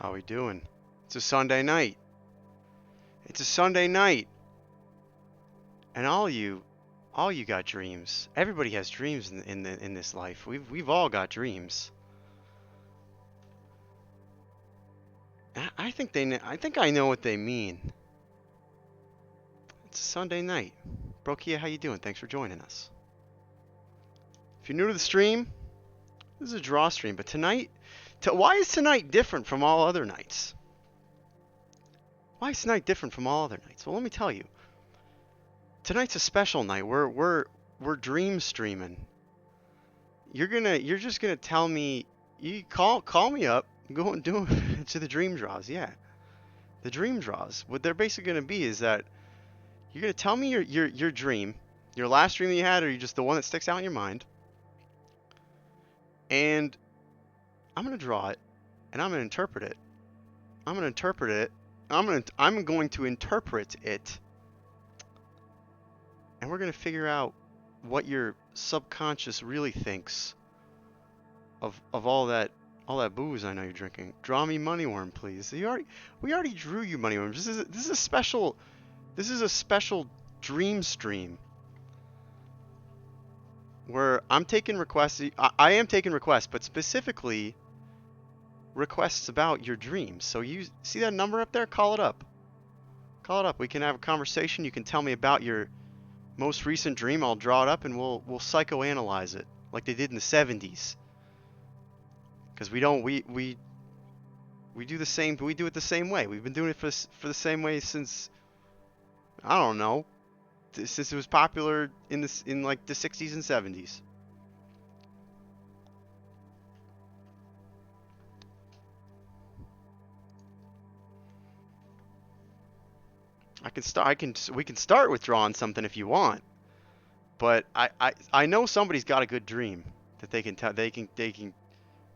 How we doing? It's a Sunday night. It's a Sunday night. And all you got dreams. Everybody has dreams in this life. We've all got dreams. I think I know what they mean. It's a Sunday night. Brokia, how you doing? Thanks for joining us. If you're new to the stream, this is a draw stream, but tonight, why is tonight different from all other nights? Why is tonight different from all other nights? Well, let me tell you. Tonight's a special night. We're dream streaming. You're just gonna tell me. You call me up. Go and do it to the dream draws. Yeah, the dream draws. What they're basically gonna be is that you're gonna tell me your dream, your last dream that you had, or just the one that sticks out in your mind, and I'm gonna draw it, and I'm gonna interpret it. I'm going to interpret it, and we're going to figure out what your subconscious really thinks of all that booze I know you're drinking. Draw me Moneyworm, please. We already drew you Moneyworms. This is a special dream stream where I'm taking requests. I am taking requests, but specifically requests about your dreams. So you see that number up there? Call it up. Call it up. We can have a conversation. You can tell me about your most recent dream. I'll draw it up and we'll psychoanalyze it like they did in the 70s. Because we do the same. We do it the same way. We've been doing it for the same way since, I don't know, since it was popular in like the 60s and 70s. We can start with drawing something if you want, but I know somebody's got a good dream that they can tell. They can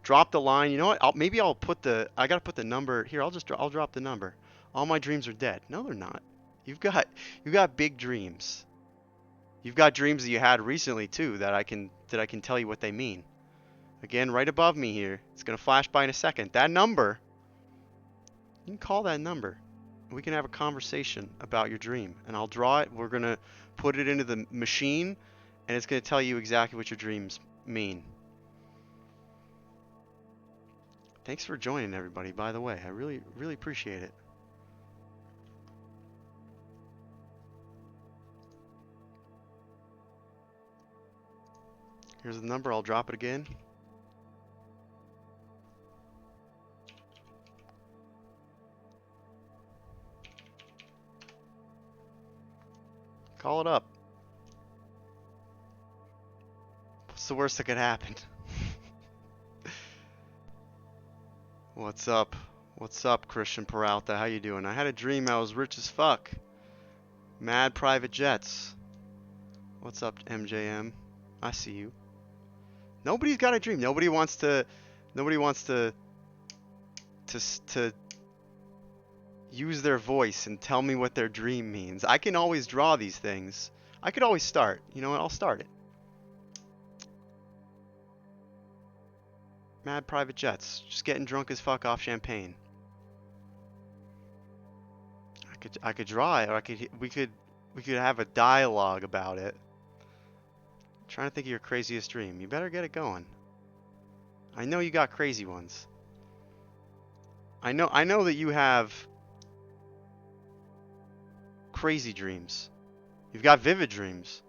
drop the line. You know what? Maybe I'll put I gotta put the number here. I'll drop the number. All my dreams are dead. No, they're not. You got big dreams. You've got dreams that you had recently too that I can tell you what they mean. Again, right above me here. It's gonna flash by in a second. That number. You can call that number. We can have a conversation about your dream, and I'll draw it. We're going to put it into the machine, and it's going to tell you exactly what your dreams mean. Thanks for joining, everybody, by the way. I really, really appreciate it. Here's the number. I'll drop it again. Call it up. What's the worst that could happen? What's up? What's up, Christian Peralta? How you doing? I had a dream I was rich as fuck. Mad private jets. What's up, MJM? I see you. Nobody's got a dream. Nobody wants to use their voice and tell me what their dream means. I can always draw these things. I could always start. You know what? I'll start it. Mad private jets. Just getting drunk as fuck off champagne. I could draw it, or we could have a dialogue about it. I'm trying to think of your craziest dream. You better get it going. I know you got crazy ones. I know that you have crazy dreams. You've got vivid dreams.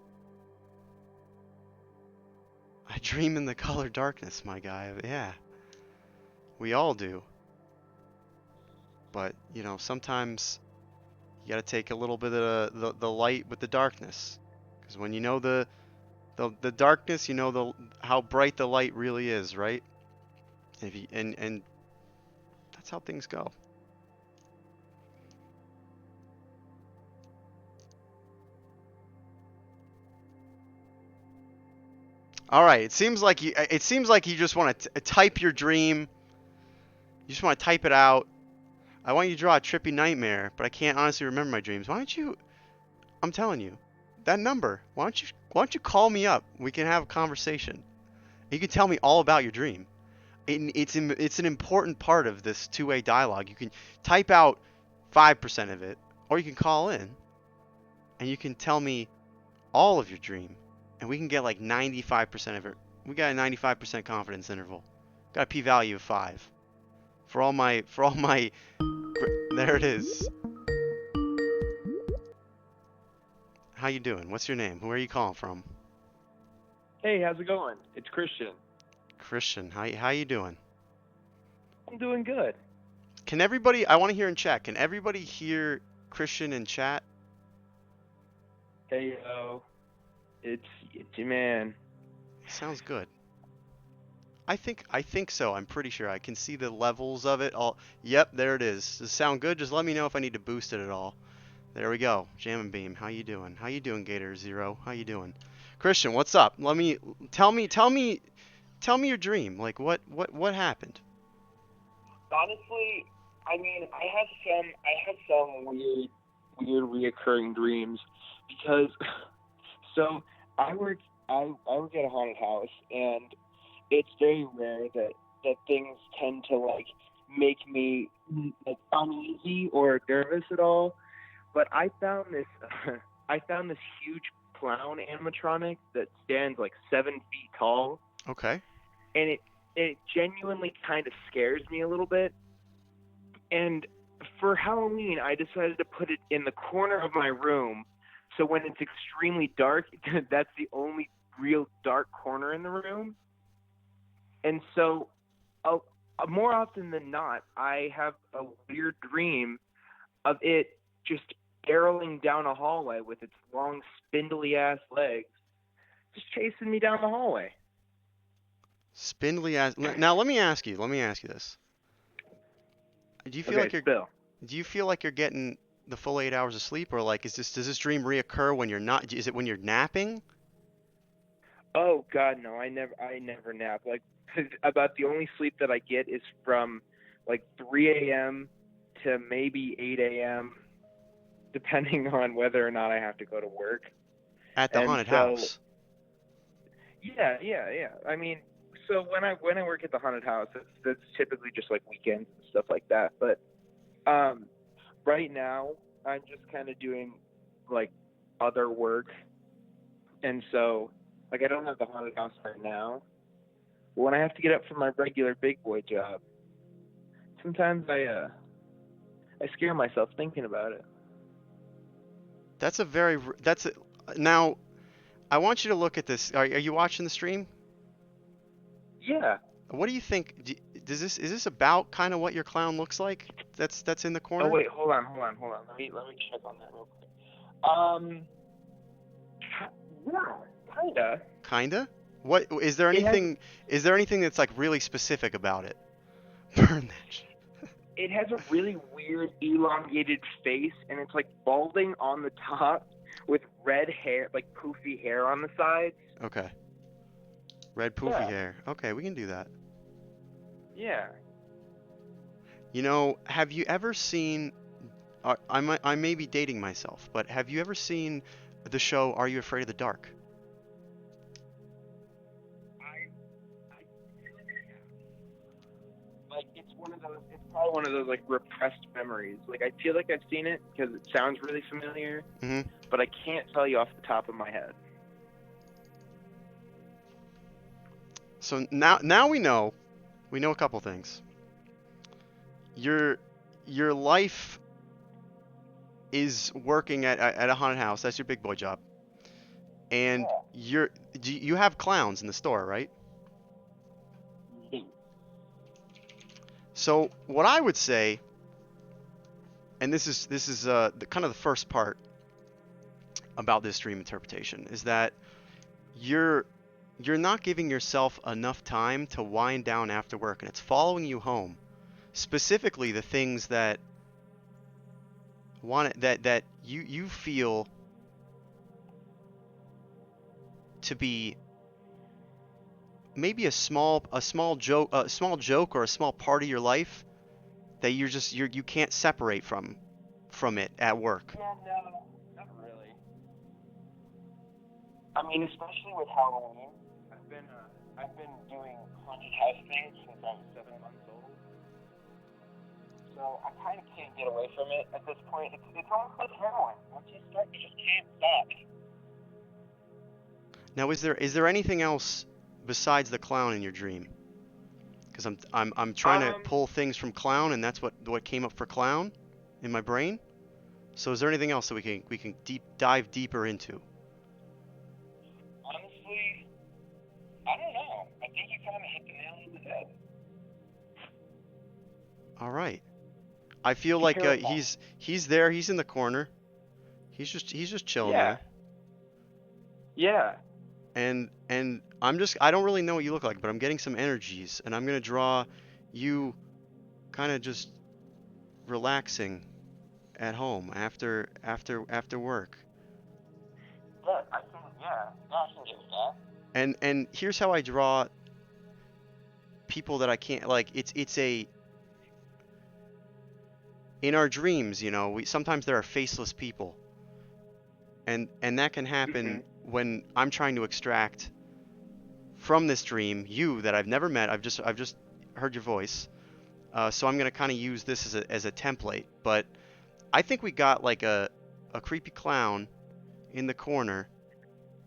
I dream in the color darkness, my guy. Yeah. We all do. But, you know, sometimes you got to take a little bit of the light with the darkness. Because when you know the darkness, you know how bright the light really is, right? And that's how things go. All right. It seems like you just want to type your dream. You just want to type it out. I want you to draw a trippy nightmare, but I can't honestly remember my dreams. Why don't you? I'm telling you, that number. Why don't you call me up? We can have a conversation. You can tell me all about your dream. It's an important part of this two-way dialogue. You can type out 5% of it, or you can call in and you can tell me all of your dream, and we can get like 95% of it. We got a 95% confidence interval. Got a p-value of 5. For all my there it is. How you doing? What's your name? Where are you calling from? Hey, how's it going? It's Christian. Christian. How you doing? I'm doing good. Can everybody? I want to hear in chat. Can everybody hear Christian in chat? Hey, yo. It's your man. Sounds good. I think so. I'm pretty sure. I can see the levels of it all. Yep, there it is. Does it sound good? Just let me know if I need to boost it at all. There we go. Jam and Beam. How you doing? How you doing, Gator Zero? How you doing? Christian, what's up? Let me tell me your dream. Like what happened? Honestly, I mean, I have some weird reoccurring dreams because so I work at a haunted house, and it's very rare that things tend to like make me like uneasy or nervous at all. But I found this I found this huge clown animatronic that stands like 7 feet tall, Okay. and it genuinely kind of scares me a little bit. And for Halloween, I decided to put it in the corner of my room, so when it's extremely dark, that's the only real dark corner in the room. And so, uh, more often than not, I have a weird dream of it just barreling down a hallway with its long, spindly ass legs, just chasing me down the hallway. Spindly as now let me ask you this. Do you feel Okay, like you're Bill. do you feel like you're getting the full 8 hours of sleep, or like does this dream reoccur when you're not? Is it when you're napping? Oh God, no! I never nap. Like about the only sleep that I get is from like 3 a.m. to maybe 8 a.m. depending on whether or not I have to go to work. At the And haunted so, house. yeah. I mean, so when I work at the haunted house, that's typically just like weekends and stuff like that. But um, right now, I'm just kind of doing like other work, and so like I don't have the haunted house right now. When I have to get up for my regular big boy job, sometimes I scare myself thinking about it. That's a very that's a, now I want you to look at this. Are you watching the stream? Yeah. What do you think? Does this is this about kind of what your clown looks like? That's in the Oh corner? wait, hold on. Let me check on that real quick. Um, yeah, kinda. Kinda? What is there It has anything is there anything that's like really specific about it? Burn that shit. it has a really weird elongated face, and it's like balding on the top with red hair, like poofy hair on the sides. Okay. Red poofy Yeah, hair. Okay, we can do that. yeah. You know, have you ever seen I may be dating myself, but have you ever seen the show Are You Afraid of the Dark? I like it's one of those. It's probably one of those like repressed memories. Like I feel like I've seen it because it sounds really familiar, Mhm. but I can't tell you off the top of my head. So now we know a couple things. Your your life is working at a haunted house. That's your big boy job. And you have clowns in the store, right? Yeah. So what I would say, and this is kind of the first part about this dream interpretation, is that you're you're not giving yourself enough time to wind down after work, and it's following you home. Specifically, the things that that you feel to be maybe a small joke or a small part of your life that you can't separate from it at work. Yeah, no, not really. I mean, especially with Halloween, I've been doing haunted house things since I was 7 months old. So I kind of can't get away from it at this point. It's almost like heroin. Once you start, you just can't stop. Now, is there anything else besides the clown in your dream? Because I'm trying to pull things from clown, and that's what came up for clown in my brain. So is there anything else that we can dive deeper into? Honestly, I don't know. I think you kind of hit the nail on the head. All right. I feel like he's there. He's in the corner. He's just chilling there. Yeah. And I don't really know what you look like, but I'm getting some energies, and I'm gonna draw you kind of just relaxing at home after work. Yeah, I can get with that. And here's how I draw people that I can't like. It's a in our dreams, you know, we sometimes there are faceless people, and that can happen when I'm trying to extract from this dream you that I've never met. I've just heard your voice, so I'm gonna kind of use this as a template. But I think we got like a creepy clown in the corner,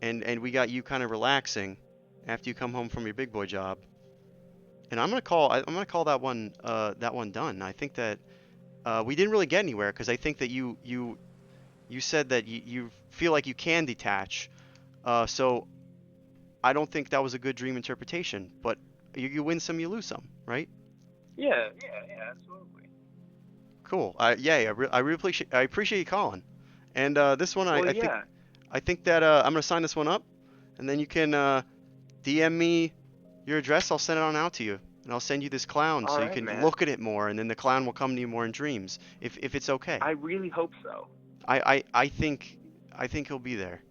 and we got you kind of relaxing after you come home from your big boy job. And I'm gonna call that one done. I think that we didn't really get anywhere because I think that you said that you feel like you can detach. So I don't think that was a good dream interpretation. But you win some, you lose some, right? Yeah, absolutely. Cool. I really appreciate you calling. And this one, I think that I'm gonna sign this one up, and then you can DM me your address. I'll send it on out to you, and I'll send you this clown so you can look at it more, and then the clown will come to you more in dreams, if it's okay. I really hope so. I think he'll be there.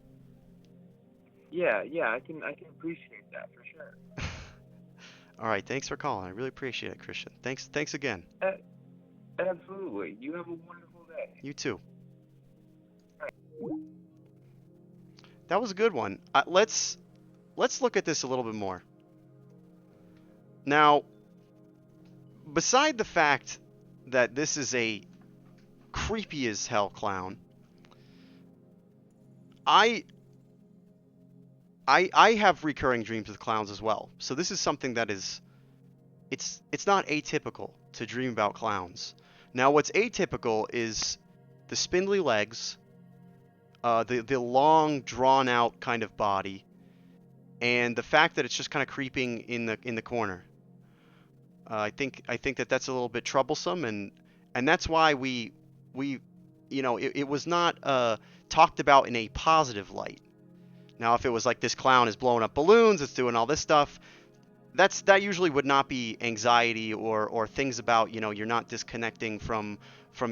Yeah, I can appreciate that for sure. All right, thanks for calling. I really appreciate it, Christian. Thanks again. Absolutely. You have a wonderful day. You too. That was a good one. Let's look at this a little bit more. Now, beside the fact that this is a creepy as hell clown, I have recurring dreams with clowns as well. So this is something that is it's not atypical to dream about clowns. Now, what's atypical is the spindly legs, the long drawn out kind of body, and the fact that it's just kind of creeping in the corner. I think that that's a little bit troublesome, and that's why we you know it was not talked about in a positive light. Now, if it was like this clown is blowing up balloons, it's doing all this stuff, that usually would not be anxiety or things about, you know, you're not disconnecting from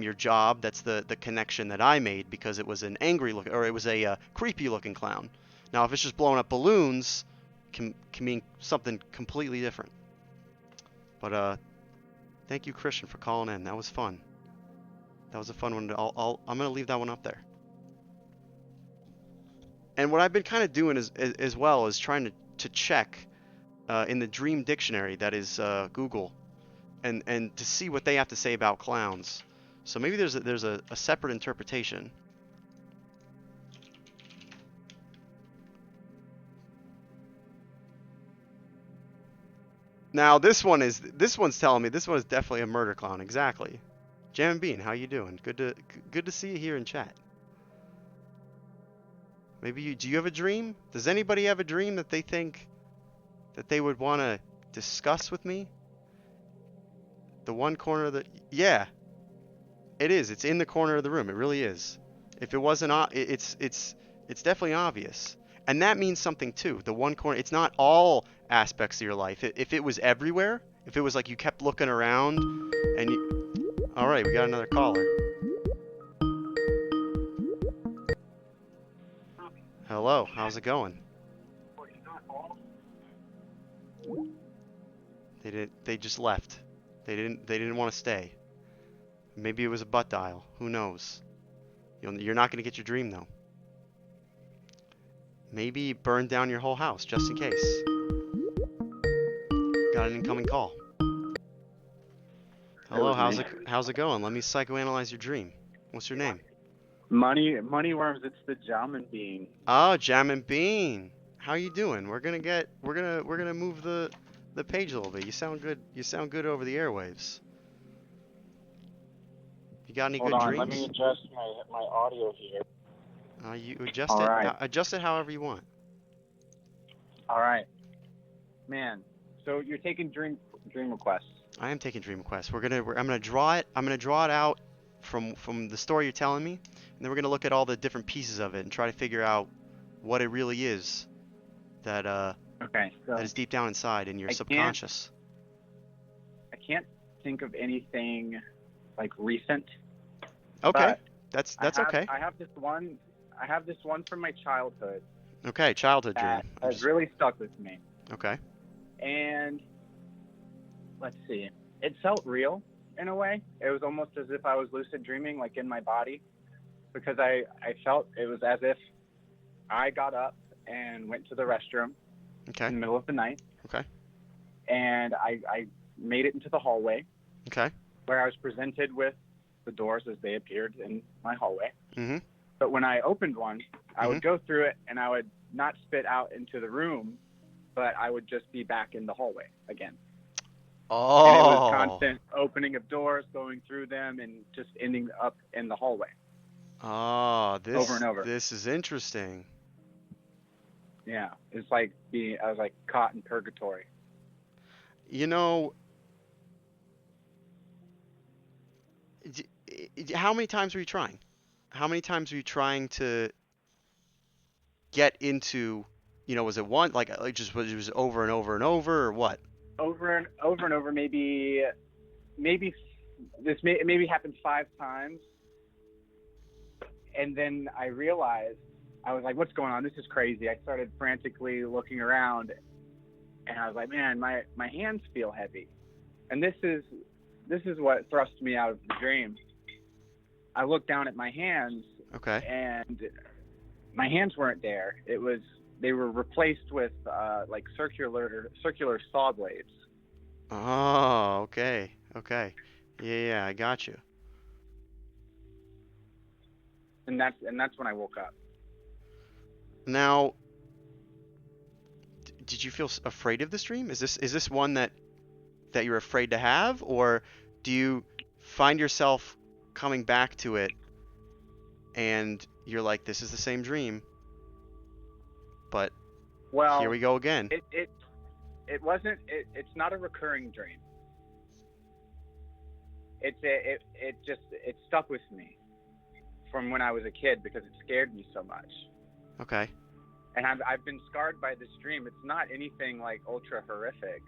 your job. That's the connection that I made because it was an angry look, or it was a creepy looking clown. Now, if it's just blowing up balloons, can mean something completely different. But thank you, Christian, for calling in. That was fun. That was a fun one. I'm gonna leave that one up there. And what I've been kind of doing as well is trying to check in the Dream Dictionary, that is Google, and to see what they have to say about clowns. So maybe there's a separate interpretation. Now this one's telling me this one is definitely a murder clown. Exactly. Jam and Bean, how you doing? Good to see you here in chat. Maybe do you have a dream? Does anybody have a dream that they think that they would want to discuss with me? The one corner of the yeah, it is. It's in the corner of the room. It really is. If it wasn't, it's definitely obvious. And that means something too. The one corner. It's not all aspects of your life. If it was everywhere, if it was like you kept looking around, and you. All right, we got another caller. Hello, how's it going? They just left. They didn't want to stay. Maybe it was a butt dial. Who knows? You're not going to get your dream though. Maybe burn down your whole house just in case. Got an incoming call. It Hello, was me. how's it going? Let me psychoanalyze your dream. What's your name? Moneyworms. It's the Jamin being. Oh, Jam and Bean. How you doing? We're gonna move the page a little bit. You sound good. You sound good over the airwaves. You got any Hold good on, let me dreams? adjust my audio here. You adjust All it. right, Adjust it however you want. all right, man. So you're taking dream requests. I am taking dream requests. I'm gonna draw it. I'm gonna draw it out from the story you're telling me, and then we're gonna look at all the different pieces of it and try to figure out what it really is that Okay, so that is deep down inside in your I can't subconscious. I can't think of anything like recent, Okay, but that's okay. I have this one from my childhood Okay, childhood dream. that has really stuck with me. Okay. And let's see, it felt real in a way. It was almost as if I was lucid dreaming, like in my body, because I felt it was as if I got up and went to the restroom Okay. in the middle of the night. Okay. And I made it into the hallway Okay. where I was presented with the doors as they appeared in my hallway. Mm-hmm. But when I opened one, I would go through it and I would not spit out into the room, but I would just be back in the hallway again. Oh. And it was constant opening of doors, going through them, and just ending up in the hallway. Oh, over and over. This is interesting. Yeah, it's like I was like caught in purgatory. You know, how many times were you trying? How many times were you trying to get into, was it one, like just was it was over and over and over, or what? Over and over and over. Maybe this maybe happened 5 times, and then I realized I was like, "What's going on? This is crazy." I started frantically looking around, and I was like, "Man, my hands feel heavy," and this is what thrust me out of the dream. I looked down at my hands, Okay. and my hands weren't there. They were replaced with like circular saw blades. Oh, okay. Okay. Yeah, I got you. And that's when I woke up. Now, did you feel afraid of this dream? Is this one that you're afraid to have, or do you find yourself coming back to it and you're like, this is the same dream, but Well, here we go again? It wasn't. It's not a recurring dream. It stuck with me from when I was a kid because it scared me so much. Okay. And I've been scarred by this dream. It's not anything like ultra horrific,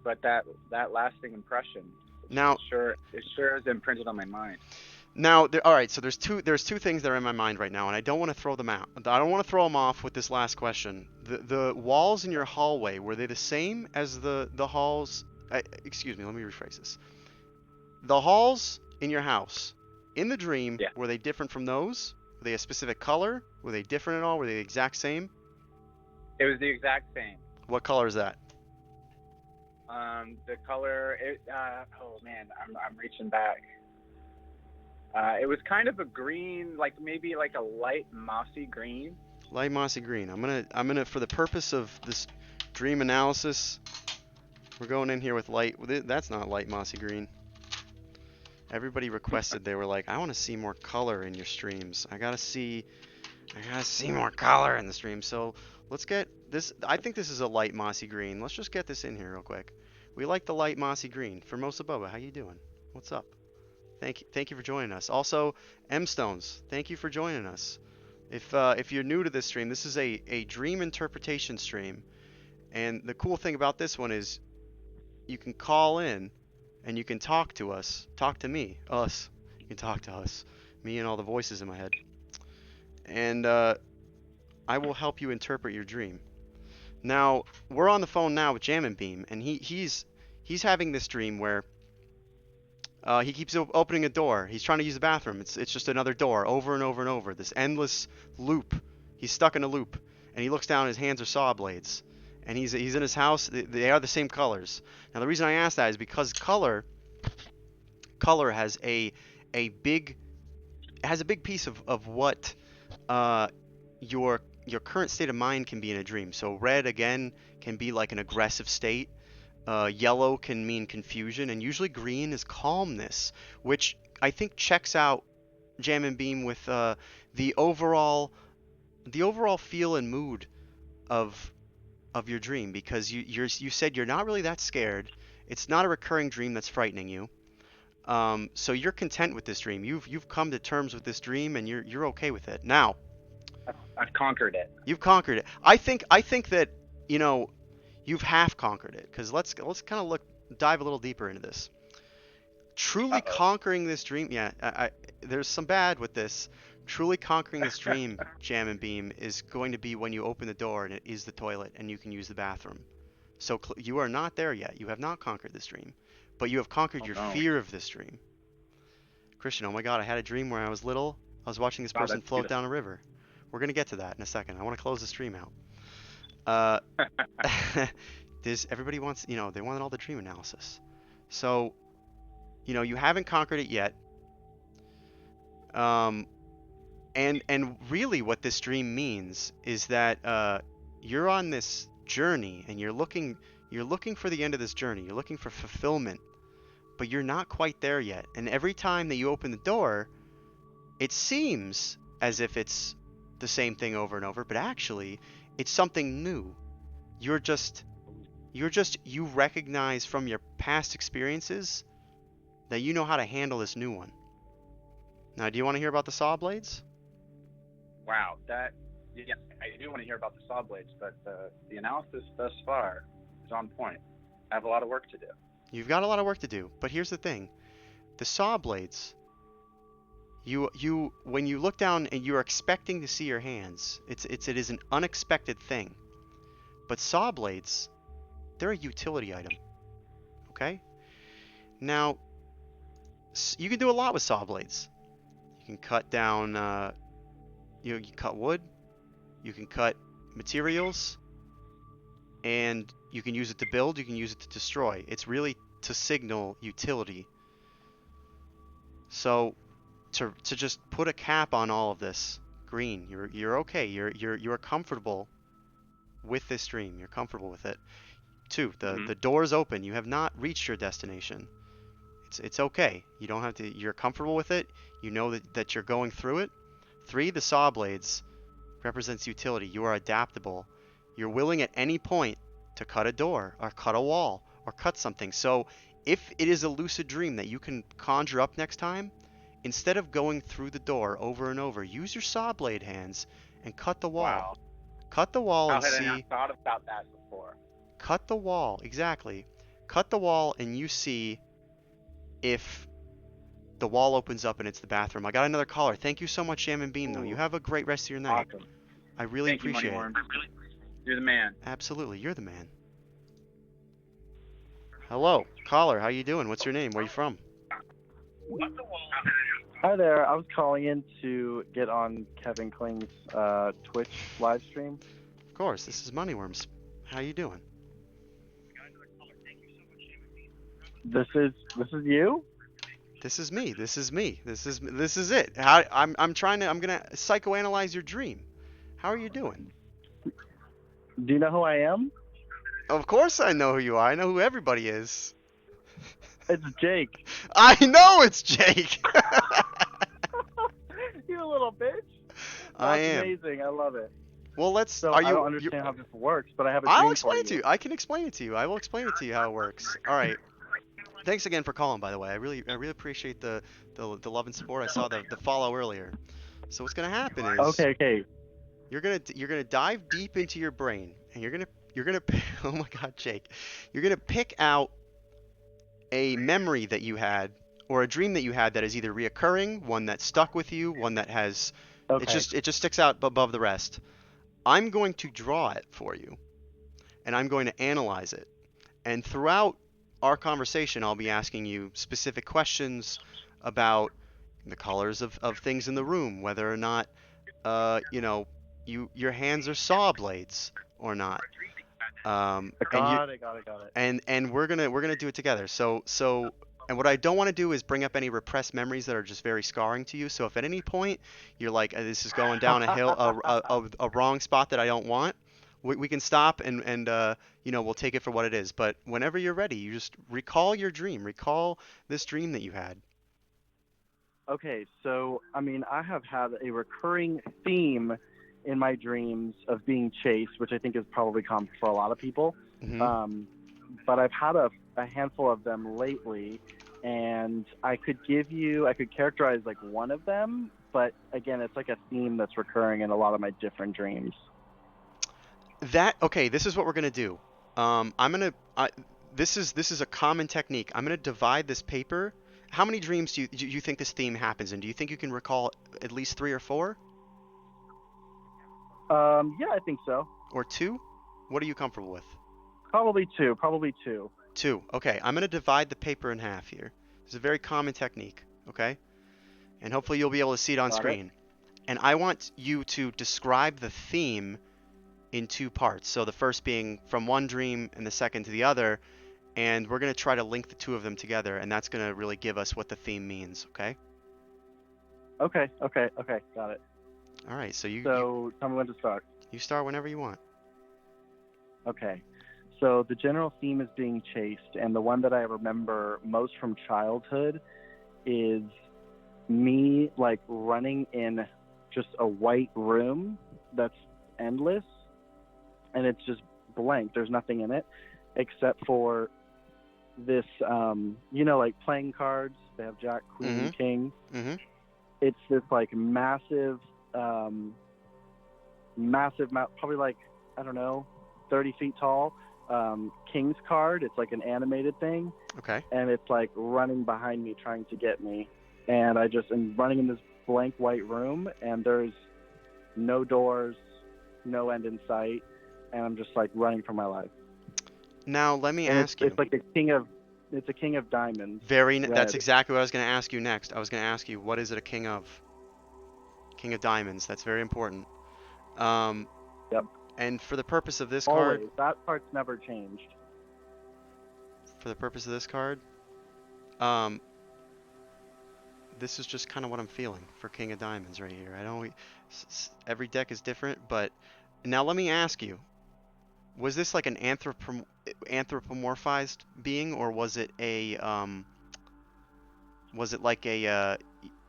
but that lasting impression. Now, it sure is imprinted on my mind. Now, all right. So there's two things that are in my mind right now, and I don't want to throw them out. I don't want to throw them off with this last question. The walls in your hallway, were they the same as the halls? Excuse me. Let me rephrase this. The halls in your house, in the dream, Yeah. were they different from those? Were they a specific color? Were they different at all? Were they the exact same? It was the exact same. What color is that? The color. Oh man, I'm reaching back. It was kind of a green, like maybe like a light mossy green. Light mossy green. I'm gonna for the purpose of this dream analysis, we're going in here with light. That's not light mossy green. Everybody requested, they were like, I want to see more color in your streams. I gotta see more color in the stream. So let's get this. I think this is a light mossy green. Let's just get this in here real quick. We like the light mossy green. Formosa Boba, how you doing? What's up? Thank you for joining us. Also, M Stones, thank you for joining us. If you're new to this stream, this is a dream interpretation stream, and the cool thing about this one is you can call in and you can talk to us, talk to me, us. You can talk to us, me and all the voices in my head, and I will help you interpret your dream. Now we're on the phone now with Jam and Beam, and he's having this dream where he keeps opening a door. He's trying to use the bathroom. It's just another door over and over and over. This endless loop He's stuck in a loop, and he looks down. His hands are saw blades, and he's in his house. They are the same colors. Now the reason I ask that is because color has a big has a big piece of what uh, your current state of mind can be in a dream. So red again can be like an aggressive state. Yellow can mean confusion, and usually green is calmness, which I think checks out Jam and Beam with the overall the overall feel and mood of your dream, because you said you're not really that scared. It's not a recurring dream that's frightening you. So you're content with this dream. You've come to terms with this dream, and you're okay with it. Now, I've conquered it. you've conquered it. I think that, you know, you've half conquered it, because let's kind of dive a little deeper into this. Truly Uh-oh. conquering this dream, yeah, there's some bad with this. Truly conquering this dream, Jam and Beam, is going to be when you open the door and it is the toilet and you can use the bathroom. So you are not there yet. You have not conquered this dream, but you have conquered Oh your no. fear of this dream. Christian, oh my God, I had a dream where I was little. I was watching this Wow, person that's float beautiful. down a river. We're gonna get to that in a second. I want to close the stream out. Everybody wants, they want all the dream analysis. So, you haven't conquered it yet. Um, and really what this dream means is that you're on this journey, and you're looking for the end of this journey. You're looking for fulfillment, but you're not quite there yet. And every time that you open the door, it seems as if it's the same thing over and over, but actually it's something new. You recognize from your past experiences that you know how to handle this new one. Now, do you want to hear about the saw blades? Wow, yeah, I do want to hear about the saw blades, but the analysis thus far is on point. I have a lot of work to do. You've got a lot of work to do, but here's the thing. The saw blades, when you look down and you're expecting to see your hands, it is an unexpected thing. But saw blades, they're a utility item, okay? Now, you can do a lot with saw blades. You can cut down, you cut wood, you can cut materials, and you can use it to build, you can use it to destroy. It's really to signal utility. So to just put a cap on all of this, green, you're okay. You're comfortable with this dream. You're comfortable with it. 2, the door's open. You have not reached your destination. It's okay. You don't have to. You're comfortable with it. You know that you're going through it. 3, the saw blades represents utility. You are adaptable. You're willing at any point to cut a door or cut a wall or cut something. So if it is a lucid dream that you can conjure up next time, instead of going through the door over and over, use your saw blade hands and cut the wall. Wow. Cut the wall How and had I see. not thought about that before? Cut the wall, exactly. Cut the wall and you see if the wall opens up and it's the bathroom. I got another caller. Thank you so much, Jam and Beam, though. You Ooh, have a great rest of your night. awesome. I really Thank you, appreciate it. Moneyworms. You're the man. Absolutely, you're the man. Hello, caller. How you doing? What's your name? Where you from? Hi there. I was calling in to get on Kevin Kling's Twitch live stream. Of course. This is Moneyworms. How you doing? This is you? This is me. This is me. This is it. I'm gonna psychoanalyze your dream. How are you doing? Do you know who I am? Of course I know who you are. I know who everybody is. It's Jake. I know it's Jake. You little bitch. I That's am. amazing. I love it. Well, So I don't understand how this works, but I have a I'll dream explain for it to you. I can explain it to you. I will explain it to you how it works. All right. Thanks again for calling, by the way. I really appreciate the love and support. I saw the follow earlier. So what's gonna happen is Okay. you're gonna dive deep into your brain, and you're gonna oh my God, Jake, you're gonna pick out a memory that you had or a dream that you had that is either reoccurring, one that stuck with you, one that has Okay. it just sticks out above the rest. I'm going to draw it for you, and I'm going to analyze it. And throughout our conversation, I'll be asking you specific questions about the colors of things in the room, whether or not, your hands are saw blades or not. And you Got it. and we're gonna do it together. And what I don't want to do is bring up any repressed memories that are just very scarring to you. So if at any point you're like, this is going down a hill, a wrong spot that I don't want, we can stop and we'll take it for what it is. But whenever you're ready, you just recall your dream, recall this dream that you had. Okay, so I mean, I have had a recurring theme in my dreams of being chased, which I think is probably common for a lot of people. Hmm. But I've had a handful of them lately, and I could characterize like one of them, but again, it's like a theme that's recurring in a lot of my different dreams. Okay, this is what we're gonna do. I'm gonna this is a common technique. I'm gonna divide this paper. How many dreams do you think this theme happens in? Do you think you can recall at least three or four Yeah, I think so. or two? What are you comfortable with? Probably two. Probably two. Two. Okay, I'm gonna divide the paper in half here. It's a very common technique. Okay, and hopefully you'll be able to see it on Got it. screen. And I want you to describe the theme in two parts. So the first being from one dream and the second to the other. And we're going to try to link the two of them together, and that's going to really give us what the theme means, okay? Okay. Got it. All right, so So tell me when to start. you start whenever you want. Okay. So the general theme is being chased, and the one that I remember most from childhood is me like running in just a white room that's endless, and it's just blank. There's nothing in it except for this, like playing cards. They have Jack, Queen, King. Mm-hmm. It's this like massive, probably like, I don't know, 30 feet tall, King's card. It's like an animated thing. Okay. And it's like running behind me trying to get me. And I just am running in this blank white room, and there's no doors, no end in sight, and I'm just like running for my life. Now, let me And ask you. It's like a king of diamonds. That's exactly what I was going to ask you next. I was going to ask you, what is it a king of? King of diamonds. That's very important. Yep. And for the purpose of this Always. card, That part's never changed. for the purpose of this card, this is just kind of what I'm feeling for King of Diamonds right here. I don't. Every deck is different, but now let me ask you: was this like an anthropomorphized being, or was it a was it like a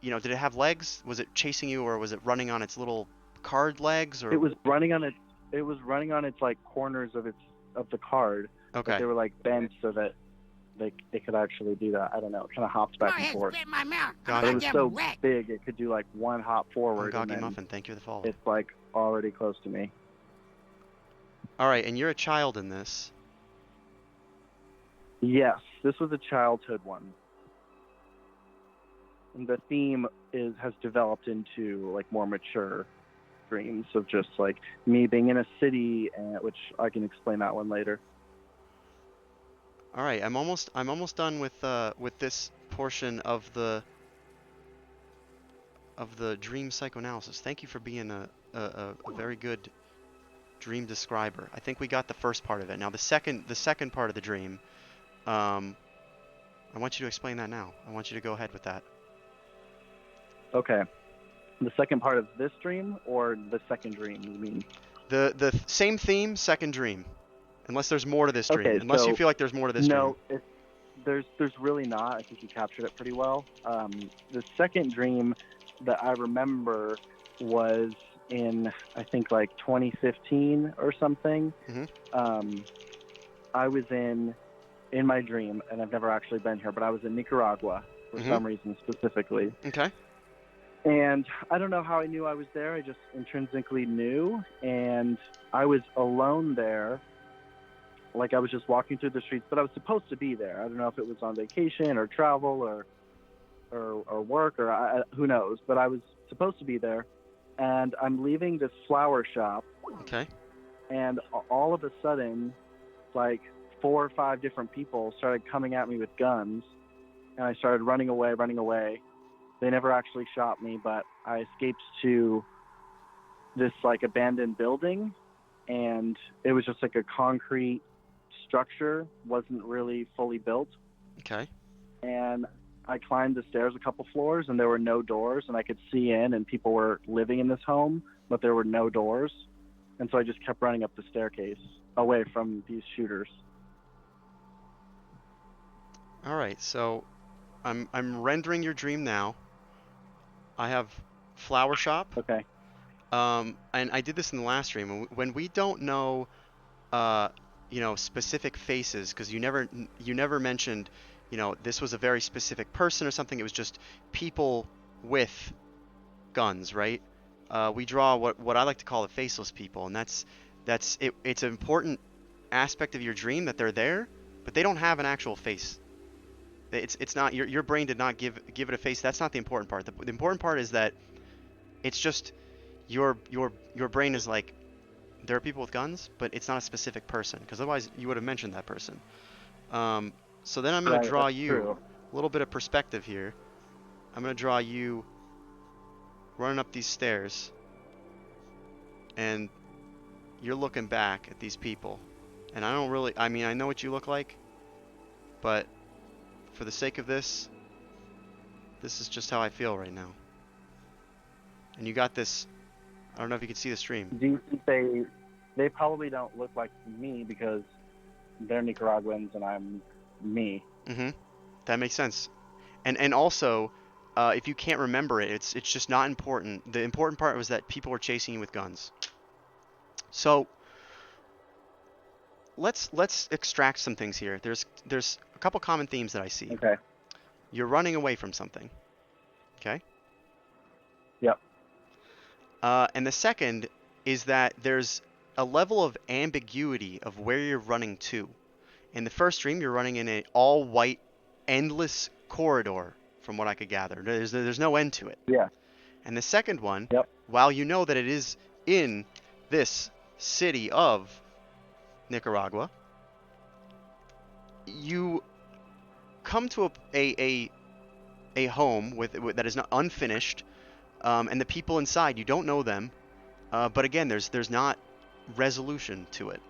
did it have legs? Was it chasing you, or was it running on its little card legs? Or It was running on its like corners of the card. okay. But they were like bent so that they could actually do that. I don't know. It kind of hops back and forth. Got But it it. was so big it could do like one hop forward. Goggy and then Muffin, thank you for the follow. It's like already close to me. All right, and you're a child in this. Yes, this was a childhood one. And the theme has developed into like more mature dreams of just like me being in a city, which I can explain that one later. All right, I'm almost done with this portion of the dream psychoanalysis. Thank you for being a very good dream describer. I think we got the first part of it. Now the second part of the dream, I want you to explain that now. I want you to go ahead with that. Okay. The second part of this dream or the second dream, you mean? The same theme, second dream. Unless there's more to this dream. Okay, Unless you feel like there's more to this dream. No, there's really not. I think you captured it pretty well. The second dream that I remember was in, I think, like 2015 or something. Mm-hmm. I was in my dream, and I've never actually been here, but I was in Nicaragua for some reason specifically. Okay. And I don't know how I knew I was there. I just intrinsically knew. And I was alone there. Like I was just walking through the streets, but I was supposed to be there. I don't know if it was on vacation or travel or work or who knows, but I was supposed to be there. And I'm leaving this flower shop. Okay. And all of a sudden, like 4 or 5 different people started coming at me with guns. And I started running away. They never actually shot me, but I escaped to this like abandoned building, and it was just like a concrete structure, wasn't really fully built. Okay. And I climbed the stairs a couple floors, and there were no doors, and I could see in, and people were living in this home, but there were no doors. And so I just kept running up the staircase away from these shooters. All right. So I'm rendering your dream now. I have flower shop. Okay. And I did this in the last stream. When we don't know, uh, specific faces, because you never mentioned, this was a very specific person or something. It was just people with guns, right? We draw what I like to call the faceless people, and that's it. It's an important aspect of your dream that they're there, but they don't have an actual face. It's not your brain did not give it a face. That's not the important part. The important part is that it's just your brain is like, there are people with guns, but it's not a specific person, because otherwise you would have mentioned that person. So then I'm going to Right, draw that's you true. a little bit of perspective here. I'm going to draw you running up these stairs, and you're looking back at these people. And I mean, I know what you look like, but for the sake of this is just how I feel right now. And you got this. I don't know if you can see the stream. Do you think they probably don't look like me because they're Nicaraguans and I'm me? Mm-hmm. That makes sense. And also, if you can't remember it, it's just not important. The important part was that people were chasing you with guns. So let's extract some things here. There's a couple common themes that I see. Okay. You're running away from something. Okay? Yep. And the second is that there's a level of ambiguity of where you're running to. In the first dream, you're running in an all-white, endless corridor, from what I could gather. There's no end to it. Yeah. And the second one, Yep. while you know that it is in this city of Nicaragua, you come to a home that is not unfinished, and the people inside, you don't know them, but again, there's not resolution to it.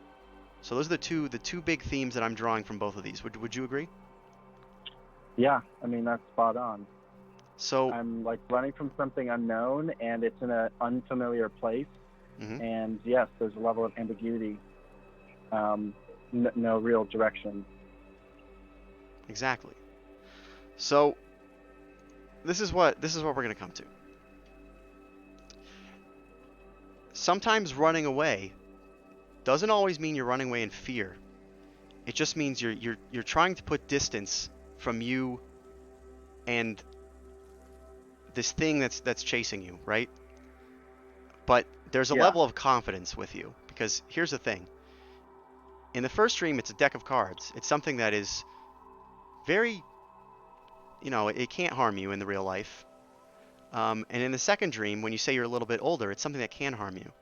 So those are the two big themes that I'm drawing from both of these. Would you agree? Yeah. I mean, that's spot on. So I'm like running from something unknown, and it's in an unfamiliar place. mhm, And yes, there's a level of ambiguity. No real direction. exactly. So this is what we're going to come to. Sometimes running away doesn't always mean you're running away in fear. It just means you're trying to put distance from you and this thing that's chasing you, right? But there's a Yeah. level of confidence with you, because here's the thing. In the first dream, it's a deck of cards. It's something that is very, it can't harm you in the real life. And in the second dream, when you say you're a little bit older, it's something that can harm you.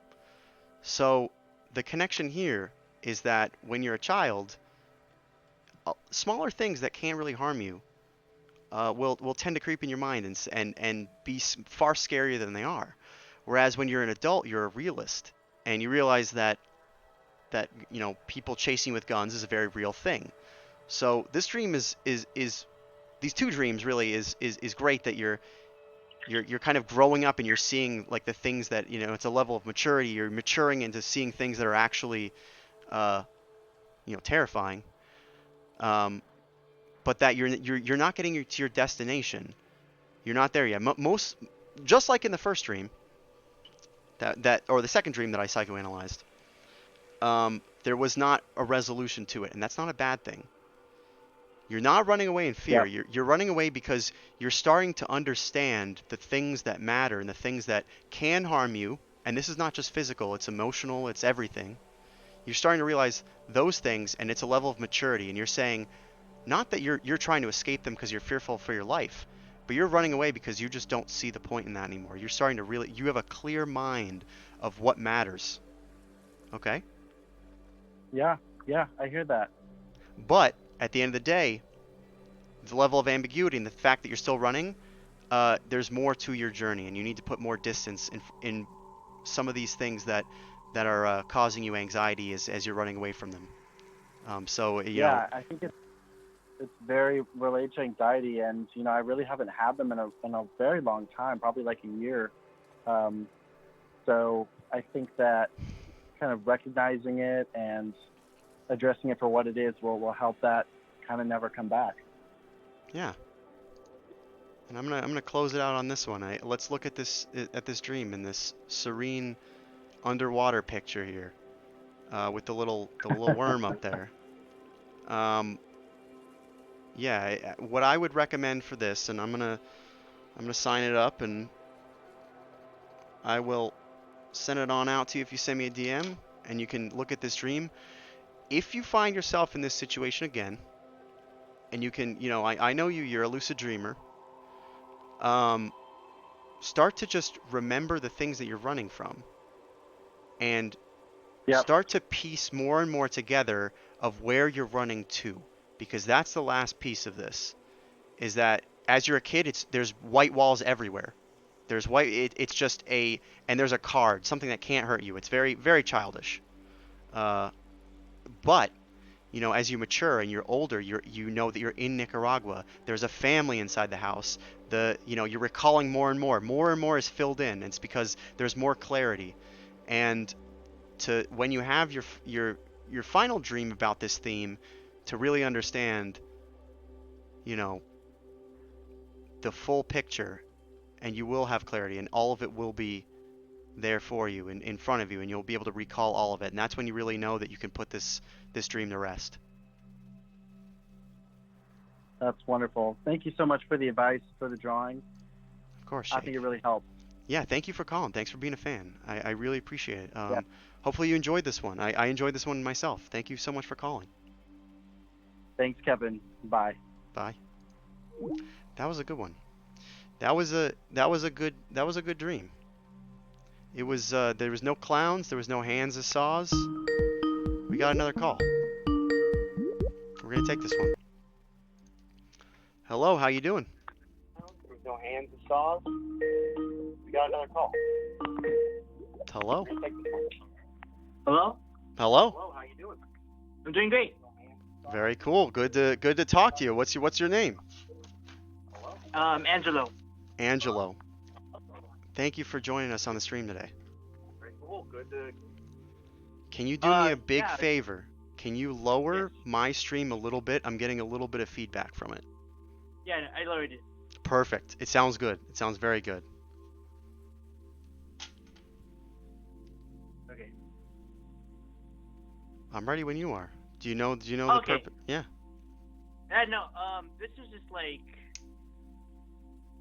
So the connection here is that when you're a child, smaller things that can't really harm you will tend to creep in your mind and be far scarier than they are. Whereas when you're an adult, you're a realist, and you realize that people chasing with guns is a very real thing. So this dream is these two dreams really is great, that you're kind of growing up, and you're seeing like the things that, it's a level of maturity. You're maturing into seeing things that are actually terrifying. But that you're not getting to your destination. You're not there yet. Most, just like in the first dream, that or the second dream that I psychoanalyzed, there was not a resolution to it, and that's not a bad thing. You're not running away in fear. Yeah. You're running away because you're starting to understand the things that matter and the things that can harm you. And this is not just physical, it's emotional, it's everything. You're starting to realize those things, and it's a level of maturity. And you're saying, not that you're trying to escape them because you're fearful for your life, but you're running away because you just don't see the point in that anymore. You're starting to you have a clear mind of what matters. Okay? Yeah. Yeah. I hear that. But at the end of the day, the level of ambiguity and the fact that you're still running, there's more to your journey, and you need to put more distance in some of these things that are causing you anxiety as you're running away from them. So you know, Yeah, I think it's very related to anxiety, and I really haven't had them in a very long time, probably like a year. Um, so I think that kind of recognizing it and addressing it for what it is will help that kind of never come back. yeah. And I'm gonna close it out on this one. Let's look at this dream in this serene underwater picture here, with the little worm up there. Um, yeah, what I would recommend for this, and I'm gonna sign it up, and I will send it on out to you if you send me a DM, and you can look at this dream. If you find yourself in this situation again, and you can, I know you're a lucid dreamer. Um, Start to just remember the things that you're running from, and Yep. start to piece more and more together of where you're running to, because that's the last piece of this. Is that as you're a kid, there's white walls everywhere. There's white. It's just and there's a card, something that can't hurt you. It's very very childish. Uh, but as you mature and you're older, you know that you're in Nicaragua. There's a family inside the house. You're recalling more and more. More and more is filled in. It's because there's more clarity. And when you have your final dream about this theme, to really understand, you know, the full picture, and you will have clarity, and all of it will be there for you and in front of you, and you'll be able to recall all of it. And that's when you really know that you can put this dream to rest. That's wonderful. Thank you so much for the advice, for the drawing. Of course, I Jake. think it really helped. Yeah, thank you for calling. Thanks for being a fan. I really appreciate it. Yeah. Hopefully you enjoyed this one. I enjoyed this one myself. Thank you so much for calling. Thanks, Kevin. Bye. Bye. That was a good one. That was a good dream. It was there was no clowns, there was no hands as saws. We got another call. We're gonna take this one. Hello, how you doing? There's no hands and saws. We got another call. Hello? Hello? Hello? Hello, how you doing? I'm doing great. Very cool. Good to talk to you. What's your name? Angelo. Angelo. Thank you for joining us on the stream today. Very cool. Good to. Can you do me a big yeah. favor? Can you lower my stream a little bit? I'm getting a little bit of feedback from it. Yeah, I lowered it. Perfect. It sounds good. It sounds very good. Okay. I'm ready when you are. Do you know the Okay. purpose? Yeah. No, this is just like,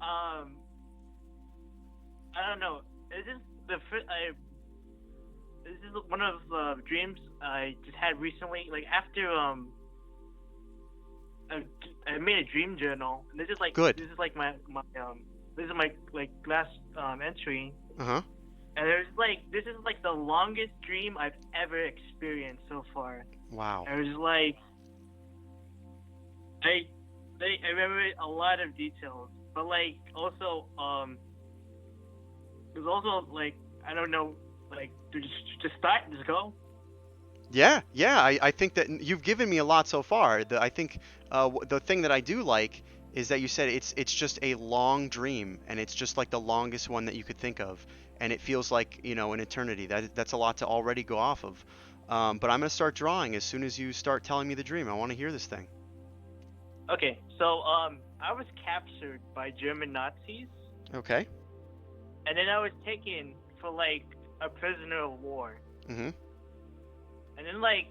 I don't know. This is one of the dreams I just had recently. Like after I made a dream journal, and this is like Good. This is like my this is my like last entry. Uh-huh. And this is like the longest dream I've ever experienced so far. Wow. It was like I remember a lot of details, but like also it was also like I don't know, like to just go. Yeah. I think that you've given me a lot so far. I think the thing that I do like is that you said it's just a long dream, and it's just like the longest one that you could think of, and it feels like an eternity. That's a lot to already go off of. But I'm gonna start drawing as soon as you start telling me the dream. I want to hear this thing. Okay, so I was captured by German Nazis, Okay. and then I was taken for like a prisoner of war. Mhm. And then like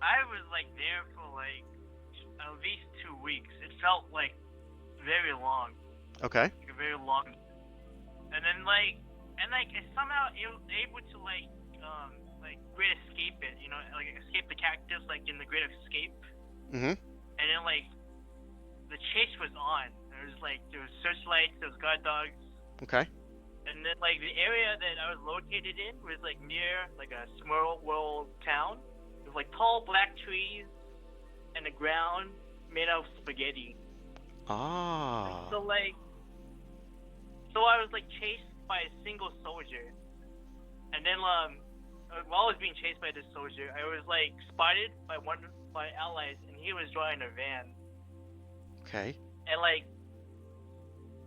I was like there for like at least 2 weeks. It felt like very long. Okay. Like a very long. And then like I somehow able to like great escape it, like escape the cactus like in the Great Escape. Mhm. And then like the chase was on. There was searchlights, there was guard dogs. Okay. And then like the area that I was located in was like near like a small world town. It was like tall black trees and the ground made out of spaghetti. Ah. So I was like chased by a single soldier. And then while I was being chased by this soldier, I was like spotted by one of my allies, and he was driving a van. Okay. And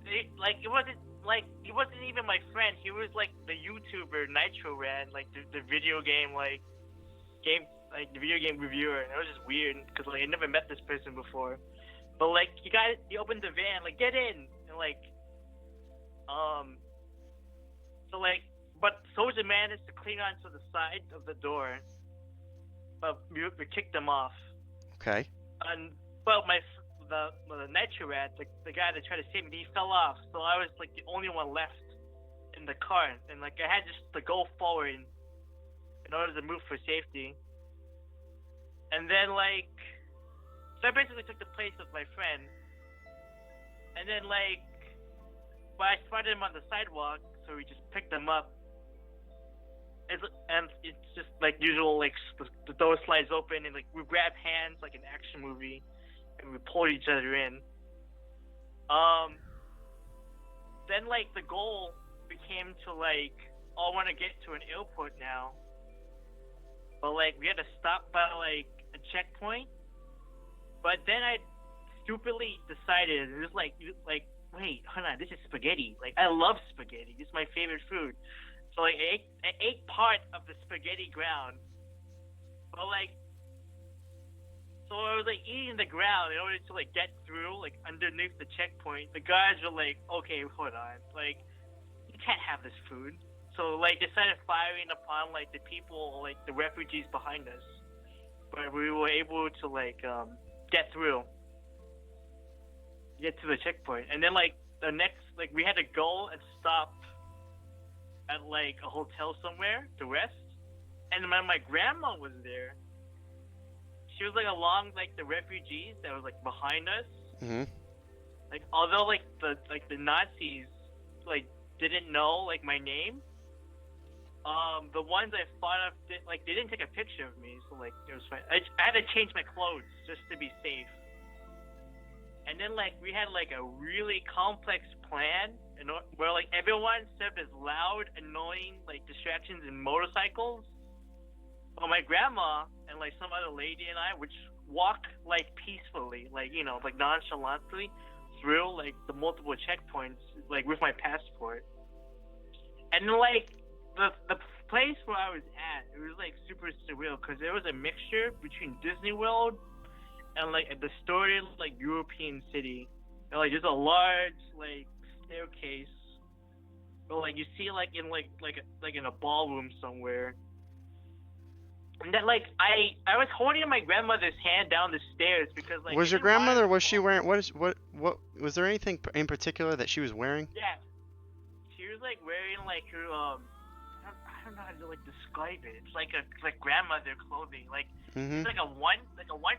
he wasn't even my friend. He was like the YouTuber Nitro Ran, like the video game the video game reviewer. And it was just weird because like I never met this person before. But like he opened the van, like get in, and like so like but soldier managed to cling onto the side of the door, but we kicked him off. Okay. And well, the Nitro Rat, the guy that tried to save me, he fell off. So I was like the only one left in the car, and like I had just to go forward in order to move for safety. And then like, so I basically took the place of my friend. And then like, but I spotted him on the sidewalk, so we just picked him up. And it's just like usual, like the door slides open and like we grab hands like an action movie, and we pull each other in. Then like the goal became to like, I want to get to an airport now, but like we had to stop by like a checkpoint. But then I stupidly decided it was like wait, hold on, this is spaghetti. Like I love spaghetti. It's my favorite food. So like I ate part of the spaghetti ground, but like, so I was like eating the ground in order to like get through like underneath the checkpoint. The guys were like, okay, hold on, like you can't have this food. So like they started firing upon like the people, like the refugees behind us, but we were able to like get to the checkpoint. And then like the next, like we had to go and stop at like a hotel somewhere to rest, and my grandma was there. She was like along like the refugees that was like behind us. Mhm. Like although like the Nazis like didn't know like my name, the ones I fought off they didn't take a picture of me, so like it was fine. I had to change my clothes just to be safe. And then like we had like a really complex plan, and where like everyone served as loud, annoying like distractions and motorcycles. But my grandma and like some other lady and I would walk like peacefully, like you know, like nonchalantly through like the multiple checkpoints, like with my passport. And then like the place where I was at, it was like super surreal because there was a mixture between Disney World and like a distorted like European city. And, like there's a large like staircase, but like you see like in like in a ballroom somewhere. And then like I was holding my grandmother's hand down the stairs because like Was your grandmother? Was she wearing? What was there anything in particular that she was wearing? Yeah, she was like wearing like her I don't know how to like describe it. It's like grandmother clothing. Like Mhm. it's like a one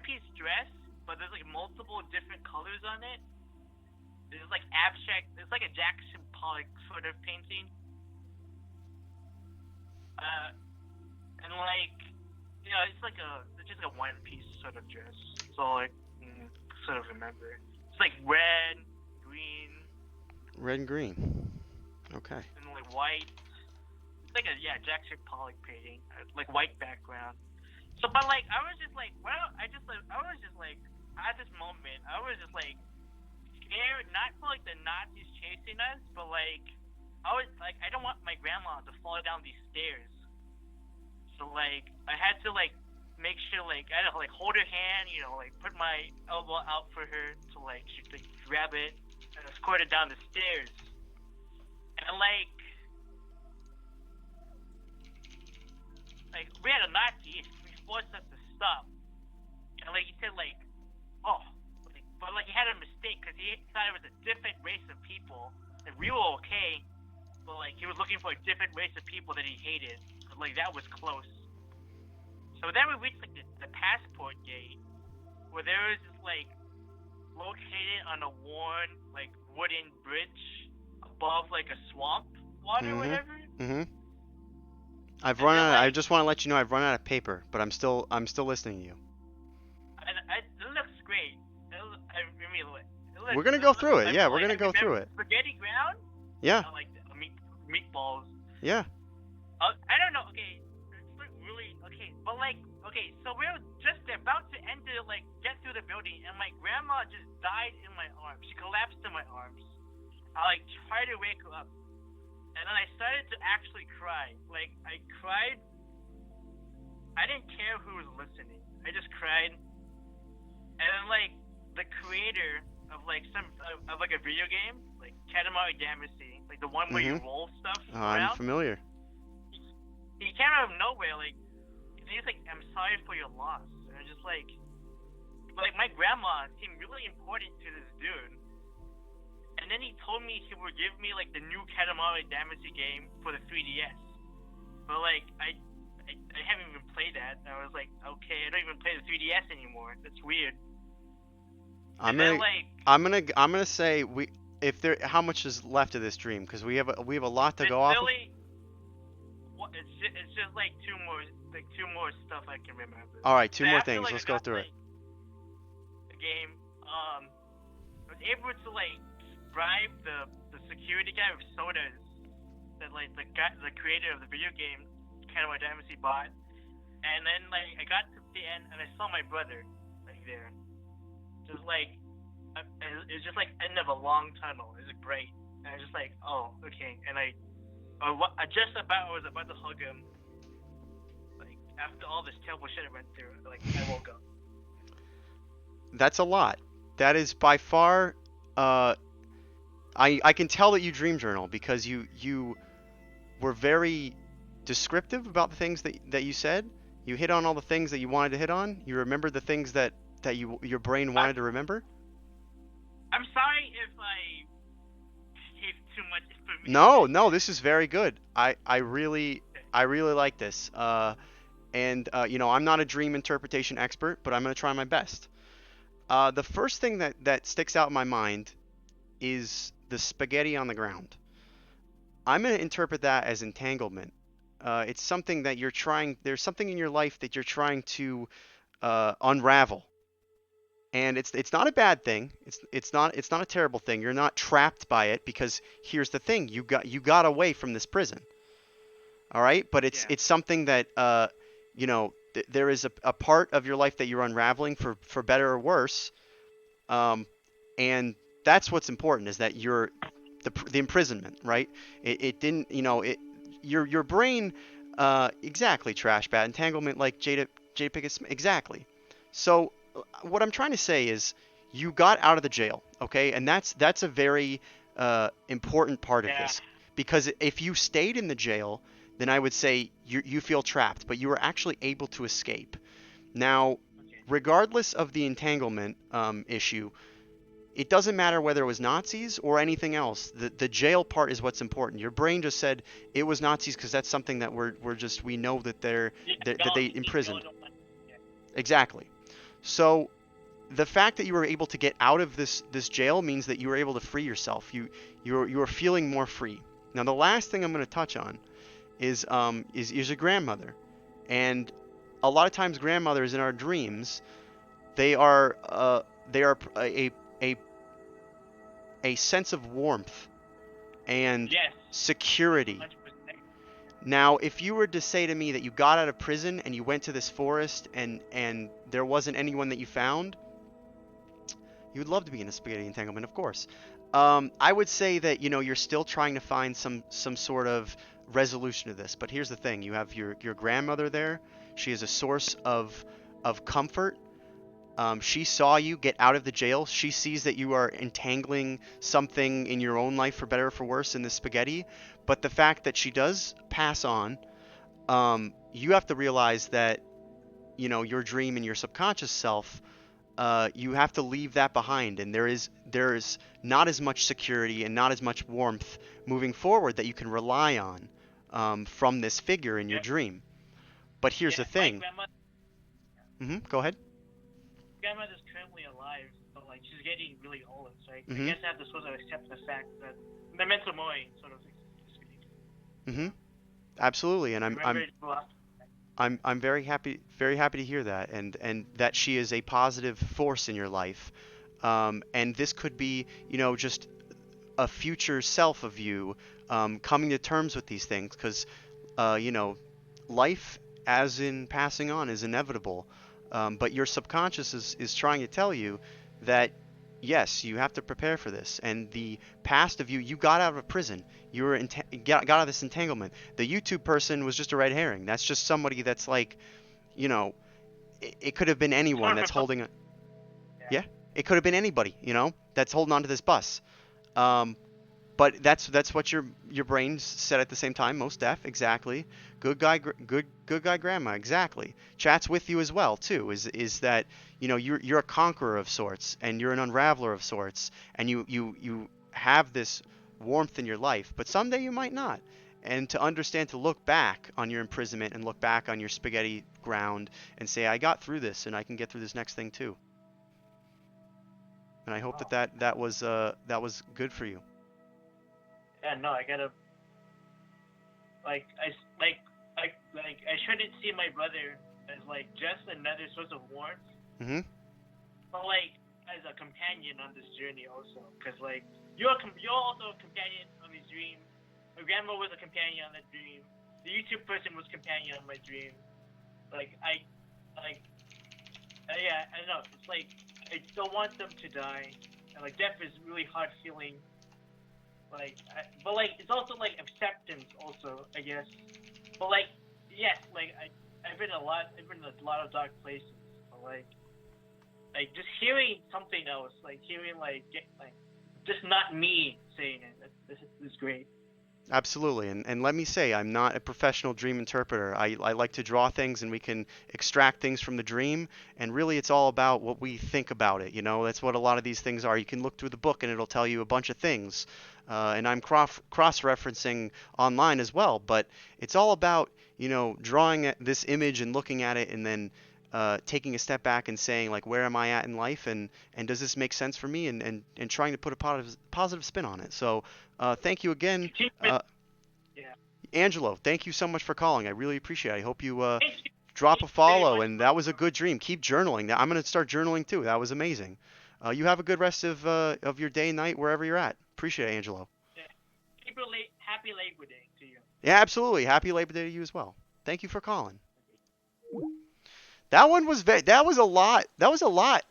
piece dress, but there's like multiple different colors on it. There's like abstract. It's like a Jackson Pollock sort of painting. And like, you know, it's just like a one piece sort of dress. So like, sort of remember. It's like red, green. Red and green. Okay. And like white. It's like a Jackson Pollock painting, like white background. So, but like, I was just like, well, at this moment, I was just like scared, not for like the Nazis chasing us, but like, I was like, I don't want my grandma to fall down these stairs. So like, I had to like make sure like I had to like hold her hand, you know, like put my elbow out for her to like she could grab it and escort her down the stairs. And like we had a Nazi, he forced us to stop. And like he said like, oh, like, but like he had a mistake because he thought it was a different race of people, and we were okay. But like he was looking for a different race of people that he hated. But, like that was close. So then we reached like the passport gate, where there was this like located on a worn like wooden bridge above like a swamp water or whatever. Mhm. I've run out. I just want to let you know I've run out of paper, but I'm still listening to you. And it looks great. We're gonna go through it. Yeah, we're gonna go through it. Spaghetti ground. Yeah. Like meatballs. Yeah. I don't know. Okay, it's like really okay, but like okay, so we were just about to enter, like get through the building, and my grandma just died in my arms. She collapsed in my arms. I like tried to wake her up, and then I started to actually cry. Like I cried. I didn't care who was listening. I just cried, and then like the creator of like of like a video game, like Katamari Damacy, like the one where you Mm-hmm. roll stuff I'm around. familiar. He came out of nowhere, like, and he's like, "I'm sorry for your loss." And I was just like my grandma seemed really important to this dude. And then he told me he would give me like the new Katamari Damacy game for the 3DS. But like I haven't even played that. And I was like, okay, I don't even play the 3DS anymore. That's weird. I'm And then gonna like I'm gonna say we if there how much is left of this dream because we have a lot to it's go off of. literally it's just like two more stuff I can remember. All right, So two more after things. like I Let's go got through it. like the game, I was able to like bribe the security guy with sodas that like the creator of the video game Katamari Damacy bought, and then like I got to the end and I saw my brother like there, just like it's just like end of a long tunnel. It was great, and I was just like, oh okay, and I was about to hug him. Like after all this terrible shit I went through, like I woke up. That's a lot. That is by far I can tell that you dream journal because you were very descriptive about the things that you said. You hit on all the things that you wanted to hit on. You remembered the things that your brain wanted to remember. I'm sorry if I gave too much information. No, this is very good. I really like this. And you know, I'm not a dream interpretation expert, but I'm gonna try my best. The first thing that sticks out in my mind is the spaghetti on the ground. I'm gonna interpret that as entanglement. It's something that you're trying. There's something in your life that you're trying to unravel, and it's not a bad thing. It's not a terrible thing. You're not trapped by it because here's the thing: you got away from this prison. All right, but Yeah. it's something that you know there is a part of your life that you're unraveling for better or worse, and that's what's important is that you're the imprisonment, right? It didn't, you know, it your brain exactly trash bat entanglement like Jada Pickett exactly. So what I'm trying to say is you got out of the jail, okay, and that's a very important part of Yeah. this because if you stayed in the jail, then I would say you feel trapped, but you were actually able to escape. Now, Okay. regardless of the entanglement issue, it doesn't matter whether it was Nazis or anything else. The jail part is what's important. Your brain just said it was Nazis because that's something that we know that that they imprisoned. Exactly. So the fact that you were able to get out of this jail means that you were able to free yourself. You were feeling more free. Now the last thing I'm going to touch on is your grandmother, and a lot of times grandmothers in our dreams they are a a sense of warmth and Yes. security. 100%. Now, if you were to say to me that you got out of prison and you went to this forest and there wasn't anyone that you found, you would love to be in a spaghetti entanglement, of course. I would say that you know you're still trying to find some sort of resolution to this. But here's the thing: you have your grandmother there. She is a source of comfort. She saw you get out of the jail. She sees that you are entangling something in your own life for better or for worse in the spaghetti. But the fact that she does pass on, you have to realize that you know your dream and your subconscious self. You have to leave that behind, and there is not as much security and not as much warmth moving forward that you can rely on from this figure in your Yeah. dream. But here's Yeah. the thing. Go ahead. Grandmother's currently alive, but like she's getting really old. So I Mm-hmm. guess I have to sort of accept the fact that the mental mori sort of is Mm-hmm. Absolutely, and remember it a lot. I'm very happy to hear that, and that she is a positive force in your life. And this could be, you know, just a future self of you coming to terms with these things, because You know, life, as in passing on, is inevitable. But your subconscious is trying to tell you that yes, you have to prepare for this. And the past of you, you got out of prison. You were got out of this entanglement. The YouTube person was just a red herring. That's just somebody that's like, you know, it could have been anyone Sorry that's for some- holding a, Yeah. yeah, it could have been anybody, you know, that's holding onto this bus. Um, but that's what your brain said at the same time. Most deaf, exactly. Good guy, good guy, grandma, exactly. Chats with you as well too. Is that you know you're a conqueror of sorts, and you're an unraveler of sorts, and you have this warmth in your life. But someday you might not. And to understand to look back on your imprisonment and look back on your spaghetti ground and say I got through this and I can get through this next thing too. And I hope Oh. that was good for you. Yeah, no, I gotta I shouldn't see my brother as like just another source of warmth, Mhm. but like as a companion on this journey also, because like you're also a companion on this dream. My grandma was a companion on that dream. The YouTube person was companion on my dream. Like like yeah, I don't know. It's like I don't want them to die, and like death is really hard feeling. But like it's also like acceptance also, I guess. But like yes, like I've been in a lot of dark places. But like just hearing something else, like hearing like just not me saying it. This is great. Absolutely. And let me say, I'm not a professional dream interpreter. I like to draw things and we can extract things from the dream. And really, it's all about what we think about it. You know, that's what a lot of these things are. You can look through the book and it'll tell you a bunch of things. And I'm cross-referencing online as well. But it's all about, you know, drawing this image and looking at it and then taking a step back and saying, like, where am I at in life? And does this make sense for me? And trying to put a positive spin on it. So thank you again. Uh, Yeah. Angelo, thank you so much for calling. I really appreciate it. I hope you Thank you. drop Thank a you very follow. much. And that was a good dream. Keep journaling. I'm going to start journaling too. That was amazing. You have a good rest of your day and night wherever you're at. Appreciate it, Angelo. Yeah. Happy Labor Day to you. Yeah, absolutely. Happy Labor Day to you as well. Thank you for calling. That one was that was a lot. That was a lot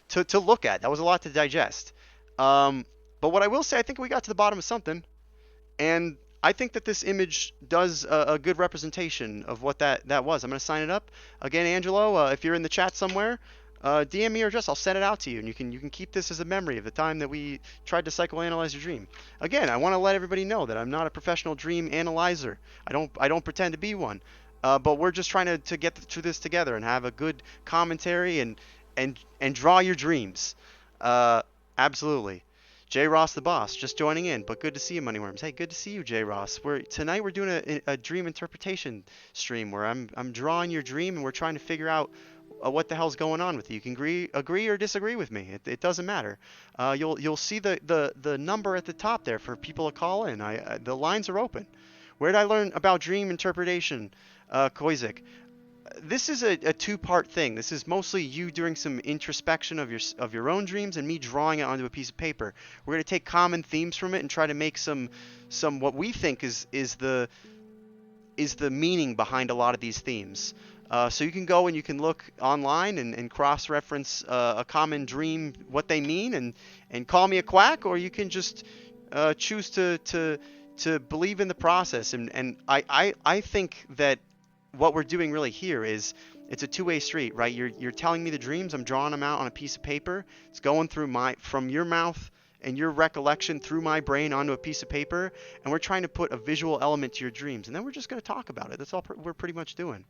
to look at. That was a lot to digest. Um, but what I will say, I think we got to the bottom of something. And I think that this image does a good representation of what that was. I'm going to sign it up. Again, Angelo, if you're in the chat somewhere, DM me your address. I'll send it out to you, and you can keep this as a memory of the time that we tried to psychoanalyze your dream. Again, I want to let everybody know that I'm not a professional dream analyzer. I don't pretend to be one. But we're just trying to get through this together and have a good commentary and draw your dreams. Absolutely. J. Ross the boss, just joining in, but good to see you, Moneyworms. Hey, good to see you, J. Ross. Tonight we're doing a dream interpretation stream where I'm drawing your dream and we're trying to figure out what the hell's going on with you. You can agree or disagree with me. It doesn't matter. You'll see the number at the top there for people to call in. The lines are open. Where did I learn about dream interpretation, Koizik? This is a two-part thing. This is mostly you doing some introspection of your own dreams and me drawing it onto a piece of paper. We're going to take common themes from it and try to make some what we think is the meaning behind a lot of these themes. So you can go and you can look online and cross-reference a common dream, what they mean, and call me a quack, or you can just choose to believe in the process. And I think that what we're doing really here is it's a two-way street, right? You're telling me the dreams, I'm drawing them out on a piece of paper. It's going through from your mouth and your recollection through my brain onto a piece of paper, and we're trying to put a visual element to your dreams, and then we're just going to talk about it. That's all we're pretty much doing.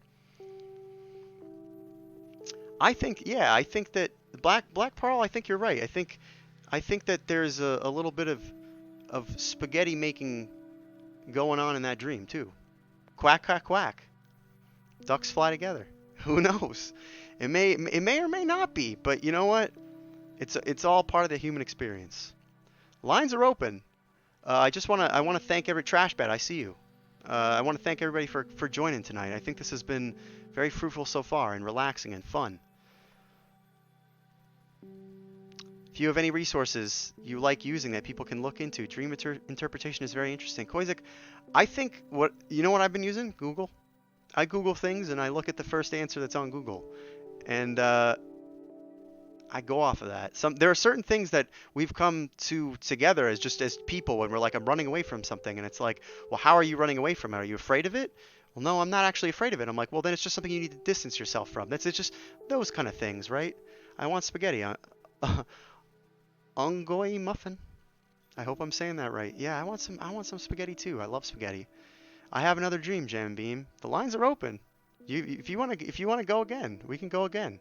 I think that Black Pearl, I think you're right. I think that there's a little bit of spaghetti making going on in that dream too. Quack quack quack. Ducks fly together. Who knows? It may or may not be, but you know what? It's all part of the human experience. Lines are open. I want to thank every trash bat. I see you. I want to thank everybody for joining tonight. I think this has been very fruitful so far and relaxing and fun. If you have any resources you like using that people can look into, dream interpretation is very interesting. Koizik, I think what I've been using? Google. I Google things and I look at the first answer that's on Google, and I go off of that. There are certain things that we've come to together as people when we're like, I'm running away from something, and it's like, well, how are you running away from it? Are you afraid of it? Well, no, I'm not actually afraid of it. I'm like, well, then it's just something you need to distance yourself from. It's just those kind of things, right? I want spaghetti. Ungoi muffin. I hope I'm saying that right. Yeah, I want some spaghetti too. I love spaghetti. I have another dream, Jam Beam. The lines are open. If you want to go again, we can go again.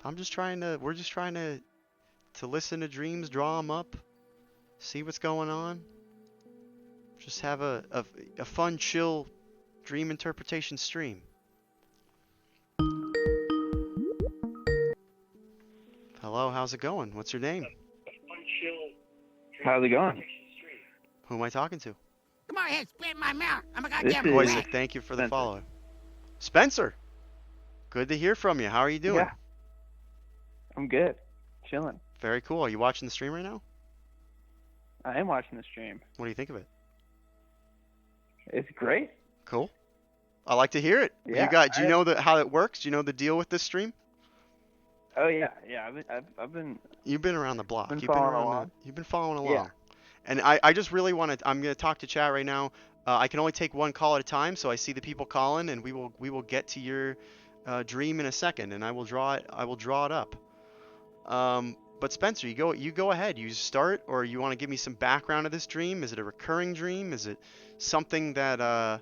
We're just trying to listen to dreams, draw them up, see what's going on. Just have a fun, chill dream interpretation stream. Hello, how's it going? What's your name? How's it going? Who am I talking to? Come on ahead, spit in my mouth. I'm a This goddamn is- rat. Isaac, thank you for the Spencer. follow. Spencer, good to hear from you. How are you doing? Yeah. I'm good. Chilling. Very cool. Are you watching the stream right now? I am watching the stream. What do you think of it? It's great. Cool. I like to hear it. Yeah, Do you know how it works? Do you know the deal with this stream? Oh yeah. I've been. You've been around the block. Been You've been following around along. you've been following along. Yeah. And I just really want to. I'm gonna talk to chat right now. I can only take one call at a time, so I see the people calling, and we will get to your dream in a second, and I will draw it up. But Spencer, you go ahead. You start, or you want to give me some background of this dream? Is it a recurring dream? Is it something that that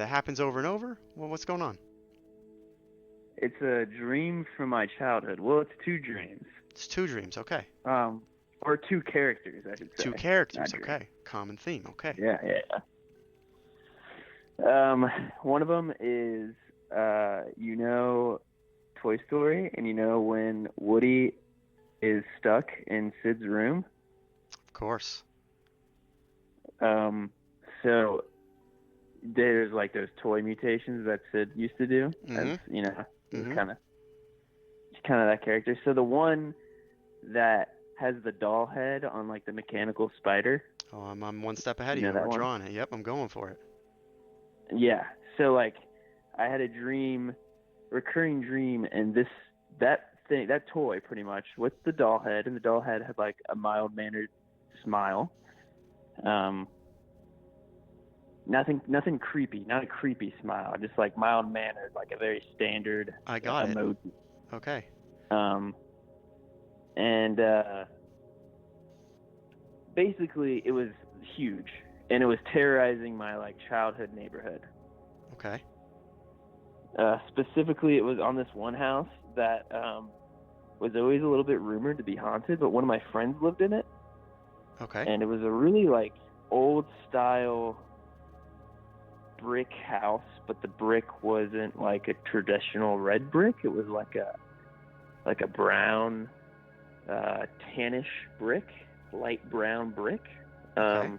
happens over and over? Well, what's going on? It's a dream from my childhood. Well, it's two dreams. It's two dreams. Okay. Or two characters, I should say. Two characters. Not dreams. Okay. Common theme. Okay. Yeah. One of them is, Toy Story, and when Woody is stuck in Sid's room. Of course. So there's like those toy mutations that Sid used to do. As, he's kind of that character. So the one that has the doll head on like the mechanical spider. Oh, I'm one step ahead of You you. know that We're one? drawing it. Yep, I'm going for it. Yeah. So like, I had a recurring dream, and that toy pretty much with the doll head, and the doll head had like a mild-mannered smile. Nothing creepy, not a creepy smile, just like mild-mannered, like a very standard I got it. emoji. Okay. And basically it was huge, and it was terrorizing my like childhood neighborhood. Okay. Specifically, it was on this one house that was always a little bit rumored to be haunted, but one of my friends lived in it. Okay. And it was a really like old style brick house, but the brick wasn't like a traditional red brick. It was like a brown, tannish brick, light brown brick. Okay.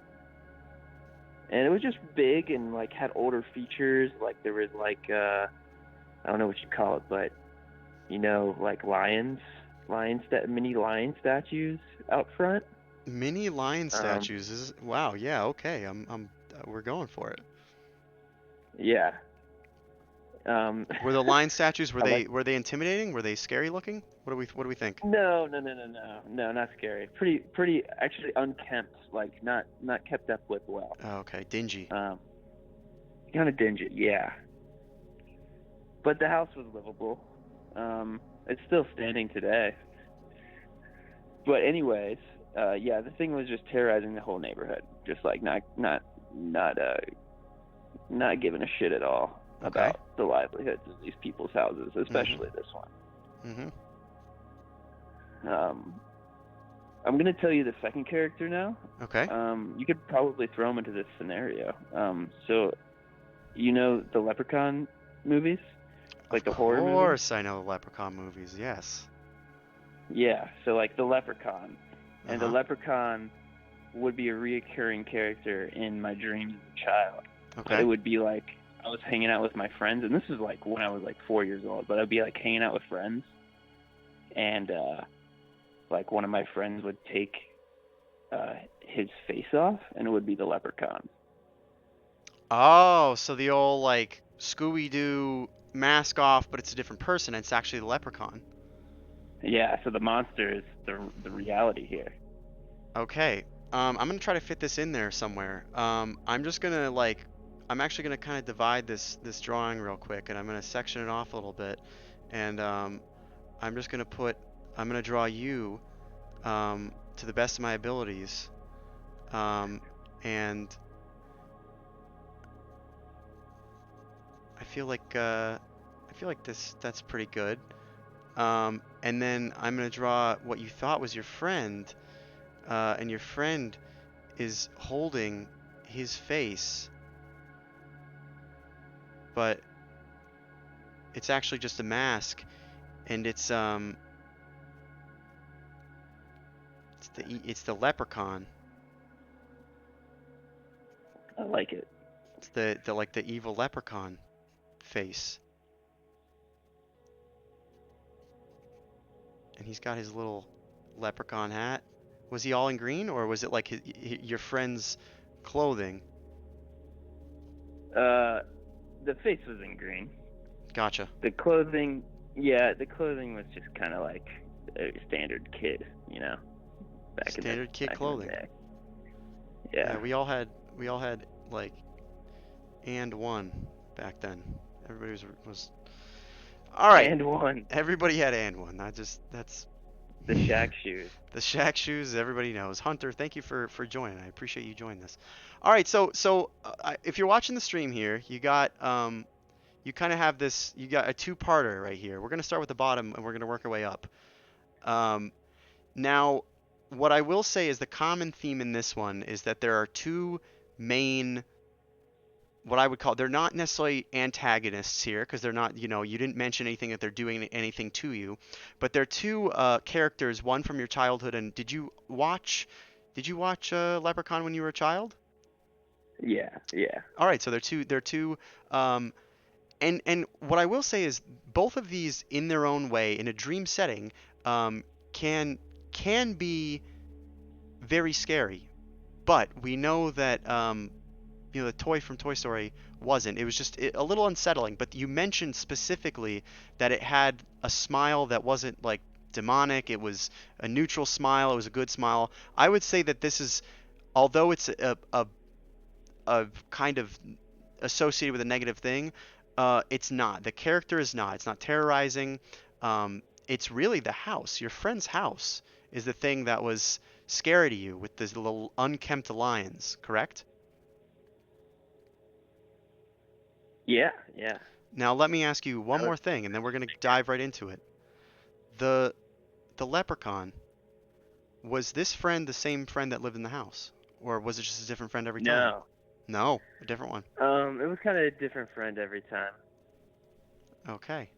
And it was just big and like had older features. Like there was like I don't know what you call it, but like mini lion statues out front. Mini lion statues wow. Yeah. Okay. We're going for it. Yeah. Were the lion statues were they intimidating? Were they scary looking? What do we think? No, not scary. Pretty actually unkempt, like not kept up with well. Oh, okay. Dingy. Kind of dingy, yeah. But the house was livable. It's still standing today. But anyways, the thing was just terrorizing the whole neighborhood. Just like not giving a shit at all about the livelihoods of these people's houses, especially this one. I'm gonna tell you the second character now. Okay. You could probably throw him into this scenario. So, the Leprechaun movies, like the horror movies. Of course, I know the Leprechaun movies. Yes. Yeah. So like the Leprechaun, and the Leprechaun would be a reoccurring character in my dreams as a child. Okay. It would be like I was hanging out with my friends, and this is like when I was like 4 years old, but I'd be like hanging out with friends, and like one of my friends would take his face off, and it would be the leprechaun. Oh, so the old like Scooby-Doo mask off, but it's a different person. It's actually the leprechaun. Yeah, so the monster is the reality here. Okay. I'm gonna try to fit this in there somewhere. I'm just gonna like, I'm actually gonna kind of divide this drawing real quick, and I'm gonna section it off a little bit, and I'm just gonna I'm gonna draw you, to the best of my abilities, and I feel like that's pretty good. And then I'm gonna draw what you thought was your friend, and your friend is holding his face, but it's actually just a mask, and it's the leprechaun. I like it. It's the like the evil leprechaun face, and he's got his little leprechaun hat. Was he all in green, or was it like your friend's clothing? The face was in green. Gotcha. The clothing, yeah, the clothing was just kind of like a standard kid, you know, Standard kid back in the clothing. day. Yeah. Yeah, we all had like and one back then. Everybody was all right. And one. Everybody had and one. That's The Shaq shoes. the Shaq shoes. Everybody knows. Hunter, thank you for joining. I appreciate you joining this. All right, so if you're watching the stream here, you got you kind of have this. You got a two-parter right here. We're gonna start with the bottom, and we're gonna work our way up. Now, what I will say is the common theme in this one is that there are two main, what I would call, they're not necessarily antagonists here because they're not, you didn't mention anything that they're doing anything to you, but they're two characters, one from your childhood. And did you watch Leprechaun when you were a child? Yeah, yeah. All right, so they're two and what I will say is both of these in their own way in a dream setting can be very scary, but we know that the toy from Toy Story wasn't. It was just a little unsettling. But you mentioned specifically that it had a smile that wasn't like demonic. It was a neutral smile. It was a good smile. I would say that this is, although it's a kind of associated with a negative thing, it's not. The character is not. It's not terrorizing. It's really the house. Your friend's house is the thing that was scary to you with these little unkempt lions, correct? Yeah, yeah. Now let me ask you one more thing, and then we're gonna dive right into it. The leprechaun, was this friend the same friend that lived in the house, or was it just a different friend every time? No. No, a different one. It was kind of a different friend every time. Okay.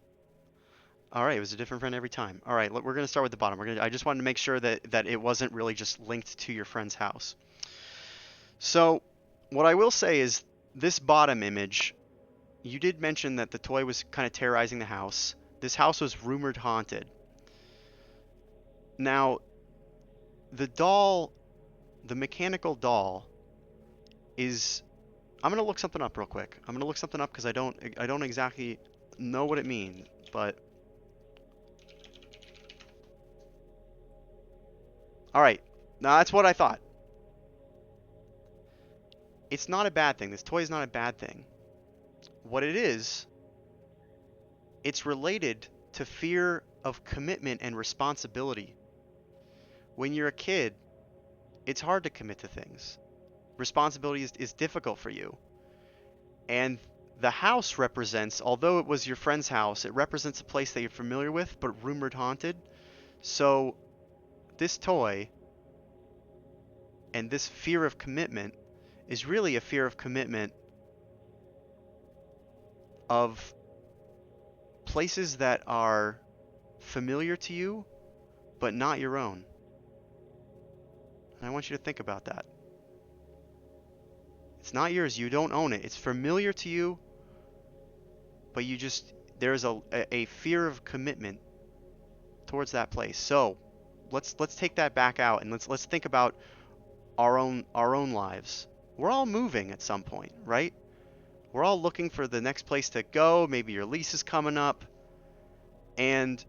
All right, it was a different friend every time. All right, we're gonna start with the bottom. I just wanted to make sure that it wasn't really just linked to your friend's house. So, what I will say is this bottom image, you did mention that the toy was kind of terrorizing the house. This house was rumored haunted. Now, the doll, the mechanical doll, is. I'm gonna look something up real quick. I'm gonna look something up because I don't exactly know what it means, but. All right, now that's what I thought. It's not a bad thing. This toy is not a bad thing. What it is, it's related to fear of commitment and responsibility. When you're a kid, it's hard to commit to things. Responsibility is difficult for you. And the house represents, although it was your friend's house, it represents a place that you're familiar with, but rumored haunted. So this toy and this fear of commitment is really a fear of commitment of places that are familiar to you, but not your own. And I want you to think about that. It's not yours. You don't own it. It's familiar to you, but there's a fear of commitment towards that place. So let's take that back out and let's think about our own lives. We're all moving at some point, right? We're all looking for the next place to go. Maybe your lease is coming up, and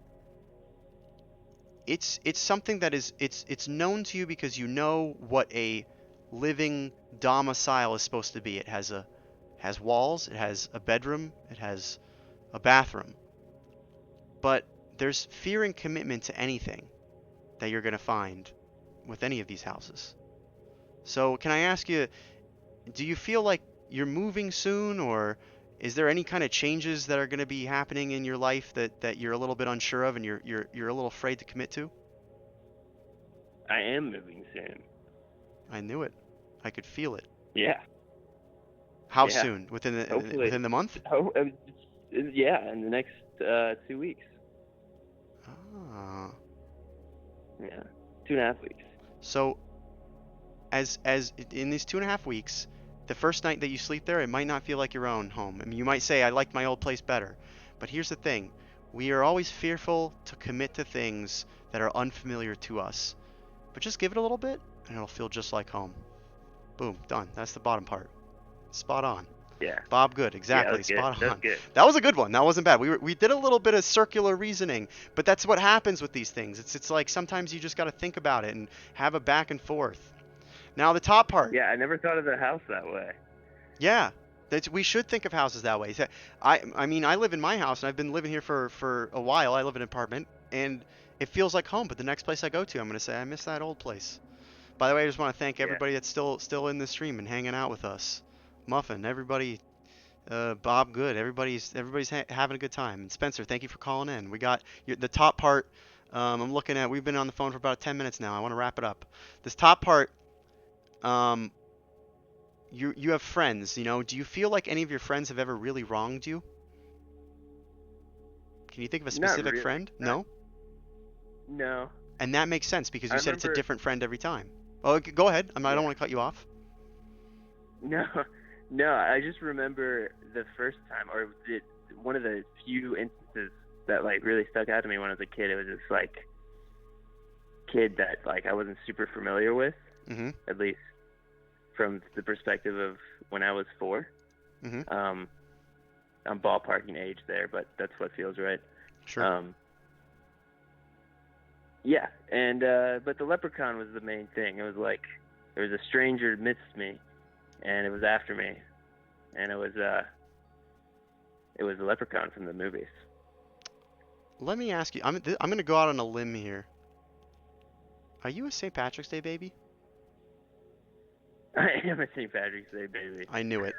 it's something that it's known to you because you know what a living domicile is supposed to be. It has walls, it has a bedroom, it has a bathroom. But there's fear and commitment to anything that you're going to find with any of these houses. So, can I ask you, do you feel like you're moving soon, or is there any kind of changes that are going to be happening in your life that you're a little bit unsure of and you're a little afraid to commit to? I am moving soon. I knew it. I could feel it. Yeah. How Yeah. soon? Within Hopefully. the month? Oh, yeah, in the next 2 weeks. Ah. Yeah, 2.5 weeks. So, as in these 2.5 weeks, the first night that you sleep there, it might not feel like your own home. I mean, you might say, "I liked my old place better," but here's the thing: we are always fearful to commit to things that are unfamiliar to us. But just give it a little bit, and it'll feel just like home. Boom, done. That's the bottom part. Spot on. Yeah. Bob, good. Yeah, Exactly. that's good. Spot That's on. good. That was a good one. That wasn't bad. We did a little bit of circular reasoning, but that's what happens with these things. It's like sometimes you just got to think about it and have a back and forth. Now the top part. Yeah, I never thought of the house that way. Yeah. We should think of houses that way. I mean, I live in my house and I've been living here for a while. I live in an apartment and it feels like home, but the next place I go to, I'm going to say I miss that old place. By the way, I just want to thank everybody that's still in the stream and hanging out with us. Muffin, everybody, Bob, good. Everybody's having a good time. And Spencer, thank you for calling in. We got the top part. I'm looking at. We've been on the phone for about 10 minutes now. I want to wrap it up. This top part. Um, you have friends. You know, do you feel like any of your friends have ever really wronged you? Can you think of a Not specific really. friend? No. No. And that makes sense because you I said it's a remember- different friend every time. Oh, go ahead. I don't Yeah. want to cut you off. No, no. I just remember the first time, or one of the few instances that like really stuck out to me when I was a kid. It was this like kid that like I wasn't super familiar with, Mm-hmm. at least from the perspective of when I was 4. Mm-hmm. I'm ballparking age there, but that's what feels right. Sure. Yeah, and but the leprechaun was the main thing. It was like there was a stranger amidst me, and it was after me, and it was the leprechaun from the movies. Let me ask you. I'm going to go out on a limb here. Are you a St. Patrick's Day baby? I am a St. Patrick's Day baby. I knew it.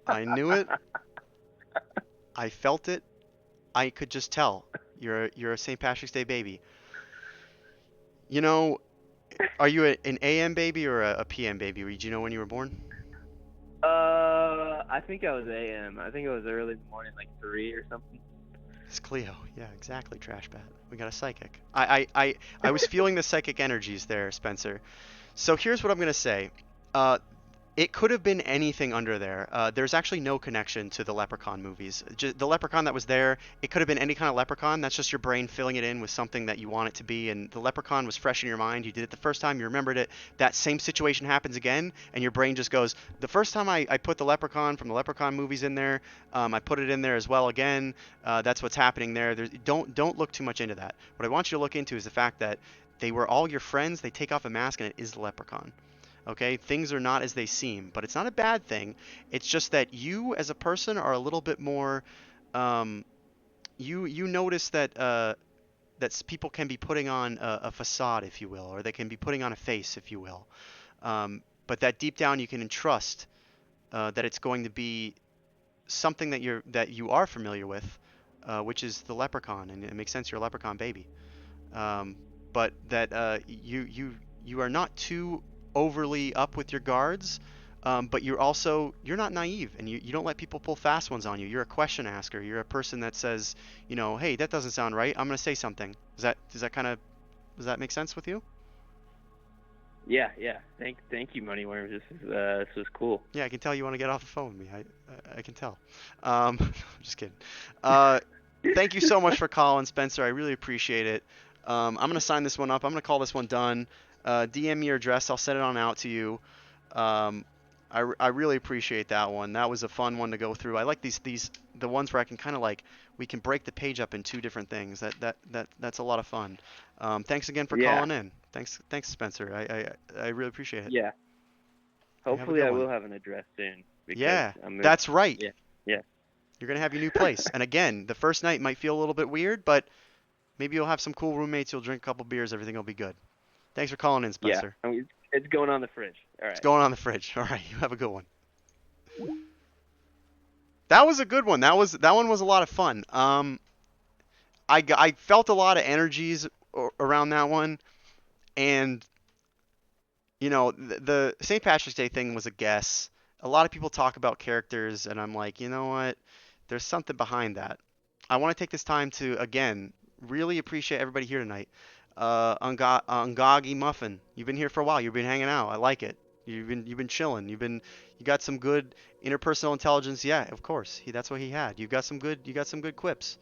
I knew it. I felt it. I could just tell. You're a St. Patrick's Day baby. You know, are you an AM baby or a PM baby? Do you know when you were born? I think I was AM. I think it was early in the morning, like 3 or something. It's Cleo. Yeah, exactly, Trash Bat. We got a psychic. I was feeling the psychic energies there, Spencer. So here's what I'm going to say. It could have been anything under there. There's actually no connection to the Leprechaun movies. The Leprechaun that was there, it could have been any kind of Leprechaun. That's just your brain filling it in with something that you want it to be. And the Leprechaun was fresh in your mind. You did it the first time. You remembered it. That same situation happens again, and your brain just goes, the first time I put the Leprechaun from the Leprechaun movies in there, I put it in there as well again. That's what's happening there. Don't look too much into that. What I want you to look into is the fact that they were all your friends. They take off a mask, and it is the Leprechaun. Okay, things are not as they seem, but it's not a bad thing. It's just that you, as a person, are a little bit more. You notice that people can be putting on a facade, if you will, or they can be putting on a face, if you will. But that deep down you can entrust that it's going to be something that you are familiar with, which is the leprechaun, and it makes sense you're a leprechaun baby. But that you are not too overly up with your guards, but you're not naive, and you don't let people pull fast ones on you. You're a question asker. You're a person that says, hey, that doesn't sound right. I'm going to say something. Does that make sense with you? Yeah. Thank you, Moneyworms. This was cool. Yeah, I can tell you want to get off the phone with me. I can tell. Just kidding. Thank you so much for calling, Spencer. I really appreciate it. I'm gonna sign this one up. I'm gonna call this one done. DM me your address. I'll send it on out to you. Um, I really appreciate that one. That was a fun one to go through. I like these the ones where I can kind of like we can break the page up in two different things. That's a lot of fun. Thanks again for Yeah. calling in. Thanks Spencer. I really appreciate it. Yeah. You have a Hopefully, good I one. will have an address soon because Yeah, I'm. that's right. Yeah. You're gonna have your new place. And again, the first night might feel a little bit weird, but maybe you'll have some cool roommates. You'll drink a couple beers. Everything will be good. Thanks for calling in, Yeah. Spencer. I mean, it's going on the fridge. All It's right. going on the fridge. All right, you have a good one. That was a good one. That one was a lot of fun. I felt a lot of energies around that one, and the St. Patrick's Day thing was a guess. A lot of people talk about characters, and I'm like, you know what? There's something behind that. I want to take this time to again really appreciate everybody here tonight. Ungagi Muffin, you've been here for a while. You've been hanging out. I like it. You've been chilling. You got some good interpersonal intelligence. Yeah, of course. That's what he had. You got some good quips.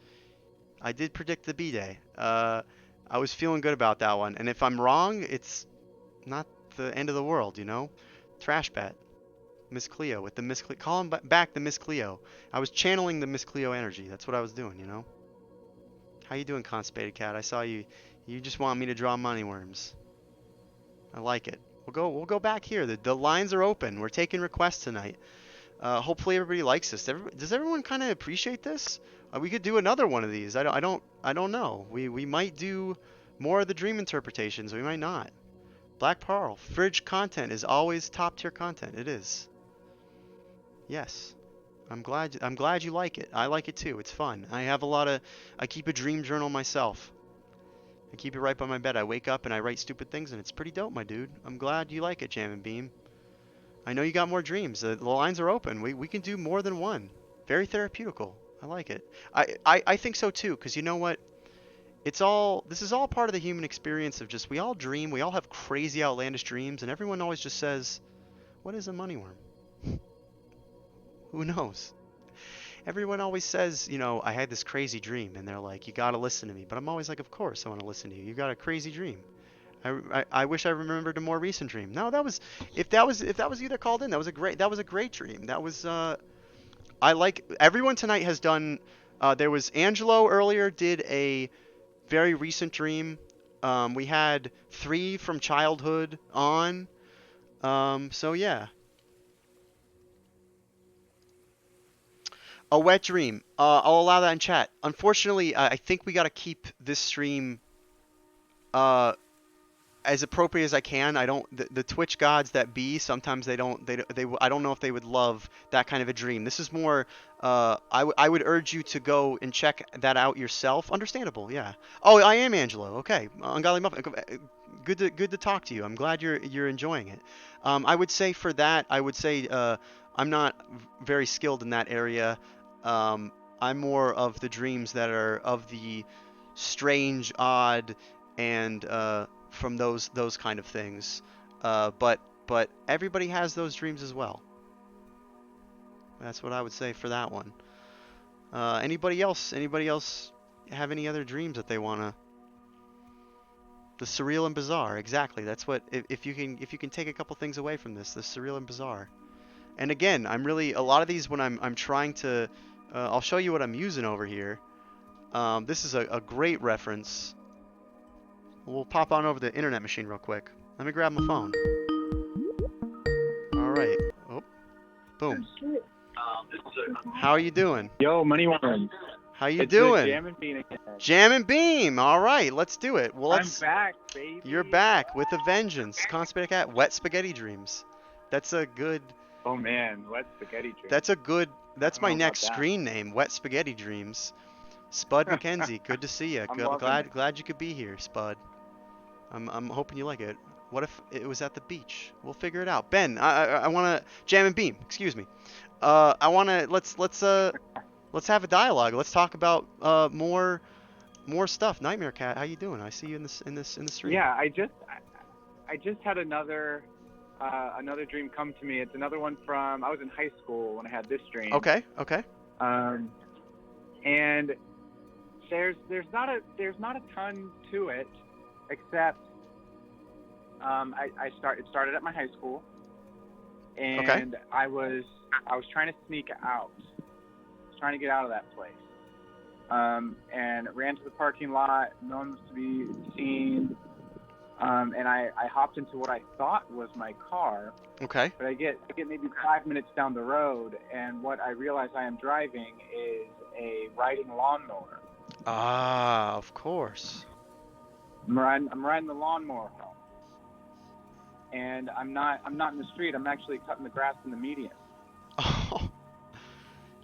I did predict the B-Day. I was feeling good about that one. And if I'm wrong, it's not the end of the world, you know? Trash bet. Miss Cleo with the Miss Cleo. Call him back the Miss Cleo. I was channeling the Miss Cleo energy. That's what I was doing, you know? How you doing, Constipated Cat? I saw you. You just want me to draw money worms. I like it. We'll go back here. The lines are open. We're taking requests tonight. Hopefully everybody likes this. Does everyone kind of appreciate this? We could do another one of these. I don't know. We might do more of the dream interpretations. We might not. Black Pearl. Fridge content is always top tier content. It is. Yes. I'm glad you like it. I like it too. It's fun. I keep a dream journal myself. I keep it right by my bed. I wake up and I write stupid things and it's pretty dope, my dude. I'm glad you like it, Jam and Beam. I know you got more dreams. The lines are open. We can do more than one. Very therapeutical. I like it. I think so too, because you know what? This is all part of the human experience of just we all dream, we all have crazy outlandish dreams, and everyone always just says, "What is a money worm?" Who knows? Everyone always says, I had this crazy dream, and they're like, "You gotta listen to me." But I'm always like, "Of course I want to listen to you. You got a crazy dream." I wish I remembered a more recent dream. No, if that was you that called in, that was a great dream. I like everyone tonight has done. There was Angelo earlier did a very recent dream. We had 3 from childhood on. So yeah, a wet dream. I'll allow that in chat. Unfortunately, I think we got to keep this stream uh, as appropriate as I can. I don't the Twitch gods that be sometimes they I don't know if they would love that kind of a dream. This is more I would urge you to go and check that out yourself. Understandable, yeah. Oh, I am Angelo. Okay, Ungodly Muffin. Good to talk to you. I'm glad you're enjoying it. I would say for that, I'm not very skilled in that area. I'm more of the dreams that are of the strange, odd, and from those kind of things. But everybody has those dreams as well. That's what I would say for that one. Anybody else? Anybody else have any other dreams that they wanna? The surreal and bizarre, exactly. That's what if you can take a couple things away from this, the surreal and bizarre. And again, I'm really a lot of these when I'm trying to. I'll show you what I'm using over here. This is a great reference. We'll pop on over the internet machine real quick. Let me grab my phone. All right. Oh, boom. How are you doing? Yo, Moneyworms. How you It's doing? the Jam and Bean again. Jam and Beam. All right, let's do it. Well, I'm back, baby. You're back with a vengeance. Constipated Cat, Wet Spaghetti Dreams. That's a good. Oh man, wet spaghetti drink. That's a good. That's my know about next that. screen name. Wet Spaghetti Dreams. Spud McKenzie, good to see you. I'm loving it. Glad you could be here, Spud. I'm hoping you like it. What if it was at the beach? We'll figure it out. Ben, I want to Jam and Beam. Excuse me. I want to let's have a dialogue. Let's talk about more stuff. Nightmare Cat, how you doing? I see you in the stream. Yeah, I just had another dream come to me. It's another one from I was in high school when I had this dream. Okay. Okay. And there's not a ton to it, except it started at my high school, and I was trying to sneak out, trying to get out of that place, and ran to the parking lot. No one was to be seen, and I hopped into what I thought was my car. Okay. But I get maybe 5 minutes down the road, and what I realize I am driving is a riding lawnmower. Ah, of course. I'm riding the lawnmower home, and I'm not in the street. I'm actually cutting the grass in the median. Oh.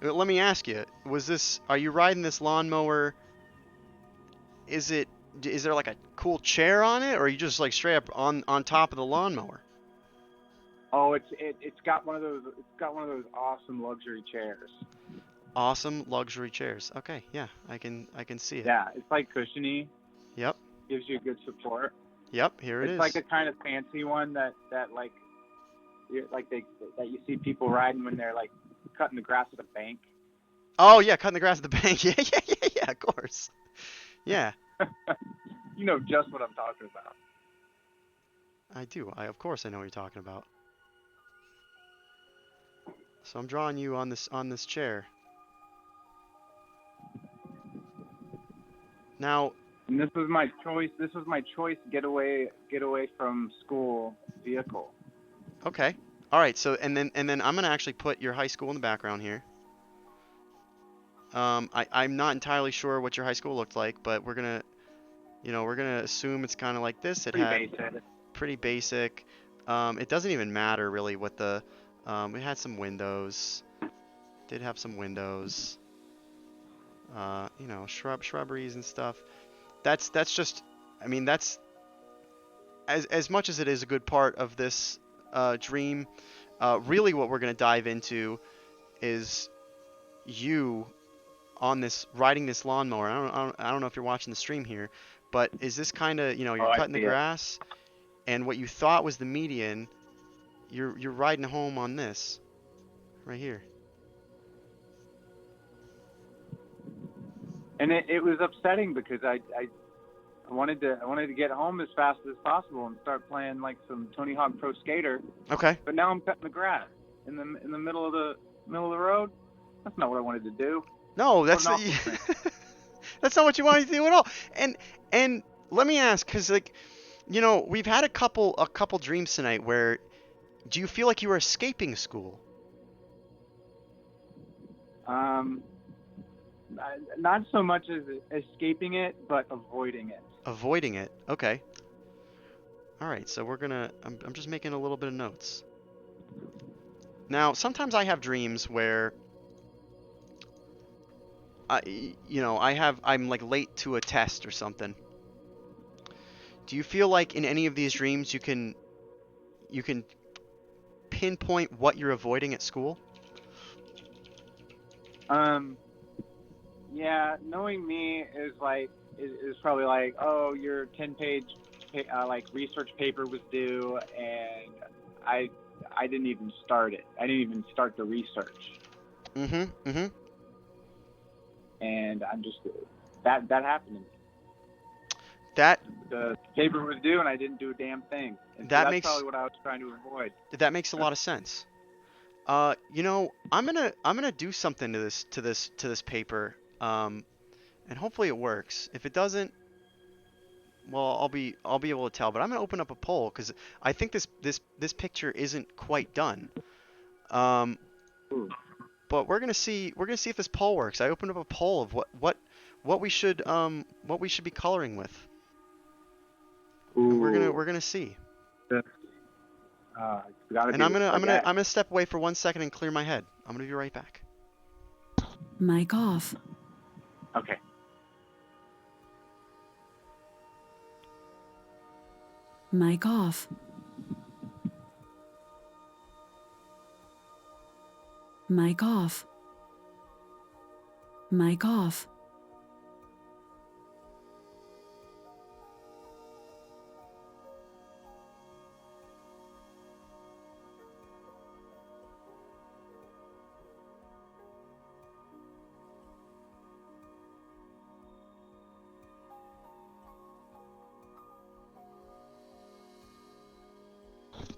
Let me ask you, are you riding this lawnmower? Is there like a cool chair on it, or are you just like straight up on top of the lawnmower? Oh, it's got one of those awesome luxury chairs. Awesome luxury chairs. Okay, yeah, I can see it. Yeah, it's like cushiony. Yep. Gives you good support. Yep, here it is. It's like a kind of fancy one that you see people riding when they're like cutting the grass at a bank. Oh yeah, cutting the grass at the bank. Yeah, of course. Yeah. You know just what I'm talking about. I do. Of course I know what you're talking about. So I'm drawing you on this chair. Now, and this was my choice. This was my choice getaway from school vehicle. Okay. All right. So and then I'm gonna actually put your high school in the background here. I'm not entirely sure what your high school looked like, but we're gonna assume it's kind of like this. Pretty basic. It doesn't even matter really what the it had some windows. Did have some windows. Shrubberies and stuff. That's just, I mean, that's as much as it is a good part of this dream. Really, what we're gonna dive into is you on this riding this lawnmower. I don't know if you're watching the stream here, but is this kind of you're cutting the grass, and what you thought was the median, you're riding home on this, right here. And it was upsetting because I wanted to get home as fast as possible and start playing like some Tony Hawk Pro Skater. Okay. But now I'm cutting the grass in the middle of the road. That's not what I wanted to do. No, that's that's not what you wanted to do at all. And let me ask, because we've had a couple dreams tonight where, do you feel like you were escaping school? Not so much as escaping it, but avoiding it. Avoiding it. Okay. All right. So I'm just making a little bit of notes. Now, sometimes I have dreams where I'm like late to a test or something. Do you feel like in any of these dreams you can pinpoint what you're avoiding at school? Yeah, knowing me is probably like, oh, your 10-page like research paper was due, and I didn't even start it. I didn't even start the research. And I'm just that happened to me. The paper was due, and I didn't do a damn thing. And that's probably what I was trying to avoid. That makes a lot of sense. I'm gonna do something to this paper, and hopefully it works. If it doesn't, well, I'll be able to tell. But I'm gonna open up a poll because I think this picture isn't quite done. But we're gonna see if this poll works. I opened up a poll of what we should be coloring with. And we're gonna see. And I'm gonna step away for 1 second and clear my head. I'm gonna be right back. Mic off. Okay. Mic off. Mic off. Mic off.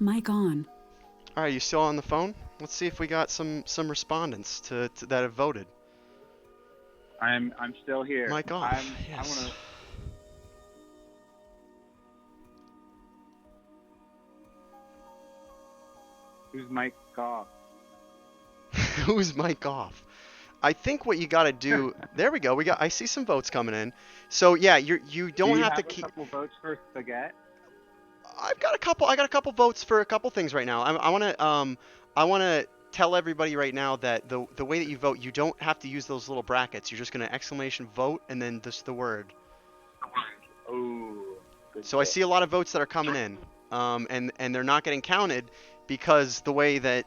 Mic on. All right, you still on the phone? Let's see if we got some respondents to that have voted. I'm still here. Mic off. I Yes. want to. Who's mic off? Who's mic off? I think what you got to do. There we go. I see some votes coming in. So yeah, you don't Do you have to a keep. couple votes for spaghetti? I got a couple votes for a couple things right now. I want to tell everybody right now that the way that you vote, you don't have to use those little brackets. You're just gonna exclamation vote and then just the word. Oh. So I see a lot of votes that are coming in, and they're not getting counted because the way that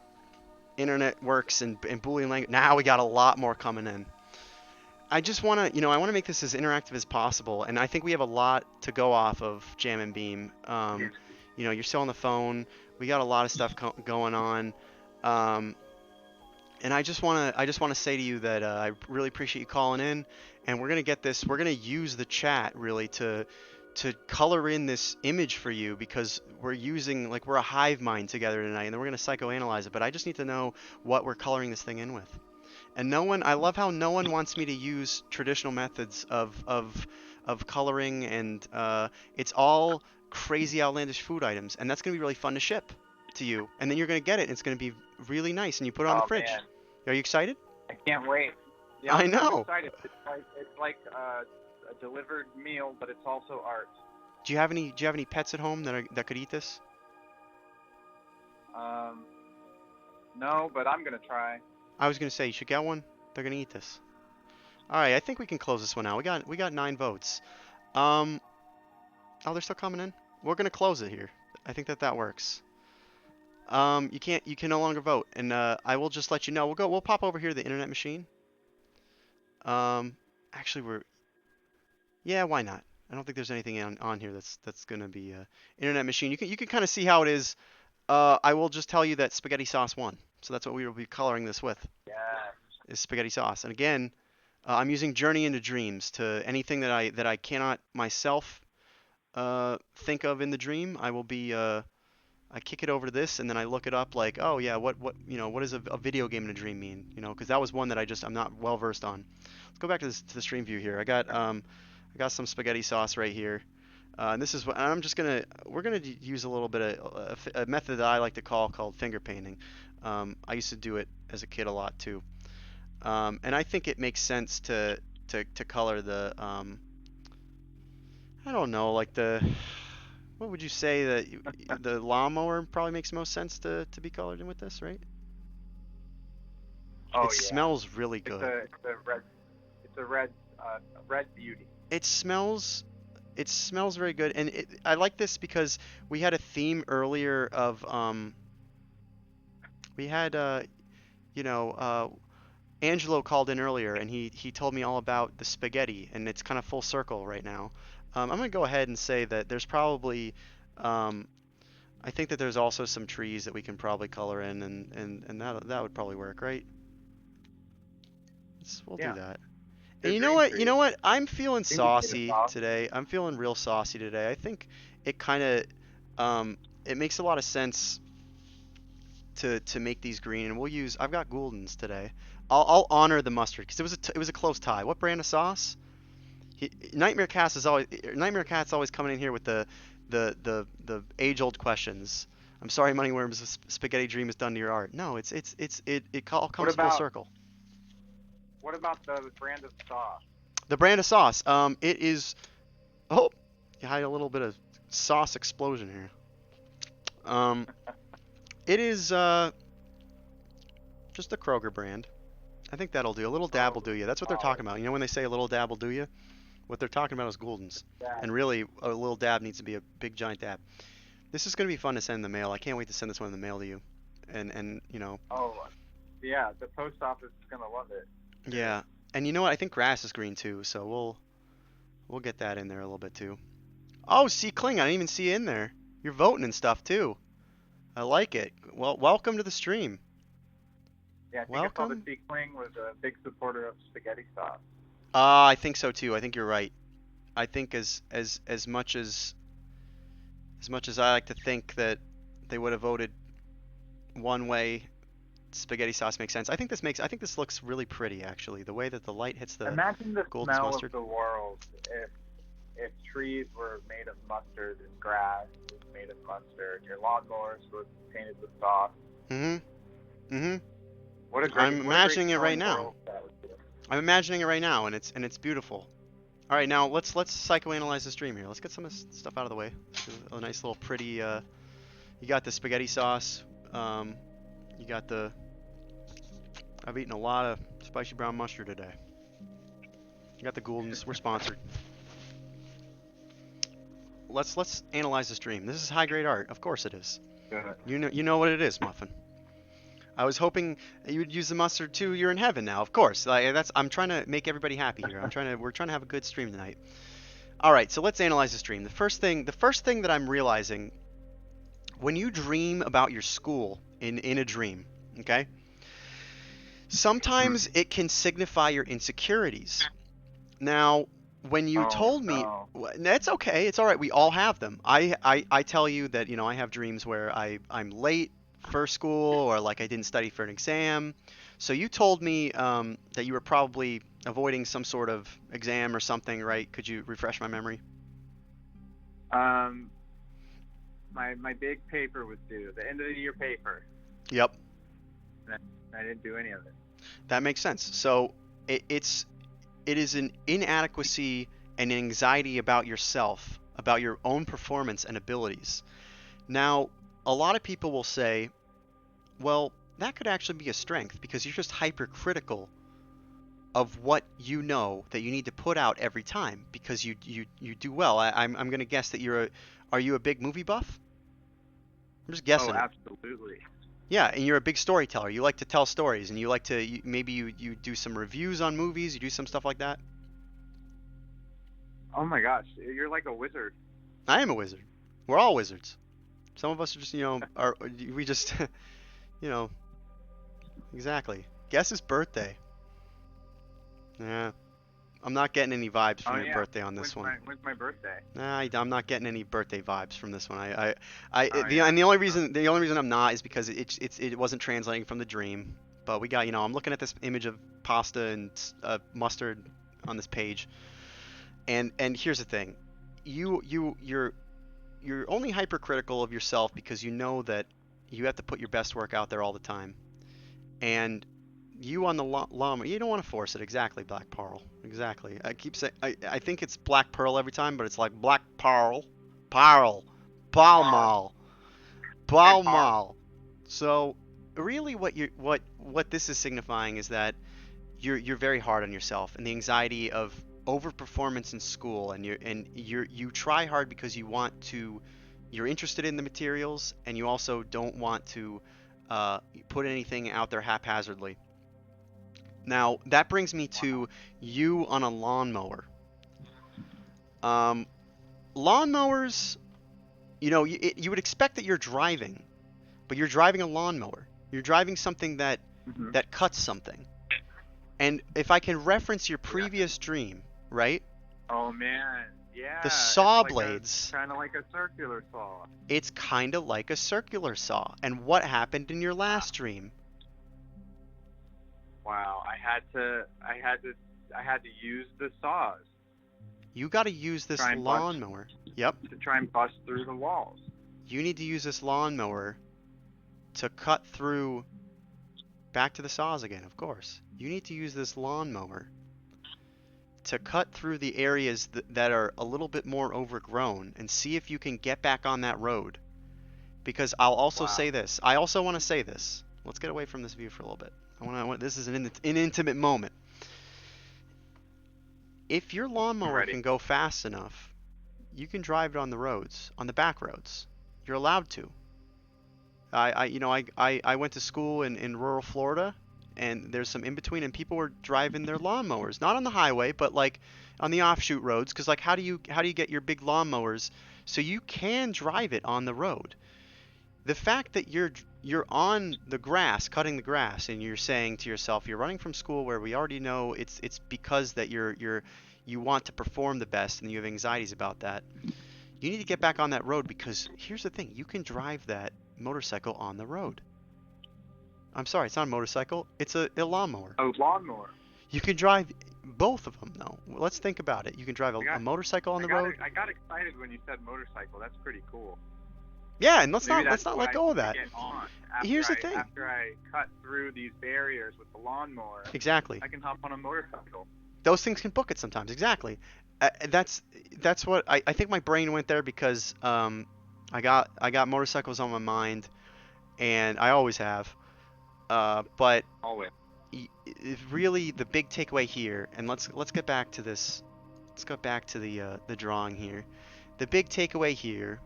internet works and Boolean language. Now we got a lot more coming in. I just want to, I want to make this as interactive as possible, and I think we have a lot to go off of Jam and Beam. You're still on the phone. We got a lot of stuff going on, and I just want to say to you that I really appreciate you calling in, and we're gonna get this. We're gonna use the chat really to color in this image for you because we're a hive mind together tonight, and then we're gonna psychoanalyze it. But I just need to know what we're coloring this thing in with. And I love how no one wants me to use traditional methods of coloring, and it's all crazy outlandish food items, and that's gonna be really fun to ship to you. And then you're gonna get it, and it's gonna be really nice, and you put it on the fridge. Man. Are you excited? I can't wait. Yeah, I know. I'm excited. It's like a delivered meal, but it's also art. Do you have any pets at home that could eat this? No, but I'm gonna try. I was gonna say you should get one. They're gonna eat this. All right, I think we can close this one out. We got 9 votes. Oh, they're still coming in. We're gonna close it here. I think that works. You can no longer vote, and I will just let you know. We'll pop over here to the internet machine. Actually, yeah, why not? I don't think there's anything on here that's gonna be internet machine. You can kind of see how it is. I will just tell you that spaghetti sauce won. So that's what we will be coloring this with. Yeah. Is spaghetti sauce. And again, I'm using Journey into Dreams to anything that I cannot myself think of in the dream. I will be I kick it over to this, and then I look it up like, oh yeah, what does a video game in a dream mean? Because that was one that I'm not well versed on. Let's go back to the stream view here. I got some spaghetti sauce right here. And this is what we're gonna use a little bit of a method that I like to called finger painting. I used to do it as a kid a lot too. And I think it makes sense to color the I don't know, like what would you say that the lawnmower probably makes most sense to be colored in with this, right? Oh, It smells really It's good. a red beauty. It smells very good, and I like this because we had a theme earlier of we had Angelo called in earlier, and he told me all about the spaghetti, and it's kind of full circle right now. I'm gonna go ahead and say that there's probably I think that there's also some trees that we can probably color in, and that would probably work, right? We'll do that. And you know what? I'm feeling saucy today. I'm feeling real saucy today. I think it kind of it makes a lot of sense to make these green, and I've got Gouldens today. I'll honor the mustard because it was a close tie. What brand of sauce? Nightmare Cat's always coming in here with the age-old questions. I'm sorry, Moneyworms. Spaghetti dream is done to your art. No, it all comes full circle. What about the brand of sauce? The brand of sauce. It is. Oh, you had a little bit of sauce explosion here. It is just the Kroger brand. I think that'll do. A little dab will do you. That's what they're talking about. You know when they say a little dab will do you? What they're talking about is Gouldens. And really, a little dab needs to be a big giant dab. This is going to be fun to send in the mail. I can't wait to send this one in the mail to you. And Oh, yeah. The post office is gonna love it. Yeah. And you know what? I think grass is green too, so we'll get that in there a little bit too. Oh, see Kling, I didn't even see you in there. You're voting and stuff too. I like it. Well, welcome to the stream. Yeah, I think I saw that Kling was a big supporter of spaghetti sauce. I think so too. I think you're right. I think as much as I like to think that they would have voted one way. Spaghetti sauce makes sense. I think this looks really pretty actually. The way that the light hits the Imagine the golden smell mustard. of the world if trees were made of mustard and grass was made of mustard, your lawnmowers was painted with sauce. Mm-hmm. Mm-hmm. What a great I'm imagining it right smelling now. world that would be. I'm imagining it right now, and it's beautiful. All right, now let's psychoanalyze this dream here. Let's get some of this stuff out of the way. Let's do a nice little pretty. You got the spaghetti sauce. You got the. I've eaten a lot of spicy brown mustard today. You got the Gouldens. We're sponsored. Let's analyze this dream. This is high grade art. Of course it is. Good. You know what it is, Muffin. I was hoping you would use the mustard too. You're in heaven now, of course. I'm trying to make everybody happy here. We're trying to have a good stream tonight. All right, so let's analyze this dream. The first thing that I'm realizing, when you dream about your school in a dream, okay? Sometimes it can signify your insecurities. Now, when you told me, that's okay. It's all right. We all have them. I tell you that, I have dreams where I'm late for school, or like I didn't study for an exam. So you told me that you were probably avoiding some sort of exam or something, right? Could you refresh my memory? My big paper was due, the end of the year paper. Yep. I didn't do any of it. That makes sense. So it is an inadequacy and anxiety about yourself, about your own performance and abilities. Now, a lot of people will say, well, that could actually be a strength because you're just hypercritical of what you know that you need to put out every time because you do well. I'm going to guess that are you a big movie buff? I'm just guessing. Oh, absolutely. Yeah, and you're a big storyteller. You like to tell stories, and you like to maybe you do some reviews on movies. You do some stuff like that. Oh my gosh, you're like a wizard. I am a wizard. We're all wizards. Some of us are just exactly. Guess his birthday. Yeah, I'm not getting any vibes from your birthday on this one. When's my birthday? Nah, I'm not getting any birthday vibes from this one. And Yeah. the only reason I'm not is because it wasn't translating from the dream. But we got, I'm looking at this image of pasta and mustard on this page, and here's the thing, you're only hypercritical of yourself because you know that you have to put your best work out there all the time, and you on the llama, you don't want to force it. Exactly, Black Pearl. Exactly. I keep saying, I think it's Black Pearl every time, but it's like Black Pearl, Palmal. So really, what this is signifying is that you're very hard on yourself, and the anxiety of overperformance in school, and you try hard because you're interested in the materials, and you also don't want to put anything out there haphazardly. Now, that brings me to you on a lawnmower. Lawnmowers, you would expect that you're driving, but you're driving a lawnmower. You're driving something that cuts something. And if I can reference your previous dream, right? Oh man, yeah. The saw it's blades. Kind of like a circular saw. It's kind of like a circular saw. And what happened in your last dream? Wow, I had to use the saws. You got to use this lawnmower. Yep. To try and bust through the walls. You need to use this lawnmower to cut through. Back to the saws again, of course. You need to use this lawnmower to cut through the areas that are a little bit more overgrown and see if you can get back on that road. Because I'll also say this. I also want to say this. Let's get away from this view for a little bit. This is an intimate moment. If your lawnmower can go fast enough, you can drive it on the roads, on the back roads. You're allowed to. I went to school in rural Florida, and there's some in between, and people were driving their lawnmowers, not on the highway, but like on the offshoot roads, because like how do you get your big lawnmowers so you can drive it on the road? The fact that you're on the grass, cutting the grass, and you're saying to yourself, you're running from school where we already know it's because that you want to perform the best and you have anxieties about that. You need to get back on that road because here's the thing, you can drive that motorcycle on the road. I'm sorry, it's not a motorcycle. It's a lawnmower. A lawnmower. You can drive both of them, though. Let's think about it. You can drive a motorcycle on the road. I got excited when you said motorcycle. That's pretty cool. Yeah, and let's Maybe not let go of that. Here's the thing. After I cut through these barriers with the lawnmower, exactly. I can hop on a motorcycle. Those things can book it sometimes. Exactly. That's what I think my brain went there because I got motorcycles on my mind, and I always have. But Always. Really, the big takeaway here, and let's get back to this. Let's go back to the drawing here. The big takeaway here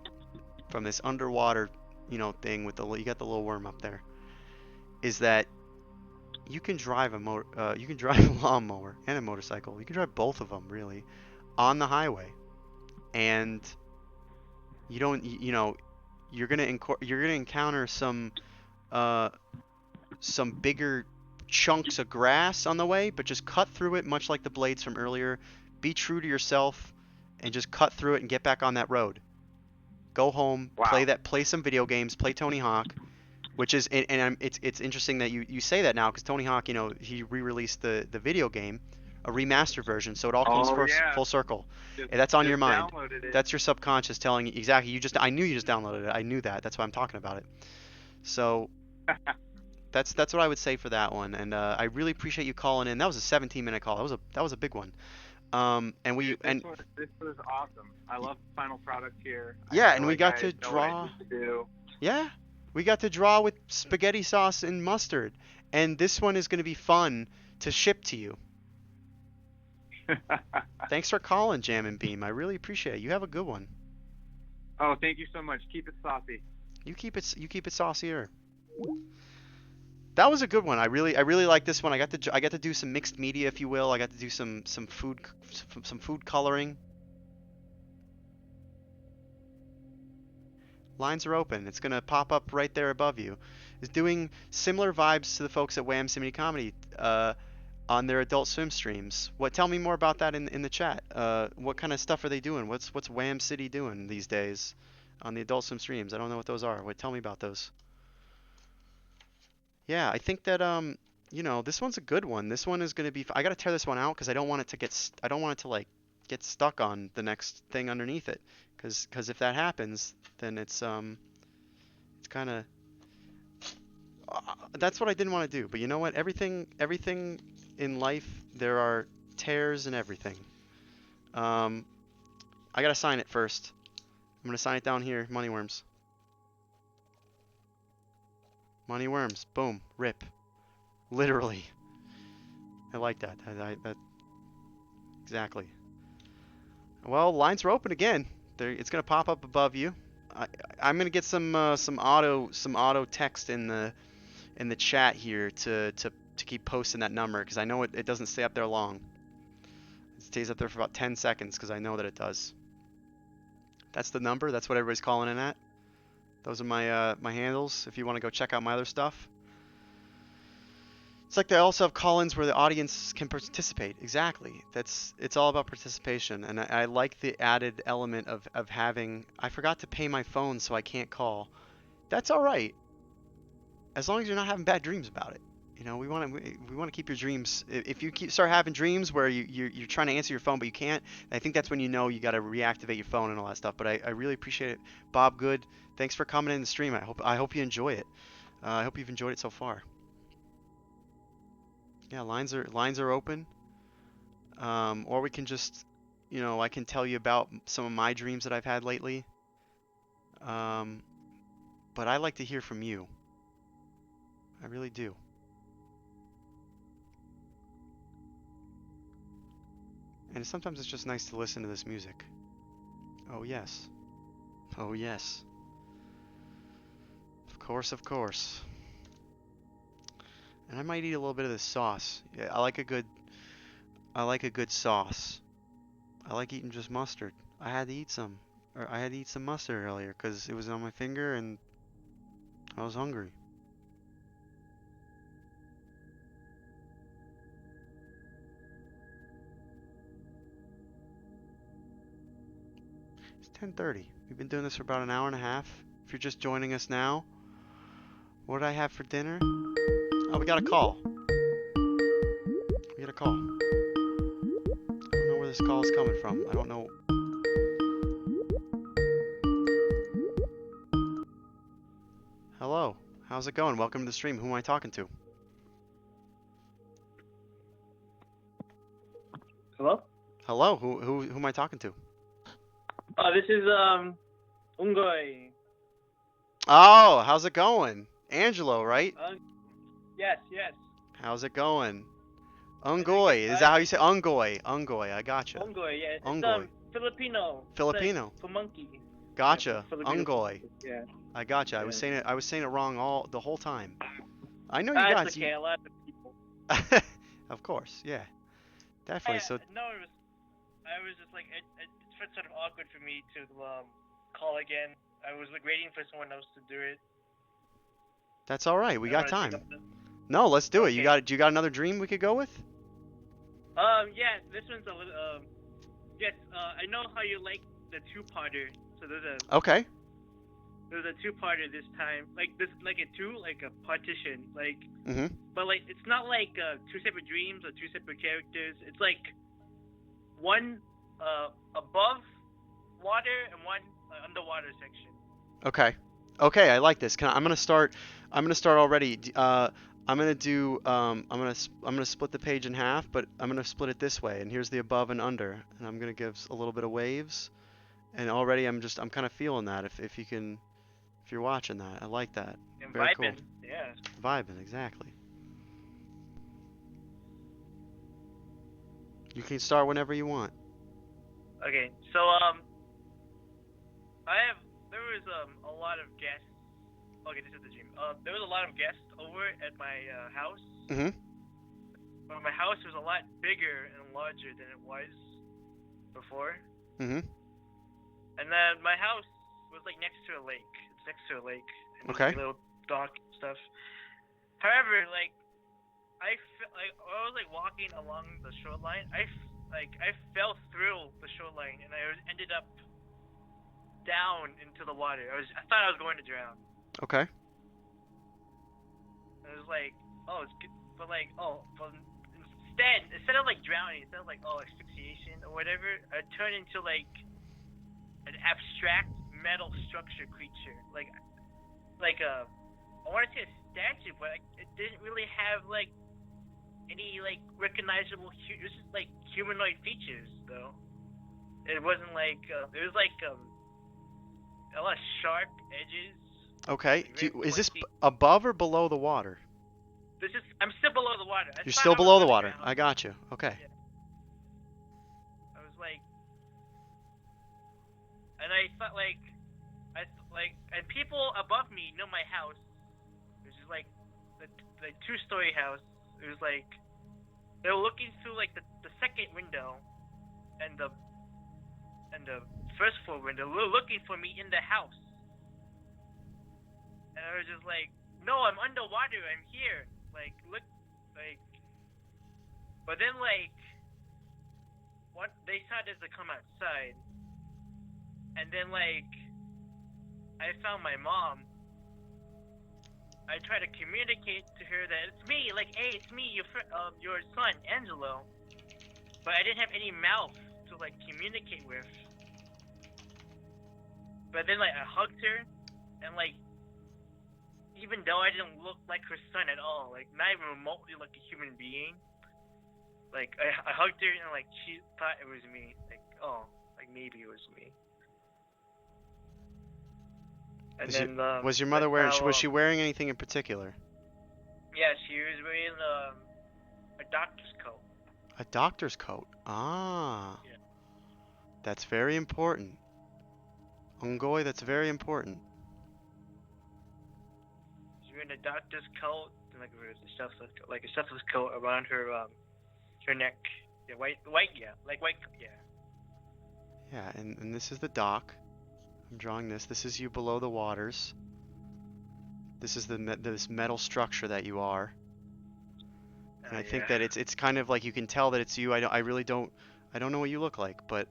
from this underwater, thing with you got the little worm up there, is that you can drive you can drive a lawnmower and a motorcycle. You can drive both of them really on the highway, and you don't, you're gonna encounter some bigger chunks of grass on the way, but just cut through it, much like the blades from earlier. Be true to yourself and just cut through it and get back on that road. Go home, play some video games, play Tony Hawk, which is, it's interesting that you say that now, because Tony Hawk, he re-released the video game, a remastered version, so it all comes full circle. And that's on your mind. That's your subconscious telling you exactly. I knew you just downloaded it. I knew that. That's why I'm talking about it. So that's what I would say for that one. And I really appreciate you calling in. That was a 17-minute call. That was a big one. This was awesome. I love the final product here. Yeah, and we got to draw. Yeah, we got to draw with spaghetti sauce and mustard, and this one is going to be fun to ship to you. Thanks for calling, Jam and Beam. I really appreciate it. You have a good one. Oh, thank you so much. Keep it saucy. You keep it saucier. That was a good one. I really like this one. I got to do some mixed media, if you will. I got to do some food coloring. Lines are open. It's gonna pop up right there above you. It's doing similar vibes to the folks at Wham Simony Comedy on their Adult Swim streams. Tell me more about that in the chat. What kind of stuff are they doing? What's Wham City doing these days on the Adult Swim streams? I don't know what those are. Tell me about those. Yeah, I think that this one's a good one. This one is gonna be. I gotta tear this one out because I don't want it to like get stuck on the next thing underneath it. Because if that happens, then it's kind of. That's what I didn't want to do. But you know what? Everything in life, there are tears and everything. I gotta sign it first. I'm gonna sign it down here. Moneyworms. Moneyworms. Boom. Rip. Literally. I like that. That exactly. Well, lines are open again. It's gonna pop up above you. I'm gonna get some auto text in the chat here to keep posting that number, because I know it doesn't stay up there long. It stays up there for about 10 seconds because I know that it does. That's the number. That's what everybody's calling in at. Those are my handles if you want to go check out my other stuff. It's like they also have call-ins where the audience can participate. Exactly. It's all about participation, and I like the added element of having. I forgot to pay my phone, so I can't call. That's all right, as long as you're not having bad dreams about it. We want to keep your dreams. If you start having dreams where you're trying to answer your phone but you can't, I think that's when you know you got to reactivate your phone and all that stuff. But I really appreciate it, Bob Good. Thanks for coming in the stream. I hope you enjoy it. I hope you've enjoyed it so far. Yeah, lines are open. Or we can just, I can tell you about some of my dreams that I've had lately. But I like to hear from you. I really do. And sometimes it's just nice to listen to this music. Oh yes. Oh yes. Of course, of course. And I might eat a little bit of this sauce. Yeah, I like a good sauce. I like eating just mustard. I had to eat some mustard earlier because it was on my finger and I was hungry. It's 10:30. We've been doing this for about an hour and a half. If you're just joining us now, What did I have for dinner? Oh, we got a call. We got a call. I don't know where this call is coming from. I don't know. Hello. How's it going? Welcome to the stream. Who am I talking to? Hello? Hello. Who am I talking to? This is Ungoy. Oh, how's it going? Angelo, right? Yes. How's it going? Ungoy. Is that how you say Ungoy? Ungoy. I gotcha. Ungoy, yeah. It's Ungoy. Filipino. Filipino. Like, for monkey. Gotcha. Filipino. Ungoy. Yeah. I gotcha. Yeah. I was saying it wrong the whole time. I know you That's guys. okay. A lot of people. Of course, yeah. Definitely. So No, I was just like, it felt sort of awkward for me to call again. I was like waiting for someone else to do it. that's all right. We I got wanna time. take up No, let's do it. Okay. Do you got another dream we could go with? Yeah, this one's a little, yes, I know how you like the two-parter, so Okay. there's a two-parter this time, like a partition, like, Mhm. but like, it's not like, two separate dreams or two separate characters, it's like, one, above water and one underwater section. Okay. Okay, I like this. I'm gonna start already. I'm gonna split the page in half, but I'm gonna split it this way. And here's the above and under, and I'm gonna give a little bit of waves. And already I'm kind of feeling that. If you're watching that, I like that. And Very vibing, cool. yeah. Vibing, exactly. You can start whenever you want. Okay, so, there was, a lot of guests. Okay, this is the dream. There was a lot of guests over at my, house. Mhm. But my house was a lot bigger and larger than it was before. Mhm. And then my house was, like, next to a lake. It's next to a lake. And Okay. a little dock and stuff. However, like, I was, like, walking along the shoreline. I fell through the shoreline, and I ended up down into the water. I thought I was going to drown. Okay. And it was like, oh, it's good, but like, oh, but instead of like drowning, instead of like, oh, asphyxiation or whatever, I turned into like an abstract metal structure creature, like I want to say a statue, but it didn't really have like any like recognizable. It was just like humanoid features, though. It wasn't like it was like a lot of sharp edges. Okay. Like, Is this pointy. above or below the water? I'm still below the water. You're still below the water. I got you. Okay. Yeah. I was like, and I thought and people above me know my house, which is like the two-story house. It was like they were looking through like the second window, and the first floor window. They were looking for me in the house, and I was just like, no, I'm underwater. I'm here. Like, look, like. But then, like, what they decided to come outside, and then, like, I found my mom. I tried to communicate to her that it's me, like, hey, it's me, your son, Angelo. But I didn't have any mouth to, like, communicate with. But then, like, I hugged her, and, like, even though I didn't look like her son at all, like, not even remotely like a human being, like, I hugged her, and, like, she thought it was me. Like, oh, like, maybe it was me. And Was your mother wearing? how, Was she wearing anything in particular? Yeah, she was wearing a doctor's coat. A doctor's coat. Ah. Yeah. That's very important. Ungoy, that's very important. She was wearing a doctor's coat, and like a stethoscope coat around her neck. Yeah, white, yeah, like white, yeah. Yeah, and this is the dock. I'm drawing this. This is you below the waters. This is this metal structure that you are. And I think that it's kind of like you can tell that it's you. I really don't know what you look like, but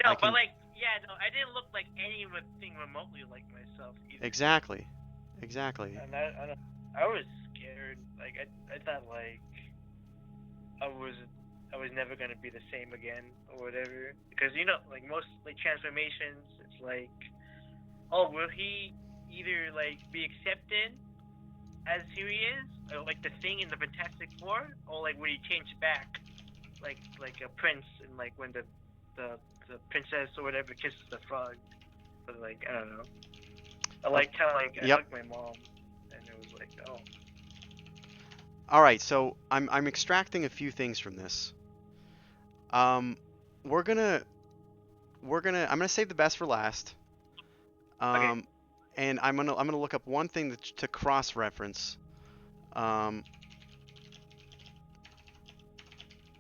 no, but like, yeah, no, I didn't look like anything remotely like myself either. Exactly. Exactly. And I was scared. Like I thought like I was I was never gonna be the same again or whatever. Because like most like transformations, it's like, oh, will he either like be accepted as who he is, or like the Thing in the Fantastic Four, or like would he change back, like a prince, and like when the the princess or whatever kisses the frog. But like I don't know. I Uh, like how like I yep. hugged my mom, and it was like, oh, All right. So I'm extracting a few things from this. Um, we're gonna I'm gonna save the best for last. okay. Um, and I'm gonna look up one thing to cross-reference. Um,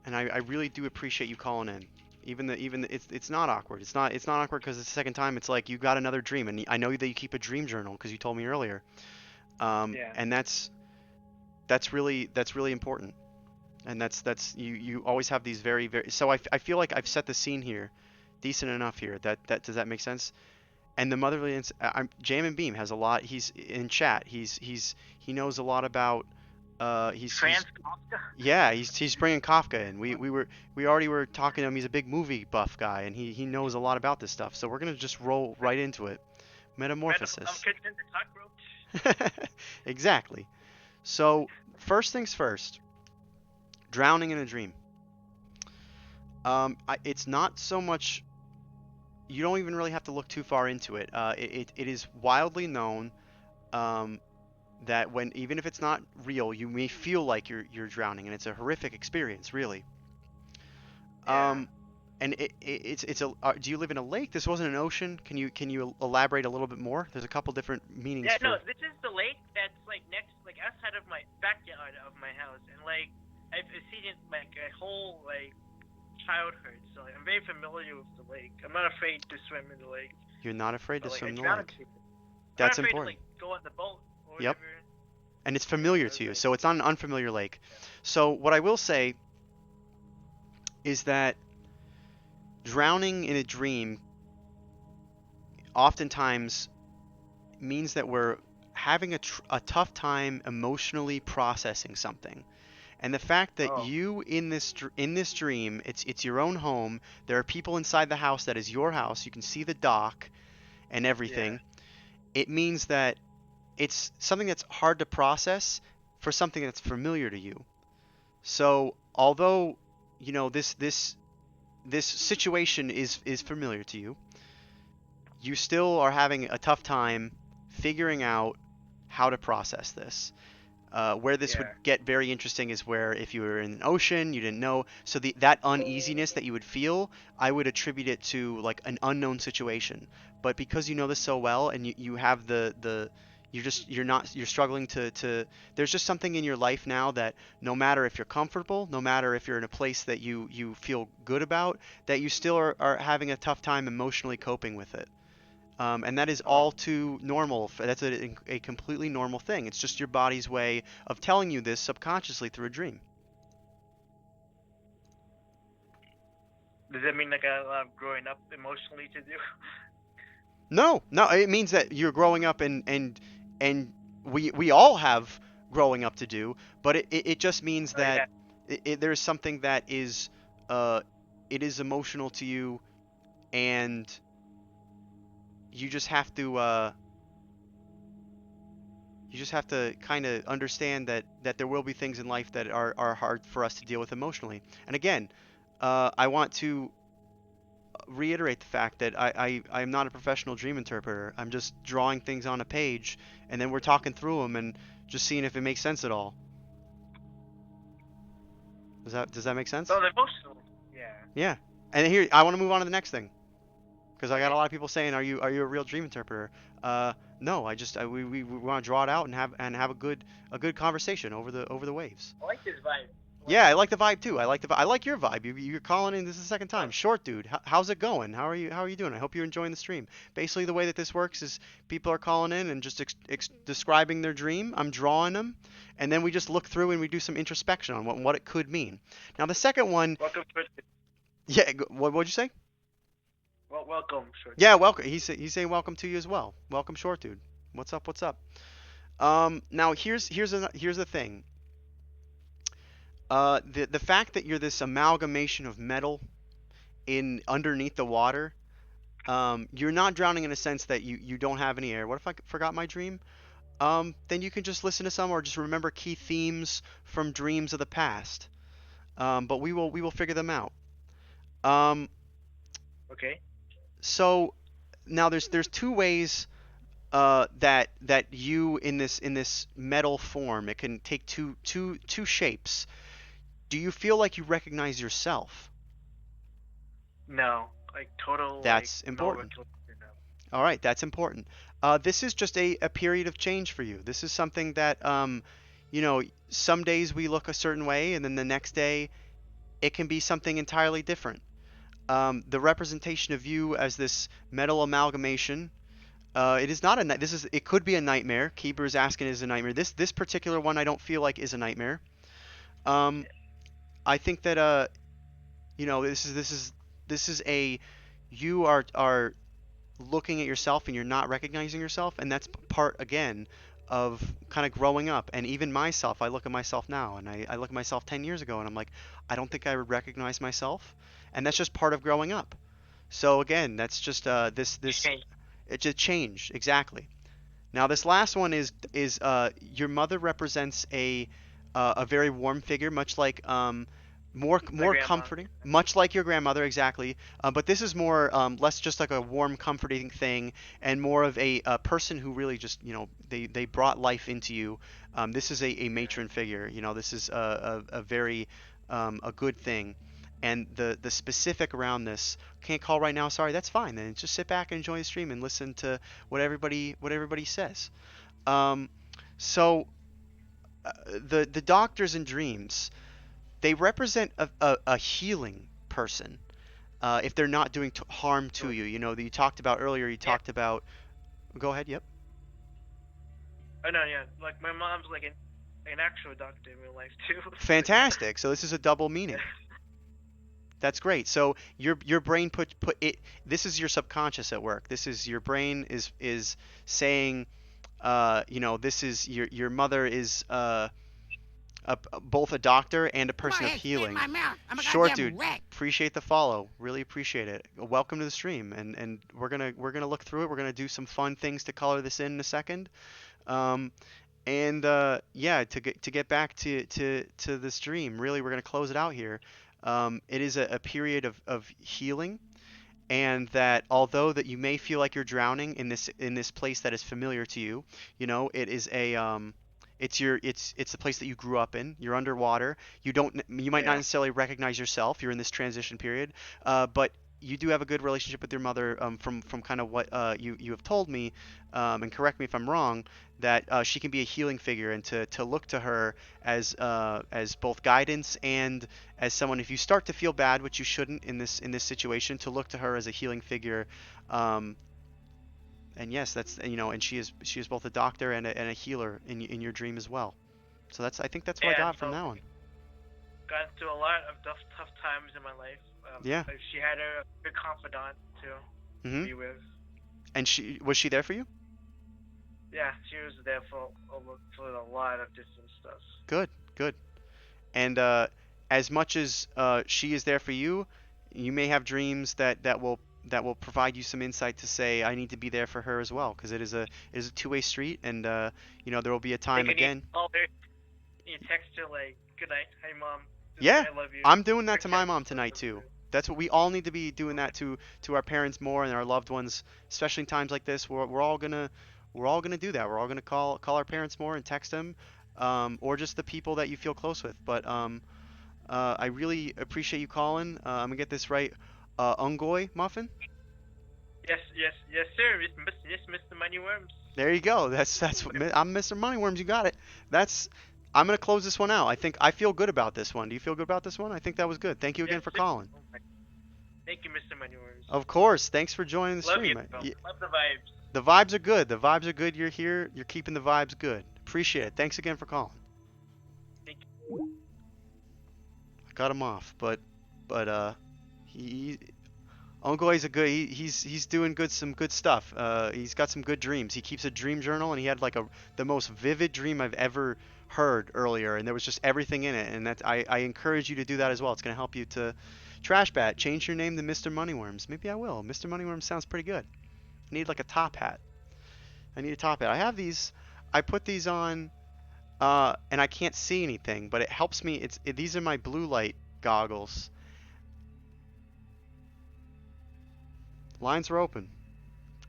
and I really do appreciate you calling in. It's not awkward. It's not awkward because it's the second time. It's like you got another dream, and I know that you keep a dream journal because you told me earlier. Yeah. And that's really important. And that's you always have these very. So I feel like I've set the scene here, decent enough here. That does that make sense? And the motherly I'm Jam and Beam has a lot. He's in chat. He knows a lot about Franz Kafka. yeah, he's bringing Kafka in. We already were talking to him. He's a big movie buff guy, and he knows a lot about this stuff. So we're gonna just roll right into it. I'm Metamorphosis. Captain the Cockroach. Exactly. So first things first. Drowning in a dream. It's not so much. You don't even really have to look too far into it. It is wildly known um, that when even if it's not real, you may feel like you're drowning, and it's a horrific experience, really. Yeah. Um, and it's a. Do you live in a lake? This wasn't an ocean. Can you elaborate a little bit more? There's a couple different meanings Yeah, no, for. this is the lake that's like next, like outside of my backyard of my house, and like I've seen it like a whole like childhood, so like, I'm very familiar with the lake. I'm not afraid to swim in the lake, You're not afraid to but like I swim in the drowned lake. people. I'm not That's afraid to important. like go on the boat or Yep. whatever. And it's Yeah, familiar I to was you, like, so it's not an unfamiliar lake. yeah. So what I will say is that drowning in a dream oftentimes means that we're having a tough time emotionally processing something. And the fact that Oh, you in this dream, it's your own home. There are people inside the house that is your house. You can see the dock and yeah. everything. It means that it's something that's hard to process for something that's familiar to you. So although this situation is familiar to you, you still are having a tough time figuring out how to process this. Where this would Yeah. get very interesting is where if you were in an ocean, you didn't know. So that uneasiness that you would feel, I would attribute it to like an unknown situation. But because you know this so well and you have you're struggling there's just something in your life now that no matter if you're comfortable, no matter if you're in a place that you feel good about, that you still are having a tough time emotionally coping with it. And that is Oh, all too normal. That's a completely normal thing. It's just your body's way of telling you this subconsciously through a dream. does that mean like I got a lot of growing up emotionally to do? No, no, it means that you're growing up and we all have growing up to do, but it just means Oh that yeah. there's something that is uh it is emotional to you, and you just have to kind of understand that there will be things in life that are hard for us to deal with emotionally. And again, I want to reiterate the fact that I am not a professional dream interpreter. I'm just drawing things on a page, and then we're talking through them and just seeing if it makes sense at all. Does that make sense? Oh, the emotional. Yeah. Yeah. And here I want to move on to the next thing because I got a Okay. lot of people saying, "Are you a real dream interpreter?" No, we want to draw it out and have a good conversation over the waves. I like this vibe. I like Yeah, I this like the vibe. vibe too. I like your vibe. You're calling in. This is the second time. Oh, Short dude, how's it going? How are you doing? I hope you're enjoying the stream. Basically, the way that this works is people are calling in and just describing their dream. I'm drawing them, and then we just look through and we do some introspection on what it could mean. Now the second one, welcome, Short. yeah, what'd you say? Well, welcome, Short. Yeah, welcome. He's saying welcome to you as well. Welcome, short dude. What's up? What's up? Now here's the thing. The fact that you're this amalgamation of metal in underneath the water, you're not drowning in a sense that you don't have any air. What if I forgot my dream? Then you can just listen to some or just remember key themes from dreams of the past. But we will figure them out. Um, Okay. so now there's two ways that you in this metal form. It can take two shapes. Do you feel like you recognize yourself? No, like total like That's no important. recollection. No. All right, that's important. This is just a period of change for you. This is something that you know, some days we look a certain way, and then the next day it can be something entirely different. The representation of you as this metal amalgamation. It is not a this is it could be a nightmare. Keeper is asking is a nightmare. This particular one I don't feel like is a nightmare. Um, I think that this is a you are looking at yourself and you're not recognizing yourself, and that's part again of kind of growing up. And even myself, I look at myself now and I look at myself 10 years ago and I'm like, I don't think I would recognize myself, and that's just part of growing up. So again, that's just this Change. it just changed exactly. Now this last one is your mother represents a very warm figure, much like My more grandma. comforting, much like your grandmother exactly. But this is more less just like a warm, comforting thing, and more of a person who really just they brought life into you. This is a matron figure. This is a very a good thing. And the specific around this can't call right now. Sorry, that's fine. Then just sit back and enjoy the stream and listen to what everybody says. Um, so the doctors and dreams, they represent a healing person. If they're not doing harm to you, that you talked about earlier. You Yeah. talked about. Go ahead. Yep. Oh no, yeah. Like my mom's like an actual doctor in real life too. Fantastic. So this is a double Yeah. meaning. That's great. So your brain put it. This is your subconscious at work. This is your brain is saying, this is your mother is both a doctor and a Come on person of ahead, spit in healing. my mouth. I'm a Short goddamn dude, rat. appreciate the follow. Really appreciate it. Welcome to the stream, and we're gonna look through it. We're gonna do some fun things to color this in a second. Um, and yeah, to get back to the stream, really, we're gonna close it out here. It is a period of healing, and that although that you may feel like you're drowning in this place that is familiar to you, it is it's the place that you grew up in. You're underwater. You might not Yeah. necessarily recognize yourself. You're in this transition period, but you do have a good relationship with your mother, from kind of what you have told me, and correct me if I'm wrong, that she can be a healing figure, and to look to her as both guidance and as someone, if you start to feel bad, which you shouldn't in this situation, to look to her as a healing figure. Um, and yes, and she is both a doctor and a healer in your dream as well. So I think that's what I Yeah. got from So that one. gone through a lot of tough times in my life. Yeah. Like she had a good confidant to Hmm. be with. And was she there for you? Yeah, she was there for a lot of different stuff. Good, good. And as much as she is there for you, you may have dreams that will provide you some insight to say, I need to be there for her as well, because it is a two-way street, and there will be a Like time can you again. call her, you text her like, "Good night, hi mom, Yeah, I love you." I'm doing that Quick to my text. mom tonight too. That's what we all need to be doing, that to our parents more and our loved ones, especially in times like this. We're all gonna do that. We're all gonna call our parents more and text them, or just the people that you feel close with. But I really appreciate you calling. I'm gonna get this right. Ungoy Muffin. Yes, sir. Yes, Mr. Moneyworms. There you go. I'm Mr. Moneyworms. You got it. That's I'm gonna close this one out. I feel good about this one. Do you feel good about this one? I think that was good. Thank you Yes, again for sir. calling. Oh my. Thank you, Mr. Moneyworms. Of course. Thanks for joining the Love you, stream. bro. Love the vibes. The vibes are good. The vibes are good. You're here. You're keeping the vibes good. Appreciate it. Thanks again for calling. Thank I cut him off, but he Ongoy's a good. He's doing some good stuff. He's got some good dreams. He keeps a dream journal, and he had like the most vivid dream I've ever heard earlier, and there was just everything in it. And I encourage you to do that as well. It's gonna help you to trash bat. Change your name to Mr. Moneyworms. Maybe I will. Mr. Moneyworms sounds pretty good. I need like a top hat. I need a top hat. I have these. I put these on, and I can't see anything, but it helps me. These are my blue light goggles. Lines are open.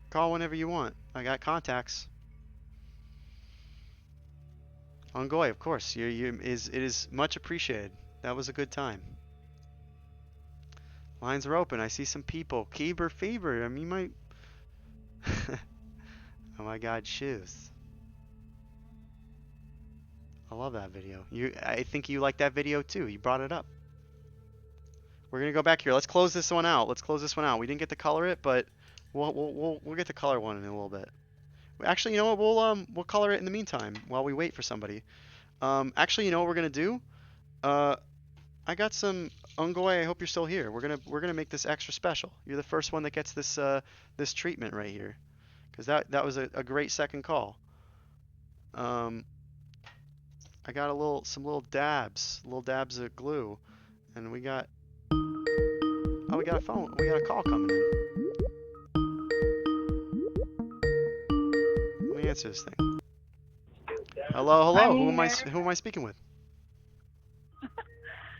Call whenever you want. I got contacts. Ongoy, of course. It is much appreciated. That was a good time. Lines are open. I see some people. Keeber Fever. I mean, you might. Oh my God, shoes. I love that video. I think you like that video too. You brought it up. We're gonna go back here. Let's close this one out. We didn't get to color it, but we'll get to color one in a little bit. Actually, you know what? We'll color it in the meantime while we wait for somebody. Actually, you know what we're gonna do? I got some Ungoy. I hope you're still here. We're gonna make this extra special. You're the first one that gets this treatment right here, because that was a great second call. I got some little dabs of glue, and we got we got a call coming in. Let me answer this thing. Hello. Who am I speaking with?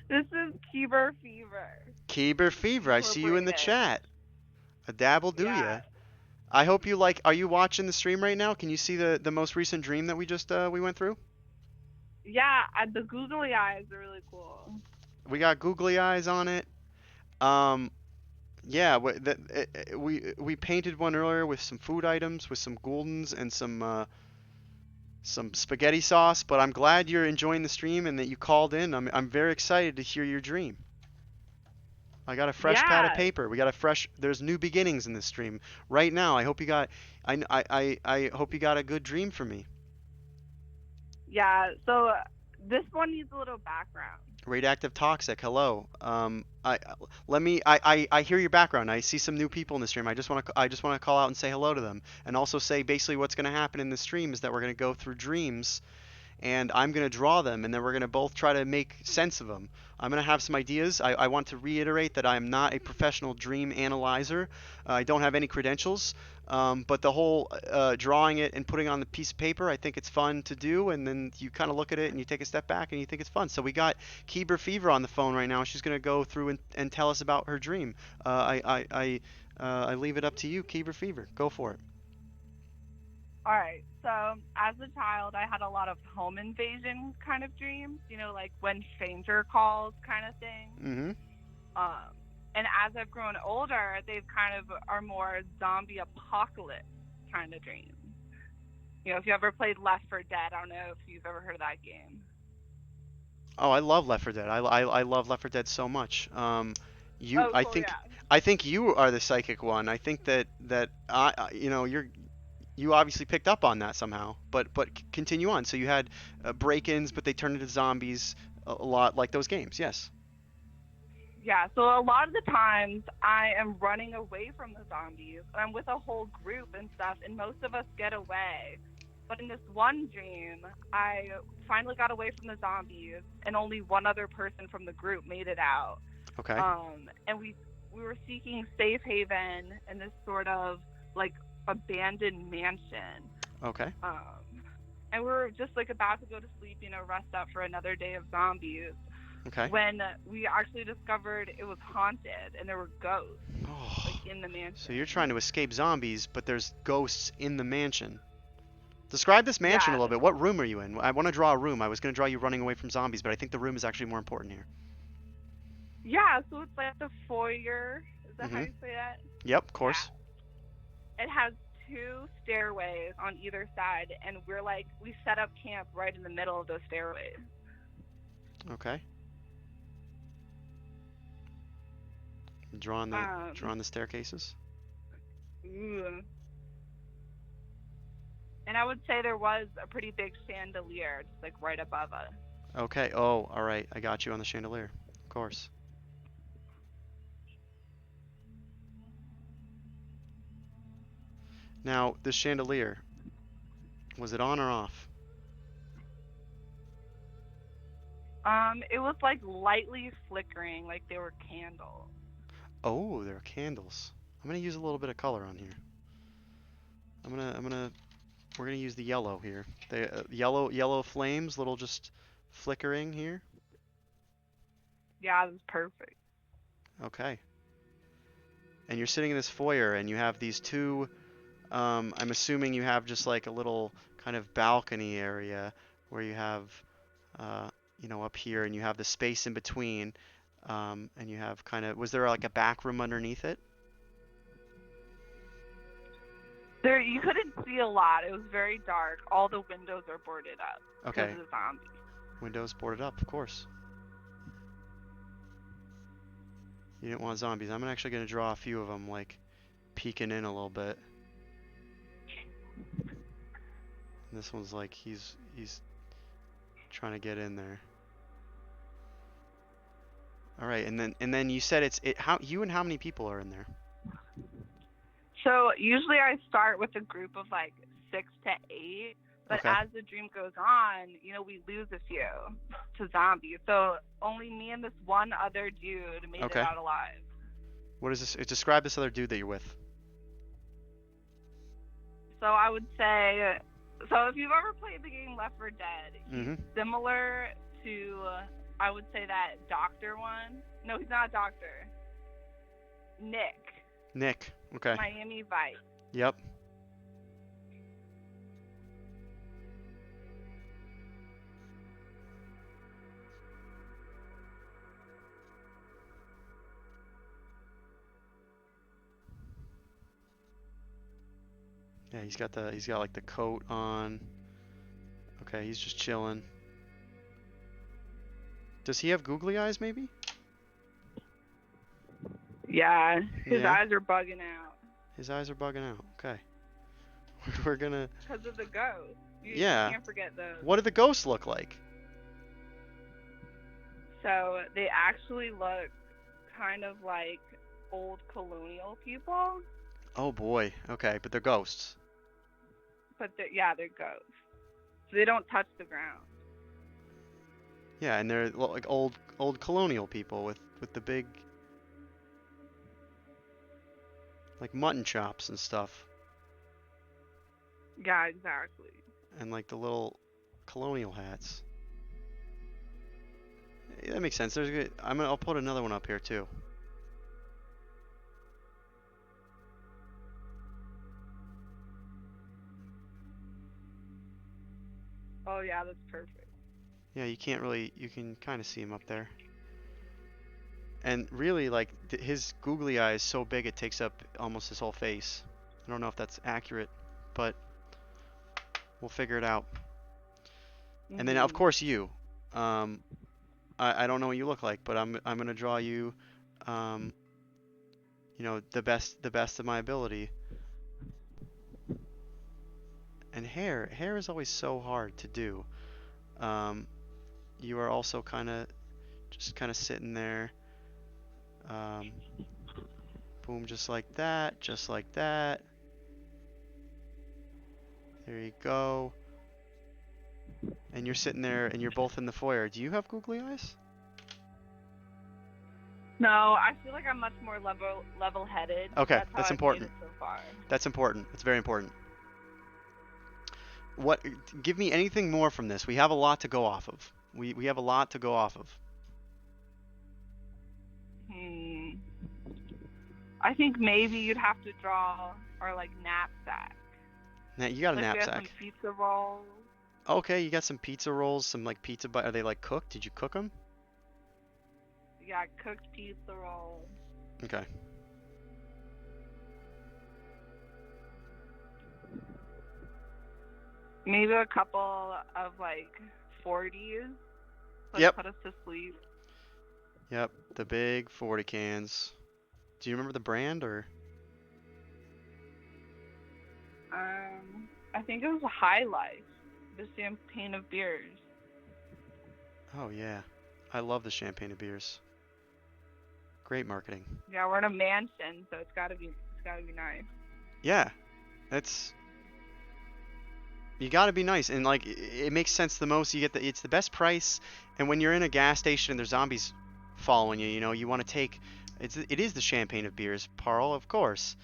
This is Keeber Fever. Keeber Fever, I see you in the chat. A dab will do ya. Yeah. I hope you like. Are you watching the stream right now? Can you see the most recent dream that we just we went through? Yeah, the googly eyes are really cool. We got googly eyes on it. Yeah, we painted one earlier with some food items, with some Gouldens and some spaghetti sauce. But I'm glad you're enjoying the stream and that you called in. I'm very excited to hear your dream. I got a fresh pad of paper. There's new beginnings in this stream right now. I hope you got a good dream for me. Yeah, so this one needs a little background. Radioactive Toxic, hello. I hear your background. I see some new people in the stream. I just want to call out and say hello to them, and also say basically what's going to happen in the stream is that we're going to go through dreams, and I'm going to draw them, and then we're going to both try to make sense of them. I'm going to have some ideas. I want to reiterate that I am not a professional dream analyzer. I don't have any credentials, but the whole drawing it and putting on the piece of paper, I think it's fun to do, and then you kind of look at it and you take a step back and you think it's fun. So we got Keeber Fever on the phone right now. She's going to go through and tell us about her dream. I leave it up to you, Keeber Fever. Go for it. All right, so as a child, I had a lot of home invasion kind of dreams, like when stranger calls kind of thing. Mm-hmm. And as I've grown older, they've kind of are more zombie apocalypse kind of dreams. If you ever played Left 4 Dead, I don't know if you've ever heard of that game. Oh, I love Left 4 Dead. I love Left 4 Dead so much. Cool, I think you are the psychic one. I think that you obviously picked up on that somehow. But continue on. So you had break-ins, but they turned into zombies a lot, like those games. Yes. Yeah, so a lot of the times I am running away from the zombies. I'm with a whole group and stuff, and most of us get away. But in this one dream, I finally got away from the zombies, and only one other person from the group made it out. Okay. And we were seeking safe haven in this sort of like abandoned mansion. Okay. And we were just like about to go to sleep, rest up for another day of zombies. Okay. When we actually discovered it was haunted and there were ghosts in the mansion. So you're trying to escape zombies, but there's ghosts in the mansion. Describe this mansion a little bit. What room are you in? I want to draw a room. I was going to draw you running away from zombies, but I think the room is actually more important here. Yeah, so it's like the foyer. Is that how you say that? Yep, of course. Yeah. It has 2 stairways on either side, and we set up camp right in the middle of those stairways. Okay. Drawing the staircases. Ooh. And I would say there was a pretty big chandelier, just like right above us. Okay. Oh, all right. I got you on the chandelier. Of course. Now, this chandelier, was it on or off? It was like lightly flickering, like they were candles. Oh, there are candles. I'm gonna use a little bit of color on here. We're gonna use the yellow here. The yellow flames, little just flickering here. Yeah, it was perfect. Okay. And you're sitting in this foyer, and you have these two. I'm assuming you have just like a little kind of balcony area where you have, up here, and you have the space in between, and you have kind of. Was there like a back room underneath it? There, you couldn't see a lot. It was very dark. All the windows are boarded up because Okay. of the zombies. Windows boarded up, of course. You didn't want zombies. I'm actually gonna draw a few of them, like peeking in a little bit. And this one's like he's trying to get in there. All right, and then you said how many people are in there? So usually I start with a group of like 6 to 8, but Okay. as the dream goes on, we lose a few to zombies. So only me and this one other dude made Okay. it out alive. What is this? Describe this other dude that you're with. So I would say, so if you've ever played the game Left 4 Dead, he's Mm-hmm. similar to, I would say that doctor one. No, he's not a doctor. Nick. Okay. Miami Vice. Yep. Yeah, he's got like the coat on. Okay, he's just chilling. Does he have googly eyes maybe? Yeah, his Yeah. eyes are bugging out. His eyes are bugging out. Okay. We're gonna. Because of the ghost. You Yeah. can't forget those. What do the ghosts look like? So they actually look kind of like old colonial people, Oh boy. Okay, but they're ghosts. but they're ghosts. So they don't touch the ground. Yeah, and they're like old colonial people with the big like mutton chops and stuff, Yeah, exactly. and like the little colonial hats. Yeah, that makes sense. There's good. I'll put another one up here too. Oh yeah, that's perfect. Yeah, you can kind of see him up there. And really, like, his googly eye is so big it takes up almost his whole face. I don't know if that's accurate, but we'll figure it out. And then, of course, you. I don't know what you look like, but I'm gonna draw you, the best of my ability. And hair is always so hard to do. You are also kind of sitting there. Boom, just like that, just like that. There you go. And you're sitting there, and you're both in the foyer. Do you have googly eyes? No, I feel like I'm much more level-headed. Okay, That's how that's I've important. made it so far. That's important. It's very important. Give me anything more from this. We have a lot to go off of. We have a lot to go off of. I think maybe you'd have to draw our like knapsack. Now you got a Like we have knapsack. some pizza rolls. Okay, you got some pizza rolls, some like pizza. Are they like cooked? Did you cook them? Yeah, cooked pizza rolls. Okay. Maybe a couple of like 40s. Yep. Put us to sleep. Yep, the big 40 cans. Do you remember the brand or? I think it was a High Life, the champagne of beers. Oh yeah, I love the champagne of beers. Great marketing. Yeah, we're in a mansion, so it's gotta be nice. Yeah, That's you got to be nice, and like it makes sense the most. You get it's the best price, and when you're in a gas station and there's zombies following you, you want to take it is the champagne of beers, Parl, of course.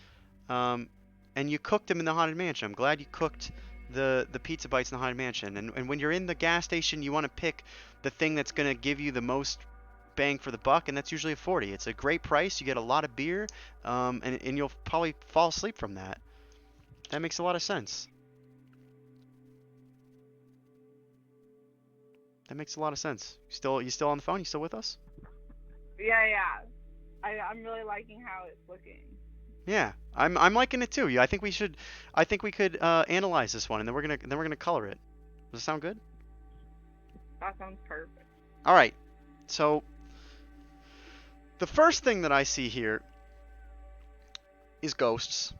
Um, and you cooked them in the Haunted Mansion. I'm glad you cooked the pizza bites in the Haunted Mansion. And when you're in the gas station, you want to pick the thing that's going to give you the most bang for the buck, and that's usually a 40. It's a great price. You get a lot of beer, and you'll probably fall asleep from that. That makes a lot of sense. That makes a lot of sense. You still on the phone? You still with us? Yeah. I'm really liking how it's looking. Yeah, I'm liking it too. Yeah, I think we could analyze this one, and then we're gonna color it. Does it sound good? That sounds perfect. All right. So the first thing that I see here is ghosts,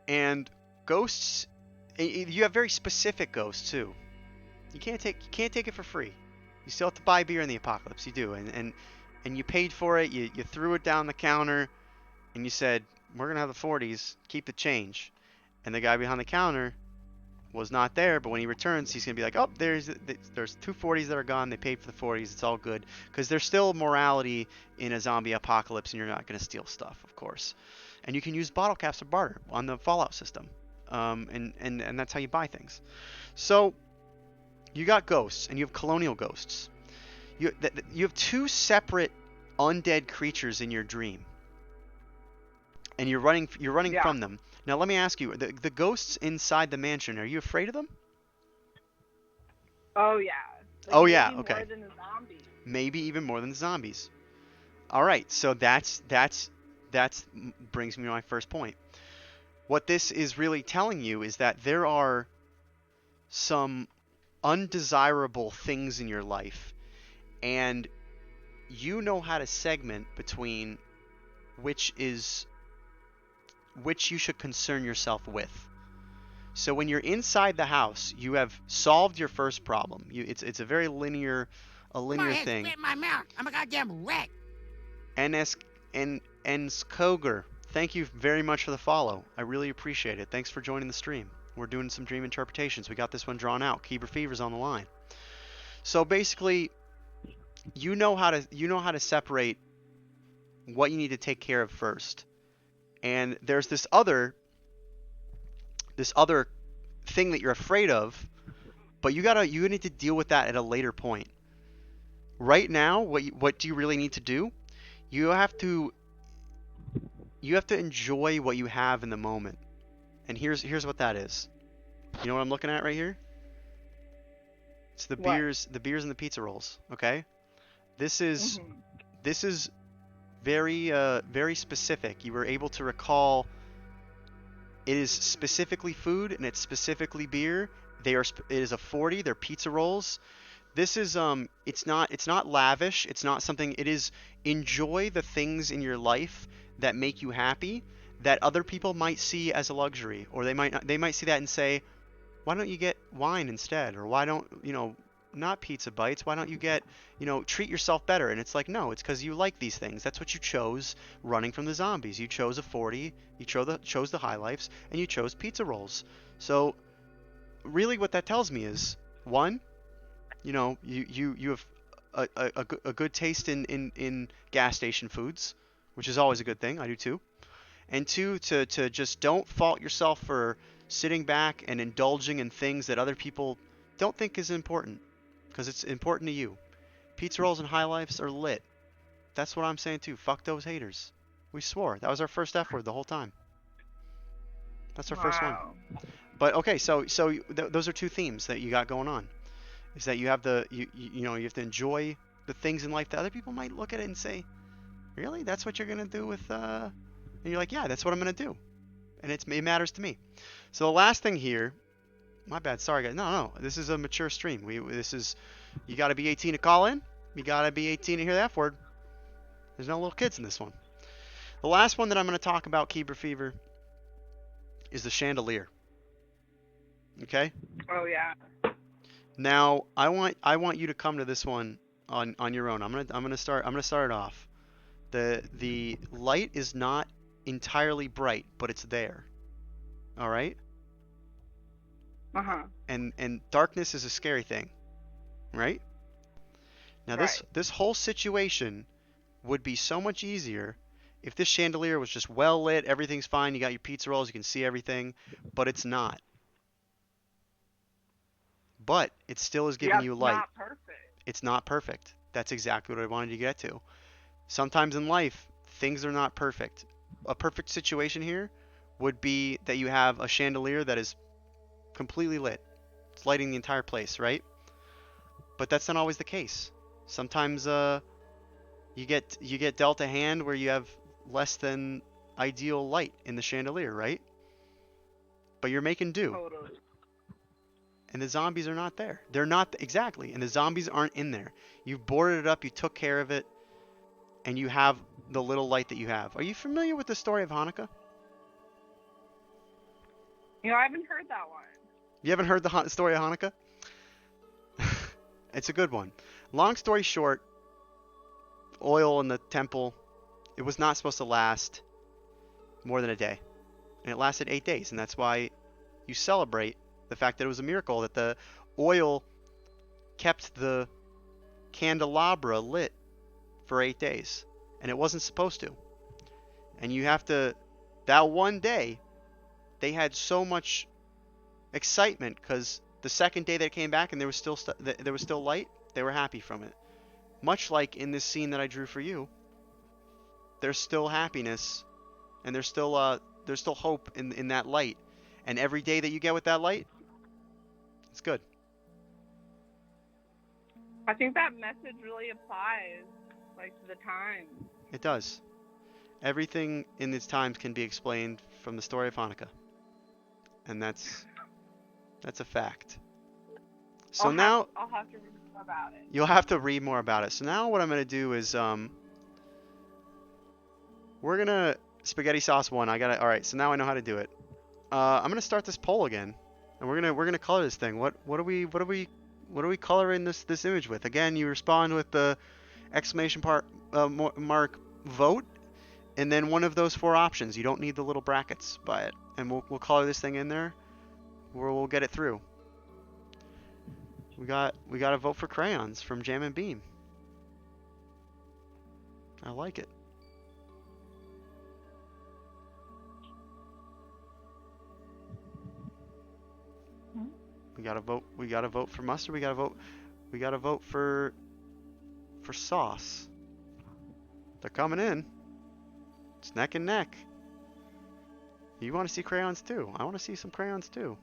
and ghosts. You have very specific ghosts too. You can't take it for free. You still have to buy beer in the apocalypse. You do, and you paid for it. You threw it down the counter. And you said, we're going to have the 40s, keep the change. And the guy behind the counter was not there, but when he returns, he's going to be like, oh, there's 2 40s that are gone. They paid for the 40s. It's all good. Because there's still morality in a zombie apocalypse, and you're not going to steal stuff, of course. And you can use bottle caps to barter on the Fallout system. And that's how you buy things. So you got ghosts, and you have colonial ghosts. You have 2 separate undead creatures in your dream. And you're running from them. Now let me ask you, the ghosts inside the mansion, are you afraid of them? Oh yeah. Oh yeah, maybe okay. More than the zombies. Maybe even more than the zombies. All right, so that's brings me to my first point. What this is really telling you is that there are some undesirable things in your life, and you know how to segment between which you should concern yourself with. So when you're inside the house, you have solved your first problem. It's a very linear thing. Spit in my mouth. I'm a goddamn rat. Koger, thank you very much for the follow. I really appreciate it. Thanks for joining the stream. We're doing some dream interpretations. We got this one drawn out. Keeper Fever's on the line. So basically, you know how to separate what you need to take care of first. And there's this other thing that you're afraid of, but you need to deal with that at a later point. Right now, what do you really need to do? You have to enjoy what you have in the moment. And here's what that is. You know what I'm looking at right here? It's the beers and the pizza rolls, okay? This is very very specific. You were able to recall it is specifically food and it's specifically beer. It is a 40. They're pizza rolls. This is it's not lavish. It's not something. It is enjoy the things in your life that make you happy that other people might see as a luxury, or they might see that and say, why don't you get wine instead, or why don't not pizza bites, why don't you get treat yourself better? And it's like, no, it's because you like these things. That's what you chose running from the zombies. You chose a 40, you chose the high lifes, and you chose pizza rolls. So really what that tells me is, one, you have a good taste in gas station foods, which is always a good thing. I do too. And two, to just don't fault yourself for sitting back and indulging in things that other people don't think is important, because it's important to you. Pizza rolls and high lifes are lit. That's what I'm saying too. Fuck those haters. We swore. That was our first F word the whole time. That's our first one. But okay, so those are 2 themes that you got going on. Is that you have you have to enjoy the things in life that other people might look at it and say, really? That's what you're gonna do with and you're like, yeah, that's what I'm gonna do. And it matters to me. So the last thing here, my bad, sorry guys. No, this is a mature stream. You gotta be 18 to call in. You gotta be 18 to hear the F word. There's no little kids in this one. The last one that I'm gonna talk about, Keeper Fever, is the chandelier. Okay? Oh yeah. Now I want you to come to this one on your own. I'm gonna start it off. The light is not entirely bright, but it's there. All right? Uh-huh. And darkness is a scary thing, right? Now Right. this whole situation would be so much easier if this chandelier was just well lit, everything's fine, you got your pizza rolls, you can see everything, but it's not. But it still is giving Yeah, you it's light. not perfect. It's not perfect. That's exactly what I wanted to get to. Sometimes in life, things are not perfect. A perfect situation here would be that you have a chandelier that is completely lit. It's lighting the entire place, right? But that's not always the case. Sometimes you get dealt a hand where you have less than ideal light in the chandelier, right? But you're making do. Totally. And the zombies are not there. They're not exactly, and the zombies aren't in there. You've boarded it up, you took care of it, and you have the little light that you have. Are you familiar with the story of Hanukkah? I haven't heard that one. You haven't heard the story of Hanukkah? It's a good one. Long story short, oil in the temple, it was not supposed to last more than a day. And it lasted 8 days, and that's why you celebrate the fact that it was a miracle that the oil kept the candelabra lit for 8 days, and it wasn't supposed to. And you have to, that one day, they had so much excitement because the second day they came back and there was still light, they were happy from it. Much like in this scene that I drew for you, there's still happiness and there's still hope in that light. And every day that you get with that light, it's good. I think that message really applies, like, to the times. It does. Everything in these times can be explained from the story of Hanukkah. And that's a fact. So now I'll have to read more about it. you'll have to read more about it. So now what I'm going to do is we're going to spaghetti sauce one. All right, so now I know how to do it. I'm going to start this poll again. And we're going to color this thing. What are we coloring this image with? Again, you respond with the exclamation mark vote and then one of those 4 options. You don't need the little brackets by it. And we'll color this thing in there where we'll get it through. We got a vote for crayons from Jam and Beam. I like it. We got a vote for mustard. We got a vote for sauce. They're coming in. It's neck and neck. You want to see crayons too? I want to see some crayons too.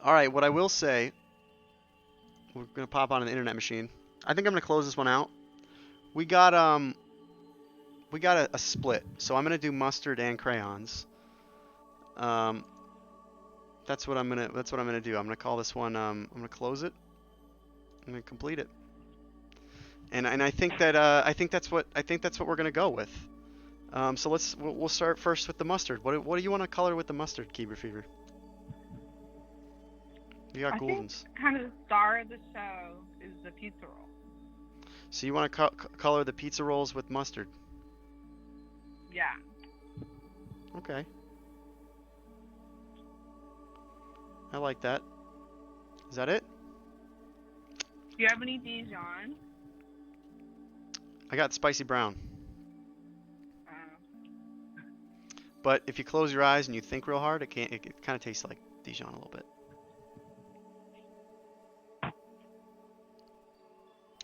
All right, what I will say, we're gonna pop on an internet machine. I think I'm gonna close this one out. We got a split, so I'm gonna do mustard and crayons. That's what I'm gonna do. I'm gonna call this one. I'm gonna close it. I'm gonna complete it. And I think that's what we're gonna go with. So we'll start first with the mustard. What do you want to color with the mustard, Keeper Fever? You got I Goldens. think kind of the star of the show is the pizza roll. So you want to color the pizza rolls with mustard? Yeah. Okay. I like that. Is that it? Do you have any Dijon? I got spicy brown. But if you close your eyes and you think real hard, it kind of tastes like Dijon a little bit.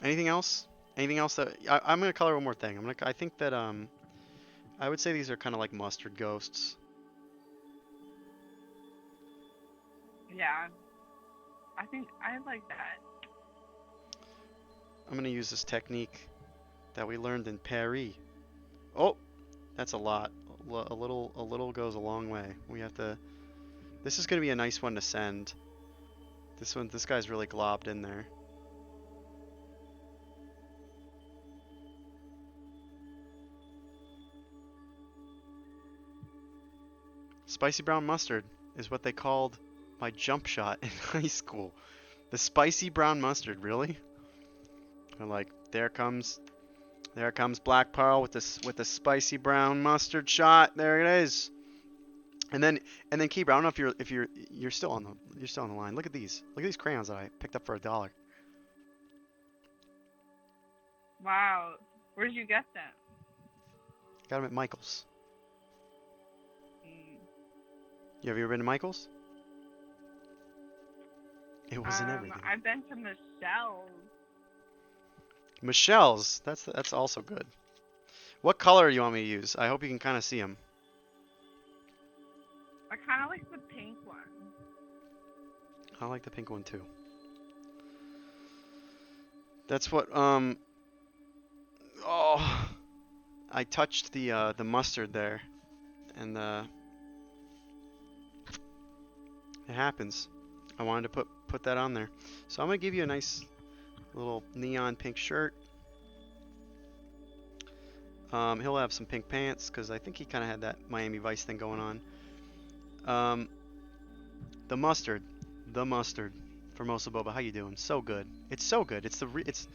Anything else? Anything else that I'm gonna color one more thing. I think that I would say these are kind of like mustard ghosts. Yeah. I think I like that. I'm gonna use this technique that we learned in Paris. Oh, that's a lot. A little goes a long way. We have to. This is gonna be a nice one to send. This guy's really globbed in there. Spicy brown mustard is what they called my jump shot in high school. The spicy brown mustard, really? They're like, there comes There comes Black Pearl with the spicy brown mustard shot. There it is. And then Keeper, I don't know if you're still on the line. Look at these. Look at these crayons that I picked up for $1. Wow. Where'd you get them? Got them at Michael's. Mm. Have you ever been to Michael's? It was in everything. I've been to Michelle's. Michelle's. That's also good. What color do you want me to use? I hope you can kind of see them. I kind of like the pink one. I like the pink one too. That's what oh, I touched the mustard there, and it happens. I wanted to put that on there, so I'm gonna give you a nice little neon pink shirt. He'll have some pink pants because I think he kind of had that Miami Vice thing going on. The mustard for Mosa Boba. How you doing? So good. It's so good. It's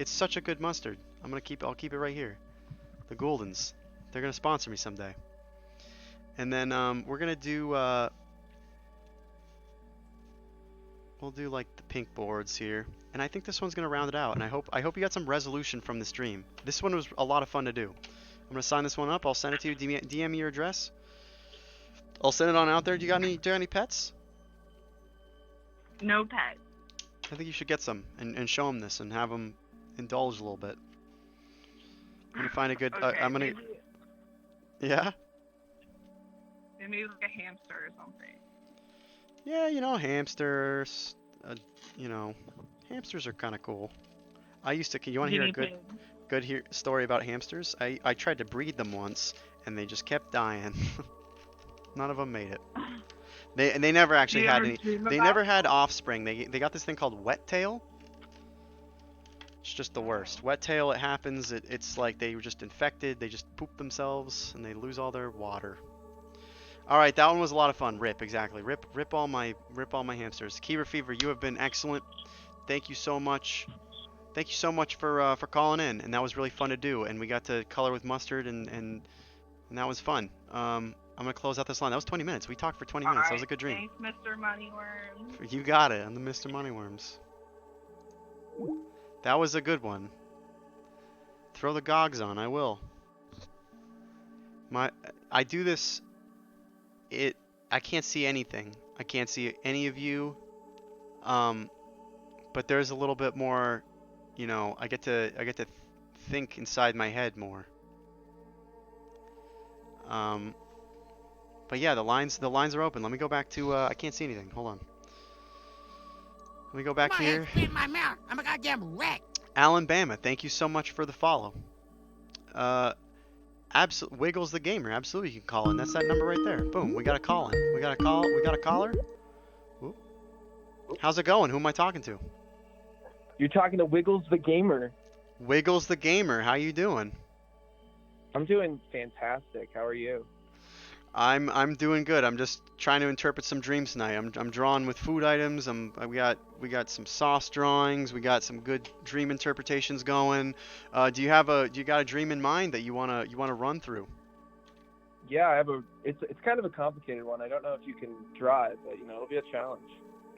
such a good mustard. I'll keep it right here. The Gouldens. They're gonna sponsor me someday. And then we're gonna do we'll do like the pink boards here. And I think this one's gonna round it out. And I hope you got some resolution from this dream. This one was a lot of fun to do. I'm gonna sign this one up. I'll send it to you. DM me your address. I'll send it on out there. Do you got any pets? No pet. I think you should get some and show them this and have them indulge a little bit. I'm gonna find a good. Okay, I'm gonna. maybe, Yeah. maybe like a hamster or something. Yeah, hamsters. Hamsters are kind of cool. I used to. You want to hear a Guinea good story about hamsters? I tried to breed them once, and they just kept dying. None of them made it. They never actually had any. They never had offspring. They got this thing called wet tail. It's just the worst. Wet tail. It happens. It's like they were just infected. They just poop themselves and they lose all their water. All right, that one was a lot of fun. Exactly. Rip all my hamsters. Kiever Fever, you have been excellent. Thank you so much. Thank you so much for calling in, and that was really fun to do. And we got to color with mustard, and that was fun. I'm gonna close out this line. That was 20 minutes. We talked for 20 minutes. That was a good dream. Thanks, Mr. Moneyworms. You got it. I'm the Mr. Moneyworms. That was a good one. Throw the gogs on. I will. I do this. I can't see anything. I can't see any of you. But there's a little bit more. I get to think inside my head more. But yeah, the lines are open. Let me go back to. I can't see anything. Hold on. Let me go back My here. head spit in my mouth. I'm a goddamn wreck. Alan Bama, thank you so much for the follow. Wiggles the gamer. Absolutely, you can call in. That's that number right there. Boom. We got a call in. We got a caller. Ooh. How's it going? Who am I talking to? You're talking to Wiggles the gamer. Wiggles the gamer. How you doing? I'm doing fantastic. How are you? I'm doing good. I'm just trying to interpret some dreams tonight. I'm drawing with food items. We got some sauce drawings. We got some good dream interpretations going. Do you got a dream in mind that you wanna run through? Yeah, I have it's kind of a complicated one. I don't know if you can draw it, but it'll be a challenge.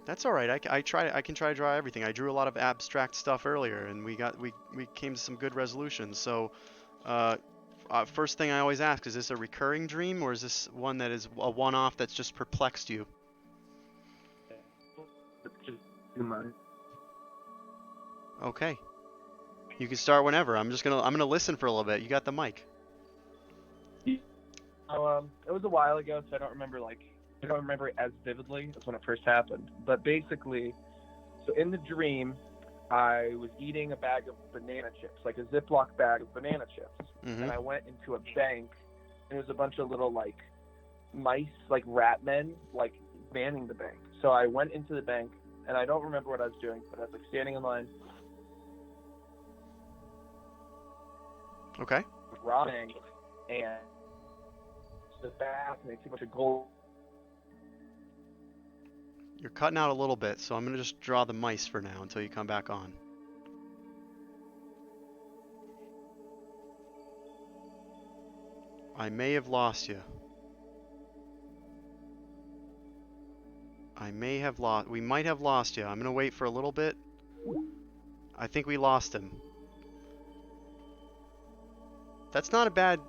That's all right. I can try to draw everything. I drew a lot of abstract stuff earlier, and we came to some good resolutions. So, first thing I always ask, is this a recurring dream, or is this one that is a one-off that's just perplexed you? Okay. You can start whenever. I'm gonna listen for a little bit. You got the mic. It was a while ago, so I don't remember it as vividly as when it first happened. But basically, so in the dream, I was eating a bag of banana chips, like a Ziploc bag of banana chips. Mm-hmm. And I went into a bank, and there was a bunch of little, mice, rat men, manning the bank. So I went into the bank, and I don't remember what I was doing, but I was, standing in line. Okay. Robbing, and the bath, and they took a bunch of gold. You're cutting out a little bit, so I'm gonna just draw the mice for now until you come back on. I may have lost you. We might have lost you. I'm gonna wait for a little bit. I think we lost him. That's not a bad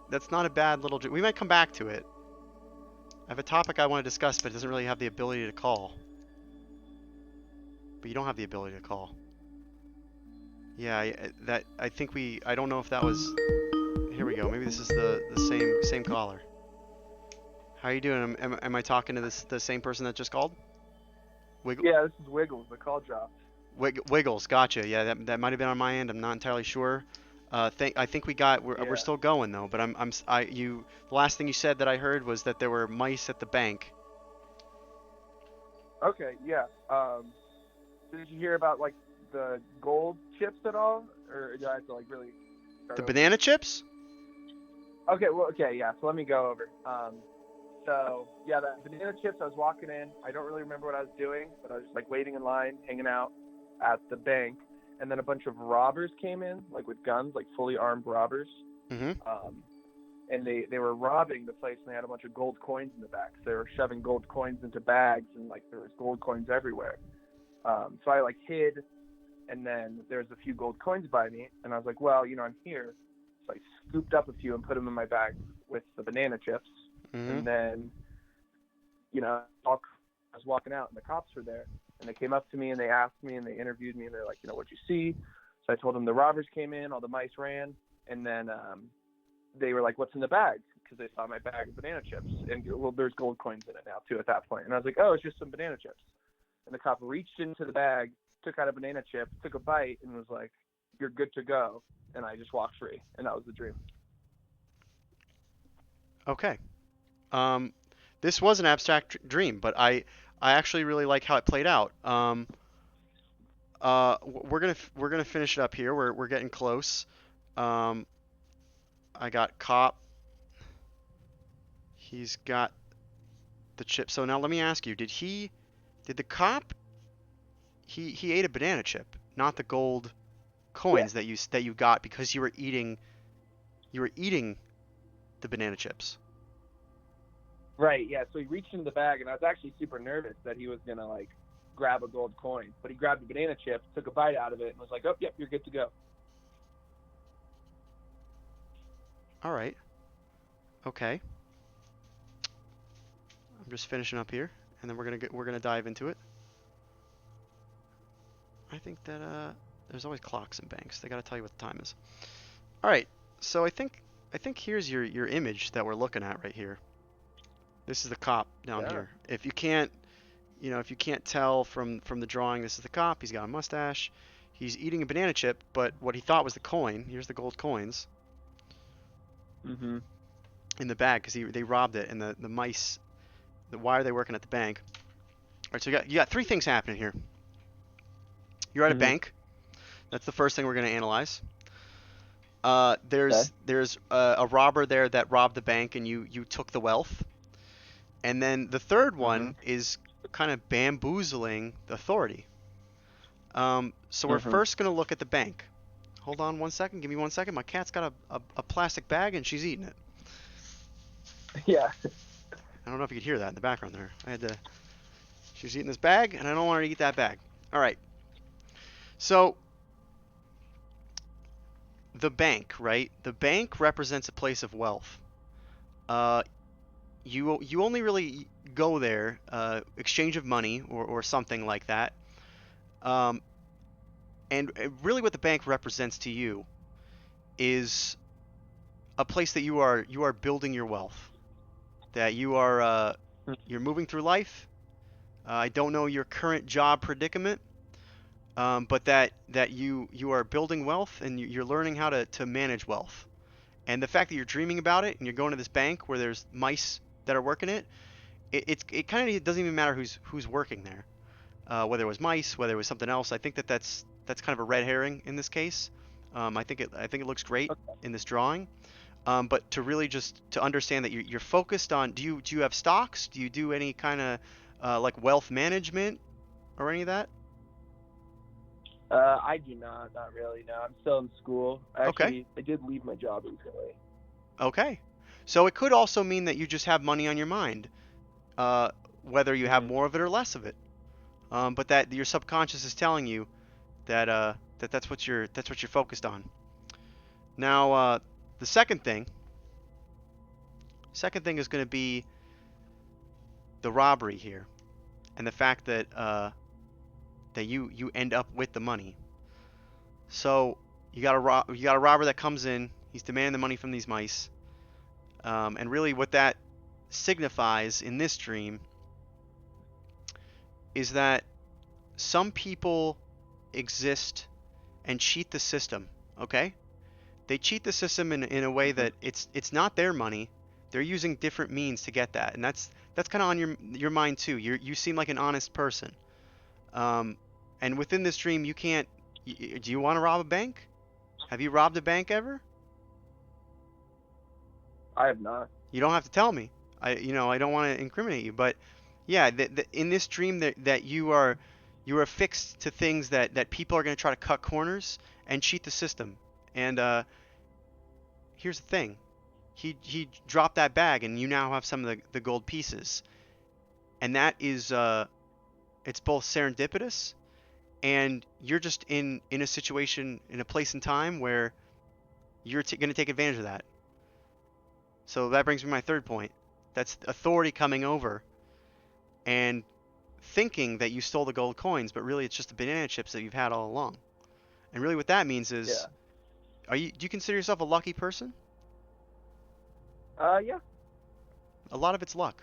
little. We might come back to it. I have a topic I want to discuss, but it doesn't really have the ability to call. But you don't have the ability to call. Yeah, I think I don't know if that was. Here we go. Maybe this is the same caller. How are you doing? Am I talking to the same person that just called? Yeah, this is Wiggles. The call dropped. Wiggles, gotcha. Yeah, that might have been on my end. I'm not entirely sure. I think we're still going though. But the last thing you said that I heard was that there were mice at the bank. Okay, yeah. Did you hear about like the gold chips at all, or do I have to like really? The banana chips? Okay, yeah. So let me go over. So yeah, the banana chips. I was walking in. I don't really remember what I was doing, but I was just like waiting in line, hanging out at the bank, and then a bunch of robbers came in, like with guns, like fully armed robbers. Mm-hmm. And they were robbing the place, and they had a bunch of gold coins in the back. So they were shoving gold coins into bags, and like there was gold coins everywhere. So I like hid, and then there's a few gold coins by me, and I was like, well, I'm here. So I scooped up a few and put them in my bag with the banana chips. Mm-hmm. And then, I was walking out, and the cops were there, and they came up to me, and they asked me, and they interviewed me, and they're like, what'd you see? So I told them the robbers came in, all the mice ran, and then they were like, what's in the bag? Because they saw my bag of banana chips, and well, there's gold coins in it now too at that point. And I was like, oh, it's just some banana chips. And the cop reached into the bag, took out a banana chip, took a bite, and was like, you're good to go. And I just walked free, and that was the dream. Okay. This was an abstract dream, but I actually really like how it played out. We're gonna finish it up here. We're getting close. I got cop. He's got the chip. So now let me ask you: did the cop? He ate a banana chip, not the gold coins that you got because you were eating the banana chips. Right, yeah. So he reached into the bag, and I was actually super nervous that he was gonna like grab a gold coin. But he grabbed a banana chip, took a bite out of it, and was like, "Oh, yep, you're good to go." All right. Okay. I'm just finishing up here, and then we're gonna dive into it. I think that there's always clocks in banks. They gotta tell you what the time is. All right. So I think here's your image that we're looking at right here. This is the cop down here. If you can't tell from the drawing, this is the cop. He's got a mustache. He's eating a banana chip, but what he thought was the coin. Here's the gold coins. Mm-hmm. In the bag because they robbed it, and the mice. Why are they working at the bank? All right, so you got three things happening here. You're at a bank. That's the first thing we're going to analyze. There's a robber there that robbed the bank, and you took the wealth. And then the third one is kind of bamboozling the authority. So we're first going to look at the bank. Hold on one second. Give me 1 second. My cat's got a plastic bag, and she's eating it. Yeah. I don't know if you could hear that in the background there. She's eating this bag, and I don't want her to eat that bag. All right. So the bank, right? The bank represents a place of wealth. You only really go there, exchange of money or something like that. And really what the bank represents to you is a place that you are building your wealth. That you're moving through life. I don't know your current job predicament, but that you are building wealth and you're learning how to manage wealth. And the fact that you're dreaming about it and you're going to this bank where there's mice that are working it kind of doesn't even matter who's working there, whether it was mice, whether it was something else. I think that's kind of a red herring in this case. I think it looks great in this drawing. But to really just to understand that you're focused on, do you have stocks? Do you do any kind of like wealth management or any of that? I do not really. No, I'm still in school. Actually, Okay. I did leave my job recently. Okay. So it could also mean that you just have money on your mind, whether you have more of it or less of it. But that your subconscious is telling you that that's what you're focused on. Now, the second thing is going to be the robbery here, and the fact that that you end up with the money. So you got a robber that comes in. He's demanding the money from these mice, and really what that signifies in this dream is that some people exist and cheat the system. Okay, they cheat the system in a way that it's not their money. They're using different means to get that, and that's kind of on your mind too. You seem like an honest person, and within this dream, you can't. Do you want to rob a bank? Have you robbed a bank ever? I have not. You don't have to tell me. I don't want to incriminate you, but yeah, in this dream that you are affixed to things that people are going to try to cut corners and cheat the system. And here's the thing. He dropped that bag, and you now have some of the gold pieces. And that is it's both serendipitous, and you're just in a situation, in a place and time where you're going to take advantage of that. So that brings me to my third point. That's authority coming over and thinking that you stole the gold coins, but really it's just the banana chips that you've had all along. And really what that means is, do you consider yourself a lucky person? Yeah. A lot of it's luck.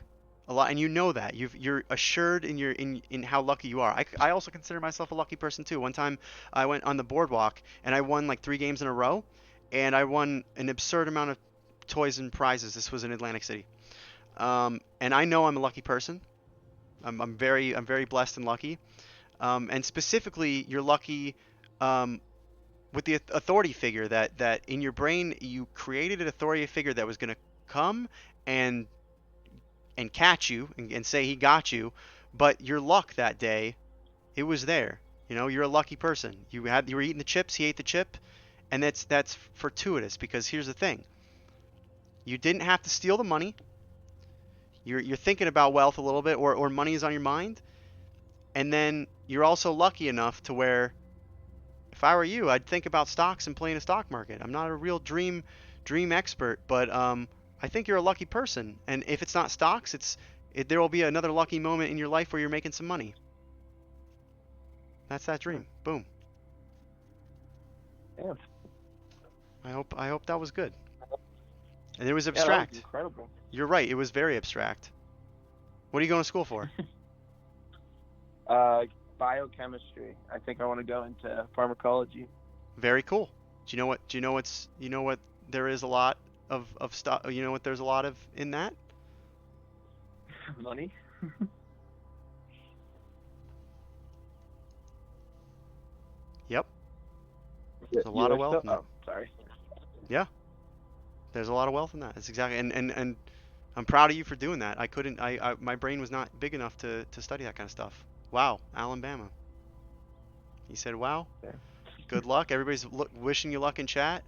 A lot, and you know that. You're assured in how lucky you are. I also consider myself a lucky person too. One time I went on the boardwalk and I won like 3 games in a row, and I won an absurd amount of toys and prizes. This was in Atlantic City. And I know I'm a lucky person. I'm very blessed and lucky. And specifically, you're lucky with the authority figure that in your brain you created an authority figure that was going to come and catch you and say he got you, but your luck that day, it was there. You're a lucky person. You were eating the chips, he ate the chip, and that's fortuitous, because here's the thing. You didn't have to steal the money. You're thinking about wealth a little bit, or money is on your mind. And then you're also lucky enough to where, if I were you, I'd think about stocks and playing a stock market. I'm not a real dream expert, but I think you're a lucky person. And if it's not stocks, there will be another lucky moment in your life where you're making some money. That's that dream. Boom. Yeah. I hope that was good. And it was abstract. Yeah, that was incredible. You're right. It was very abstract. What are you going to school for? Biochemistry. I think I want to go into pharmacology. Very cool. Do you know what there is a lot of stuff? You know what there's a lot of in that? Money. Yep. There's a lot of wealth in that. Oh, sorry. Yeah. There's a lot of wealth in that. That's exactly, and I'm proud of you for doing that. My brain was not big enough to study that kind of stuff. Wow, Alabama. He said, wow. Yeah. Good luck. Everybody's wishing you luck in chat.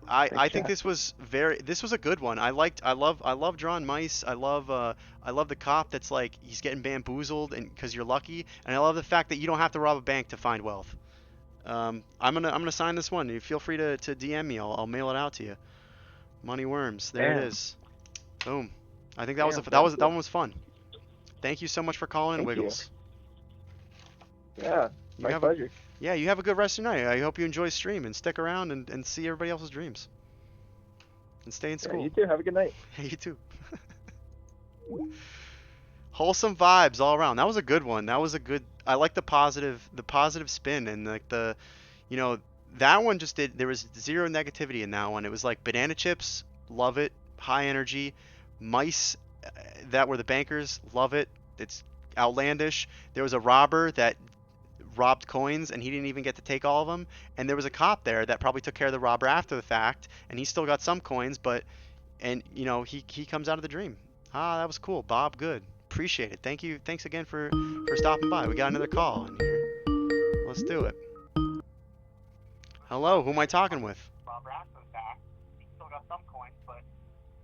I think this was a good one. I love drawing mice. I love the cop that's like, he's getting bamboozled and because you're lucky, and I love the fact that you don't have to rob a bank to find wealth. I'm gonna sign this one. You feel free to DM me. I'll mail it out to you. Moneyworms. There it is. Boom. I think that one was fun. Thank you so much for calling in, Wiggles. Yeah, my pleasure. Yeah, you have a good rest of your night. I hope you enjoy stream and stick around and see everybody else's dreams. And stay in school. Yeah, you too. Have a good night. You too. Wholesome vibes all around. That was a good one. That was a good. I like the positive spin, and like that one just did. There was zero negativity in that one. It was like banana chips, love it, high energy. Mice that were the bankers, love it. It's outlandish. There was a robber that robbed coins, and he didn't even get to take all of them. And there was a cop there that probably took care of the robber after the fact, and he still got some coins, he comes out of the dream. That was cool, Bob. Good. Appreciate it. Thank you. Thanks again for stopping by. We got another call in here. Let's do it. Hello, who am I talking with? some coins, but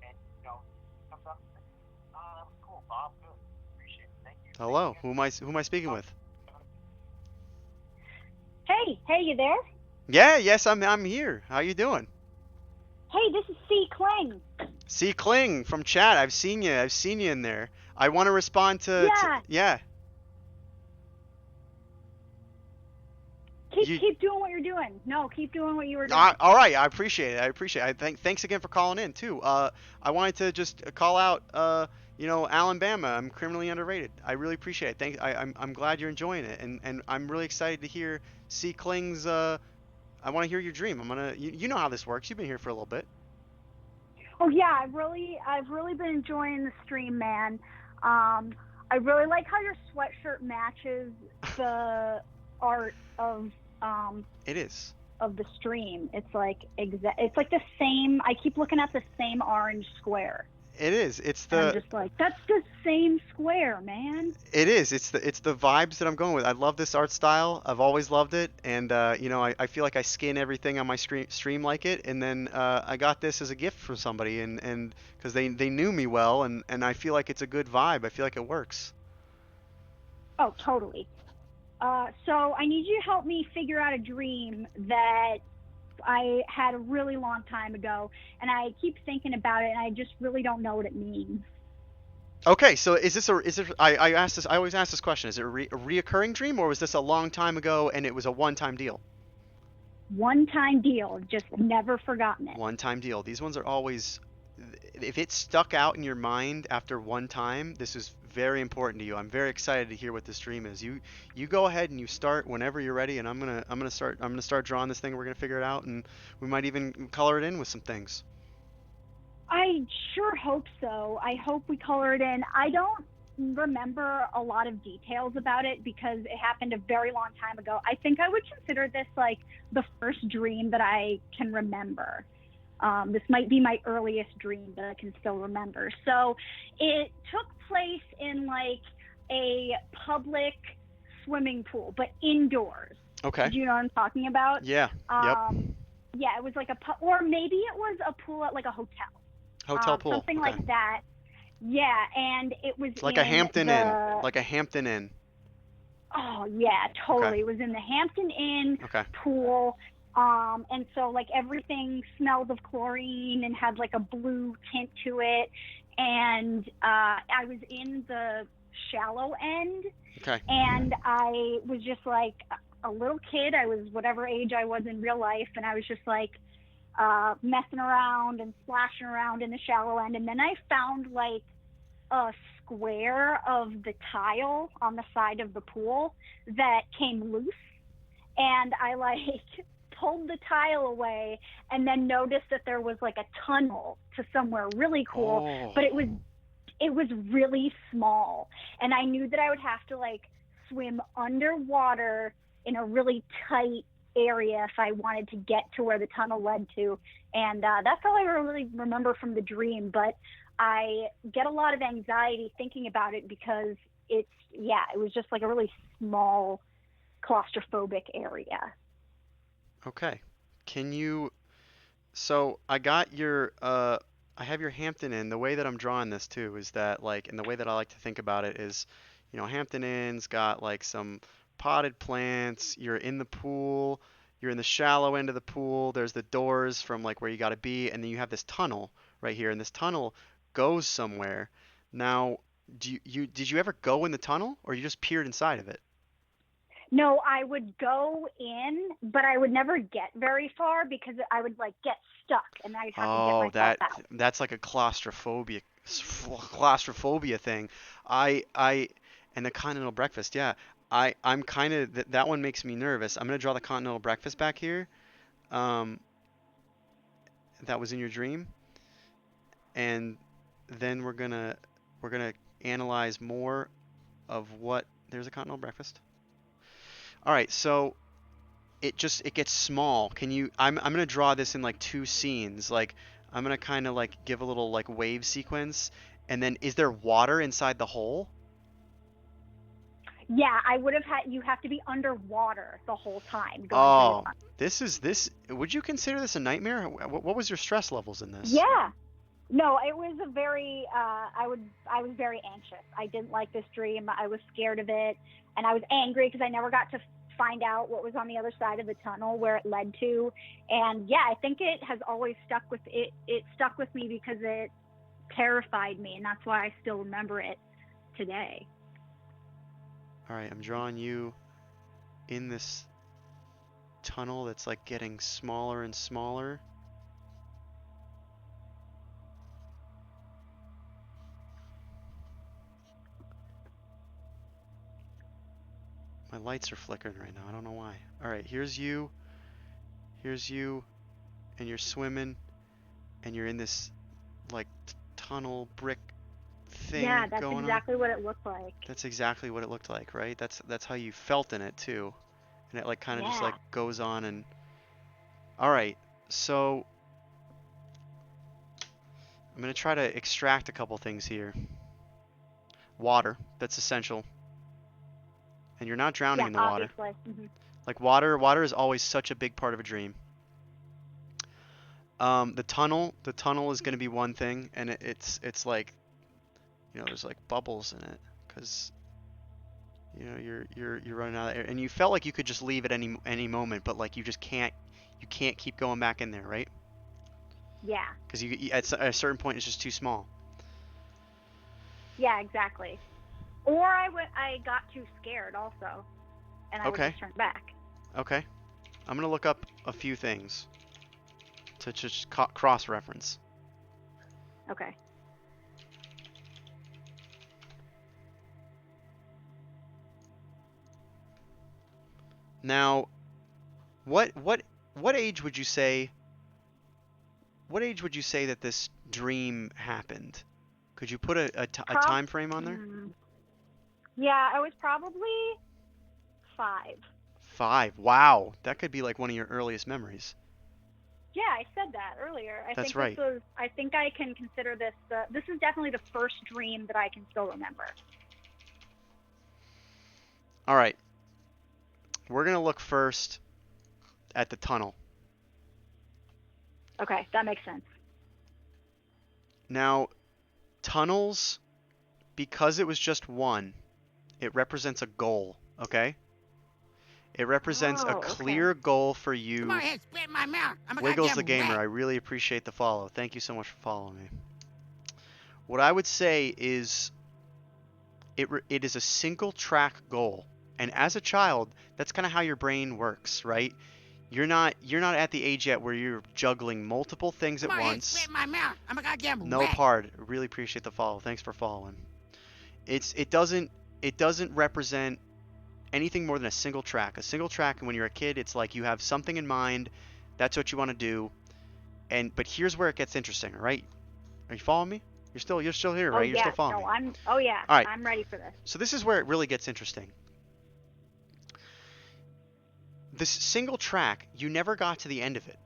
and comes out. Cool, Bob. Good. Appreciate it. Thank you. Hello. Who am I speaking with? Hey, you there? Yeah, yes, I'm here. How you doing? Hey, this is C. Kling. C. Kling from chat. I've seen you. I've seen you in there. I want to respond to Yeah. yeah. Keep doing what you're doing. No, keep doing what you were doing. All right, I appreciate it. Thanks again for calling in too. I wanted to just call out, Alabama. I'm criminally underrated. I really appreciate it. I'm glad you're enjoying it, and I'm really excited to hear C. Kling's. I want to hear your dream. You know how this works. You've been here for a little bit. Oh yeah, I've really been enjoying the stream, man. I really like how your sweatshirt matches the art of It is. Of the stream. It's like the same. I keep looking at the same orange square. It is. I'm just like, that's the same square, man. It is. It's the vibes that I'm going with. I love this art style. I've always loved it, and I feel like I skin everything on my stream like it. And then I got this as a gift from somebody, and because they knew me well, and I feel like it's a good vibe. I feel like it works. Oh, totally. So I need you to help me figure out a dream that I had a really long time ago, and I keep thinking about it, and I just really don't know what it means. Okay, so I always ask this question. Is it a reoccurring dream, or was this a long time ago and it was a one-time deal? One-time deal, just never forgotten it. One-time deal. These ones are always, if it stuck out in your mind after one time, this is very important to you. I'm very excited to hear what this dream is. You go ahead and you start whenever you're ready, and I'm gonna start drawing this thing. We're gonna figure it out, and we might even color it in with some things. I sure hope so. I hope we color it in. I don't remember a lot of details about it because it happened a very long time ago. I think I would consider this like the first dream that I can remember. This might be my earliest dream that I can still remember. So it took place in like a public swimming pool, but indoors. Okay. Do you know what I'm talking about? Yeah. Yep. Yeah, it was like or maybe it was a pool at like a hotel. Hotel pool. Something Okay. like that. Yeah, and it was Like a Hampton Inn. Like a Hampton Inn. Oh yeah, totally. Okay. It was in the Hampton Inn Okay. pool. And so like everything smelled of chlorine and had like a blue tint to it. And I was in the shallow end. Okay. And I was just like a little kid. I was whatever age I was in real life, and I was just like messing around and splashing around in the shallow end. And then I found like a square of the tile on the side of the pool that came loose, and I like pulled the tile away and then noticed that there was like a tunnel to somewhere really cool. Oh. But it was really small, and I knew that I would have to like swim underwater in a really tight area if I wanted to get to where the tunnel led to. And that's all I really remember from the dream. But I get a lot of anxiety thinking about it because it was just like a really small claustrophobic area. Okay. So I got your I have your Hampton Inn. The way that I'm drawing this too is that like, and the way that I like to think about it is, Hampton Inn's got like some potted plants. You're in the pool. You're in the shallow end of the pool. There's the doors from like where you got to be, and then you have this tunnel right here, and this tunnel goes somewhere. Now, did you ever go in the tunnel, or you just peered inside of it? No, I would go in, but I would never get very far because I would like get stuck, and I'd have to get myself out. That's like a claustrophobia thing. And the continental breakfast, yeah. I'm kind of that one makes me nervous. I'm gonna draw the continental breakfast back here. That was in your dream, and then we're gonna analyze more of what. There's a continental breakfast. All right, so it gets small. I'm gonna draw this in like two scenes. Like I'm gonna kind of like give a little like wave sequence, and then is there water inside the hole? Yeah, I would have had. You have to be underwater the whole time going Oh, through this. Would you consider this a nightmare? What was your stress levels in the. this? Yeah. No, it was a very. I was very anxious. I didn't like this dream. I was scared of it, and I was angry because I never got to find out what was on the other side of the tunnel where it led to. And yeah, I think it has always stuck with it. It stuck with me because it terrified me, and that's why I still remember it today. All right, I'm drawing you in this tunnel that's like getting smaller and smaller. My lights are flickering right now. I don't know why. All right, here's you. Here's you, and you're swimming, and you're in this like tunnel brick thing Yeah, that's going exactly on. what it looked like. That's exactly what it looked like, right? That's how you felt in it too, and it like kind of just Yeah. like goes on and. All right, so I'm gonna try to extract a couple things here. Water, that's essential. And you're not drowning Yeah, in the water. obviously. Mm-hmm. Like water is always such a big part of a dream. The tunnel is going to be one thing, and it's like, there's like bubbles in it, because you're running out of air, and you felt like you could just leave at any moment, but like you just can't keep going back in there, right? Yeah. Because at a certain point it's just too small. Yeah, exactly. Or I got too scared also, and I would just turn back. Okay. I'm gonna look up a few things to just cross-reference. Okay. Now, what age would you say? What age would you say that this dream happened? Could you put a time frame on there? Yeah, I was probably 5. 5. Wow, that could be like one of your earliest memories. Yeah, I said that earlier. That's right. I think I can consider this. This is definitely the first dream that I can still remember. All right. We're gonna look first at the tunnel. Okay, that makes sense. Now, tunnels, because it was just one, it represents a goal, okay? It represents a clear goal for you. Come on ahead, spit in my mouth. I'm a Wiggles the goddamn Gamer, rat. I really appreciate the follow. Thank you so much for following me. What I would say is it is a single track goal. And as a child, that's kind of how your brain works, right? You're not at the age yet where you're juggling multiple things Come at on ahead, once. spit in my mouth. I'm a goddamn No rat. pard. Really appreciate the follow. Thanks for following. It doesn't represent anything more than a single track. A single track, and when you're a kid, it's like you have something in mind. That's what you want to do. But here's where it gets interesting, all right? Are you following me? You're still here, right? Oh, You're yeah. still following me. Oh yeah. All right. I'm ready for this. So this is where it really gets interesting. This single track, you never got to the end of it.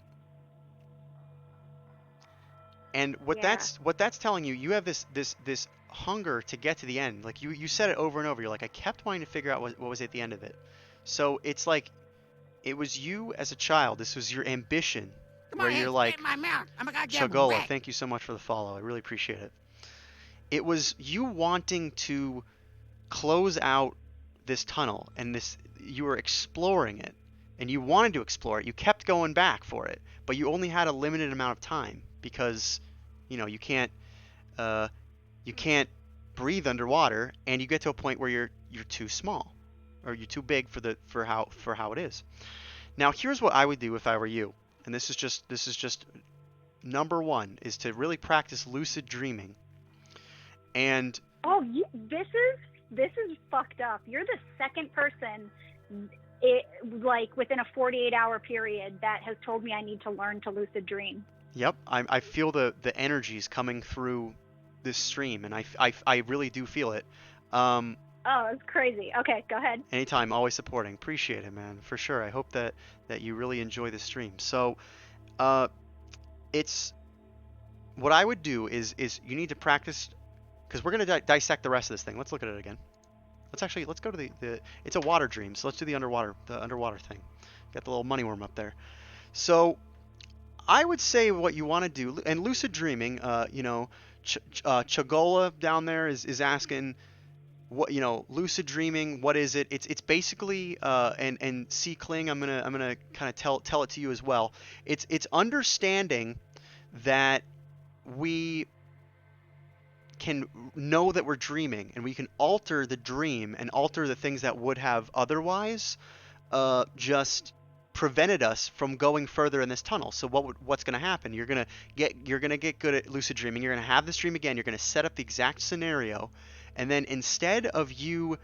And what that's telling you, you have this hunger to get to the end. Like you said it over and over. You're like, I kept wanting to figure out what was at the end of it. So it's like it was you as a child. This was your ambition. Come where on you're ahead, like, spit in my mouth. I'm a goddamn Chagola, rat. thank you so much for the follow. I really appreciate it. It was you wanting to close out this tunnel, and you were exploring it, and you wanted to explore it. You kept going back for it, but you only had a limited amount of time because you can't breathe underwater, and you get to a point where you're too small, or you're too big for how it is. Now here's what I would do if I were you, and this is just number one, is to really practice lucid dreaming. And this is fucked up. You're the second person within a 48-hour period that has told me I need to learn to lucid dream. Yep, I feel the energies coming through this stream, and I really do feel it. Oh, it's crazy. Okay, go ahead. Anytime, always supporting. Appreciate it, man, for sure. I hope that you really enjoy the stream. So, it's what I would do is you need to practice, because we're gonna dissect the rest of this thing. Let's look at it again. let's go to the it's a water dream, so let's do the underwater thing. Got the little money worm up there. So I would say what you want to do, and lucid dreaming, Chagola down there is asking what, lucid dreaming, what is it? It's basically and C Kling, I'm gonna kind of tell it to you as well. It's understanding that we can know that we're dreaming, and we can alter the dream and alter the things that would have otherwise just prevented us from going further in this tunnel. So what's going to happen? You're going to get good at lucid dreaming. You're going to have this dream again. You're going to set up the exact scenario, and then instead of you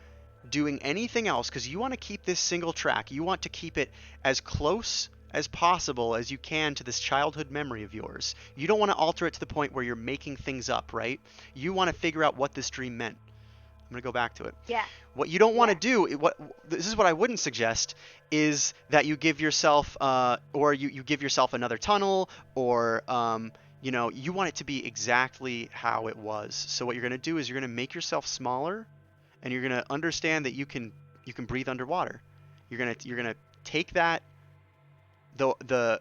doing anything else, because you want to keep this single track, you want to keep it as close as possible as you can to this childhood memory of yours. You don't want to alter it to the point where you're making things up, right? You want to figure out what this dream meant. I'm going to go back to it. Yeah. What you don't want to do, this is what I wouldn't suggest, is that you give yourself, or you give yourself another tunnel, or, you want it to be exactly how it was. So what you're going to do is you're going to make yourself smaller, and you're going to understand that you can breathe underwater. You're going to take that, you're going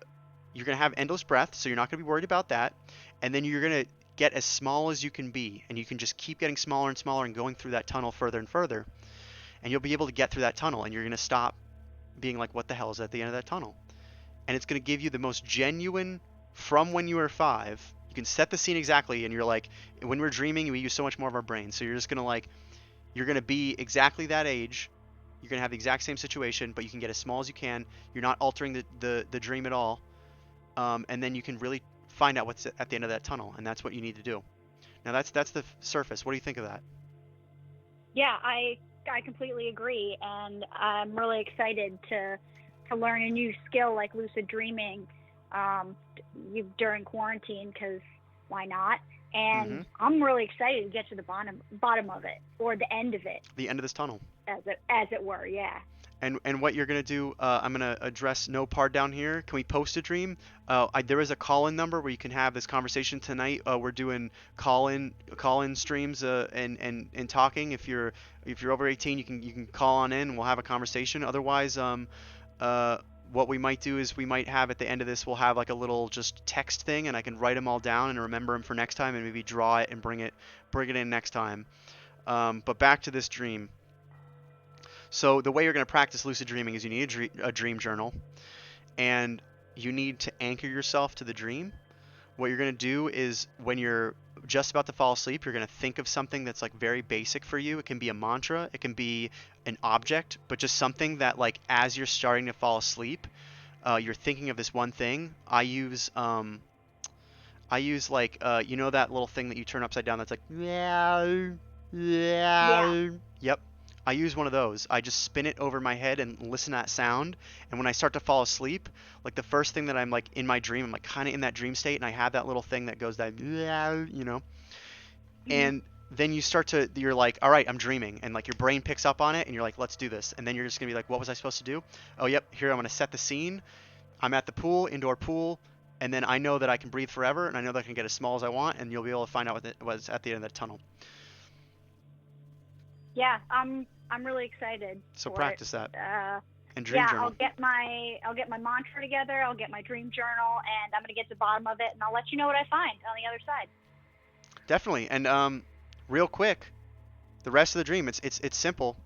to have endless breath, so you're not going to be worried about that, and then you're going to get as small as you can be, and you can just keep getting smaller and smaller and going through that tunnel further and further, and you'll be able to get through that tunnel, and you're going to stop being like, what the hell is at the end of that tunnel? And it's going to give you the most genuine, from when you were 5, you can set the scene exactly, and you're like, when we're dreaming, we use so much more of our brain, so you're just going to you're going to be exactly that age, you're going to have the exact same situation, but you can get as small as you can, you're not altering the dream at all, and then you can really find out what's at the end of that tunnel, and that's what you need to do. Now that's the surface. What do you think of that? Yeah, I completely agree, and I'm really excited to learn a new skill like lucid dreaming during quarantine, because why not? And I'm really excited to get to the bottom of it, or the end of it. The end of this tunnel. As it were, yeah. And what you're going to do, I'm going to address no part down here. Can we post a dream? There is a call-in number where you can have this conversation tonight. We're doing call-in streams and talking. If you're over 18, you can call on in and we'll have a conversation. Otherwise, what we might do is we might have at the end of this, we'll have like a little just text thing, and I can write them all down and remember them for next time, and maybe draw it and bring it in next time. But back to this dream. So the way you're going to practice lucid dreaming is you need a dream journal, and you need to anchor yourself to the dream. What you're going to do is when you're just about to fall asleep, you're going to think of something that's like very basic for you. It can be a mantra, it can be an object, but just something that like as you're starting to fall asleep, you're thinking of this one thing. I use like that little thing that you turn upside down that's like yeah. Yep. I use one of those. I just spin it over my head and listen to that sound. And when I start to fall asleep, like the first thing that I'm like in my dream, I'm like kind of in that dream state, and I have that little thing that goes that, and then you're like, all right, I'm dreaming, and like your brain picks up on it, and you're like, let's do this. And then you're just gonna be like, what was I supposed to do? Oh, yep, here I'm gonna set the scene. I'm at the pool, indoor pool, and then I know that I can breathe forever, and I know that I can get as small as I want, and you'll be able to find out what's at the end of that tunnel. Yeah, I'm really excited. So practice that. And dream yeah, journal. I'll get my mantra together. I'll get my dream journal, and I'm gonna get to the bottom of it, and I'll let you know what I find on the other side. Definitely. And real quick, the rest of the dream, it's simple.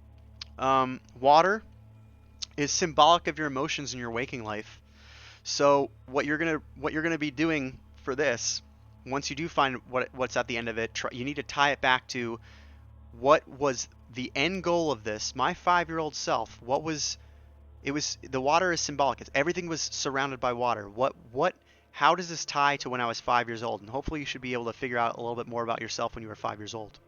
Water is symbolic of your emotions in your waking life. So what you're gonna be doing for this, once you do find what's at the end of it, you need to tie it back to what was the end goal of this. My 5-year-old self, the water is symbolic. Everything was surrounded by water. How does this tie to when I was 5 years old? And hopefully you should be able to figure out a little bit more about yourself when you were 5 years old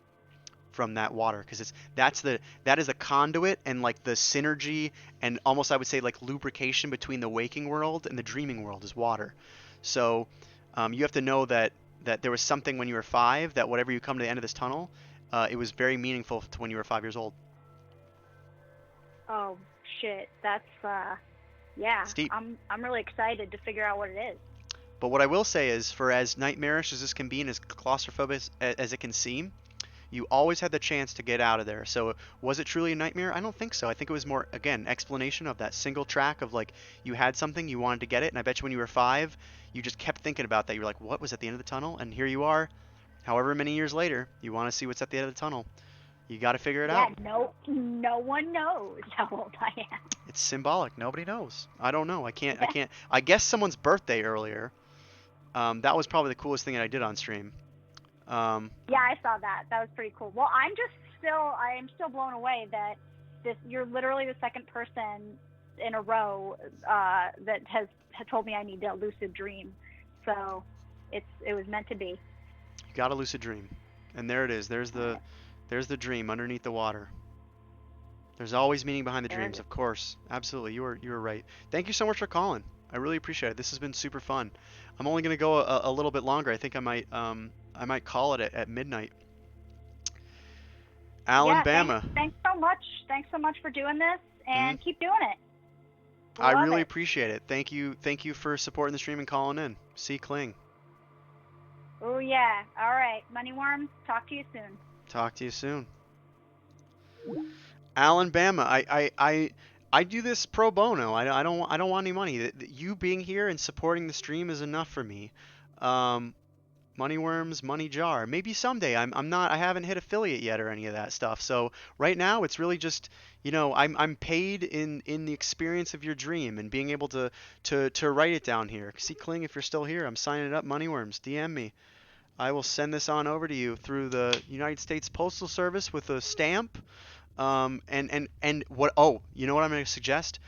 from that water, because that is a conduit and like the synergy and almost I would say like lubrication between the waking world and the dreaming world is water. So you have to know that there was something when you were 5, that whatever you come to the end of this tunnel, it was very meaningful to when you were 5 years old. Oh shit, that's yeah. Steep. I'm really excited to figure out what it is. But what I will say is, for as nightmarish as this can be and as claustrophobic as it can seem, You always had the chance to get out of there. So was it truly a nightmare? I don't think so. I think it was more, again, explanation of that single track of like you had something, you wanted to get it, and I bet you when you were 5, you just kept thinking about that. You were like, what was at the end of the tunnel? And here you are, however many years later, you want to see what's at the end of the tunnel. You got to figure it Yeah, out. no one knows how old I am. It's symbolic. Nobody knows. I don't know. I can't. I guess someone's birthday earlier. That was probably the coolest thing that I did on stream. Yeah, I saw that. That was pretty cool. Well, I am still blown away that you're literally the second person in a row that has told me I need to lucid dream. So it was meant to be. You got a lucid dream, and there it is. There's the dream underneath the water. There's always meaning behind the dreams, of course. Absolutely, you were right. Thank you so much for calling. I really appreciate it. This has been super fun. I'm only gonna go a little bit longer. I think I might call it at midnight. Alan Bama. Thanks so much. Thanks so much for doing this, and keep doing it. I really appreciate it. Thank you for supporting the stream and calling in. See Kling. Oh yeah. All right, Moneyworms. Talk to you soon. Talk to you soon. Alan Bama, I do this pro bono. I don't want any money. You being here and supporting the stream is enough for me. Moneyworms, Money Jar. Maybe someday. I haven't hit affiliate yet or any of that stuff. So right now it's really just, I'm paid in the experience of your dream and being able to write it down here. See Kling, if you're still here, I'm signing it up. Moneyworms, DM me. I will send this on over to you through the United States Postal Service with a stamp. And what? Oh, you know what I'm going to suggest?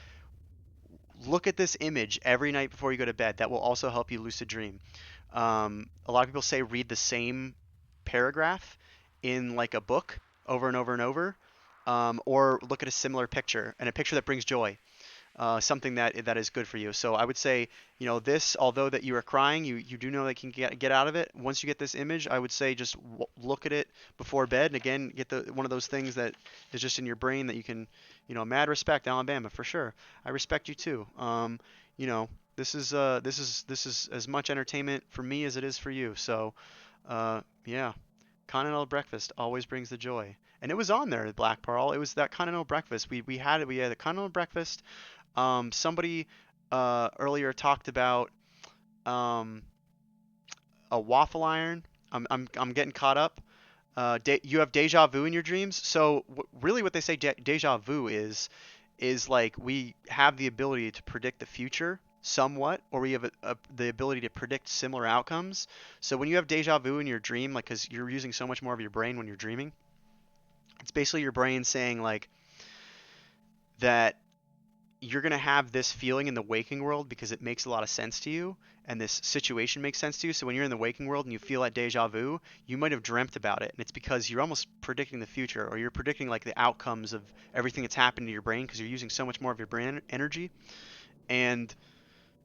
Look at this image every night before you go to bed. That will also help you lucid dream. A lot of people say read the same paragraph in like a book over and over and over, or look at a similar picture and a picture that brings joy. Something that is good for you. So I would say, this, although that you are crying, you do know that you can get out of it. Once you get this image, I would say just look at it before bed. And again, get one of those things that is just in your brain that you can, mad respect, Alabama, for sure. I respect you too. This is as much entertainment for me as it is for you. So, yeah, continental breakfast always brings the joy. And it was on there, Black Pearl. It was that continental breakfast. We had it. We had a continental breakfast. Somebody earlier talked about a waffle iron. I'm getting caught up. You have deja vu in your dreams. So really, what they say deja vu is like we have the ability to predict the future somewhat, or we have the ability to predict similar outcomes. So when you have deja vu in your dream, like because you're using so much more of your brain when you're dreaming, it's basically your brain saying like that you're going to have this feeling in the waking world because it makes a lot of sense to you and this situation makes sense to you. So when you're in the waking world and you feel that deja vu, you might have dreamt about it. And it's because you're almost predicting the future, or you're predicting like the outcomes of everything that's happened to your brain because you're using so much more of your brain energy. And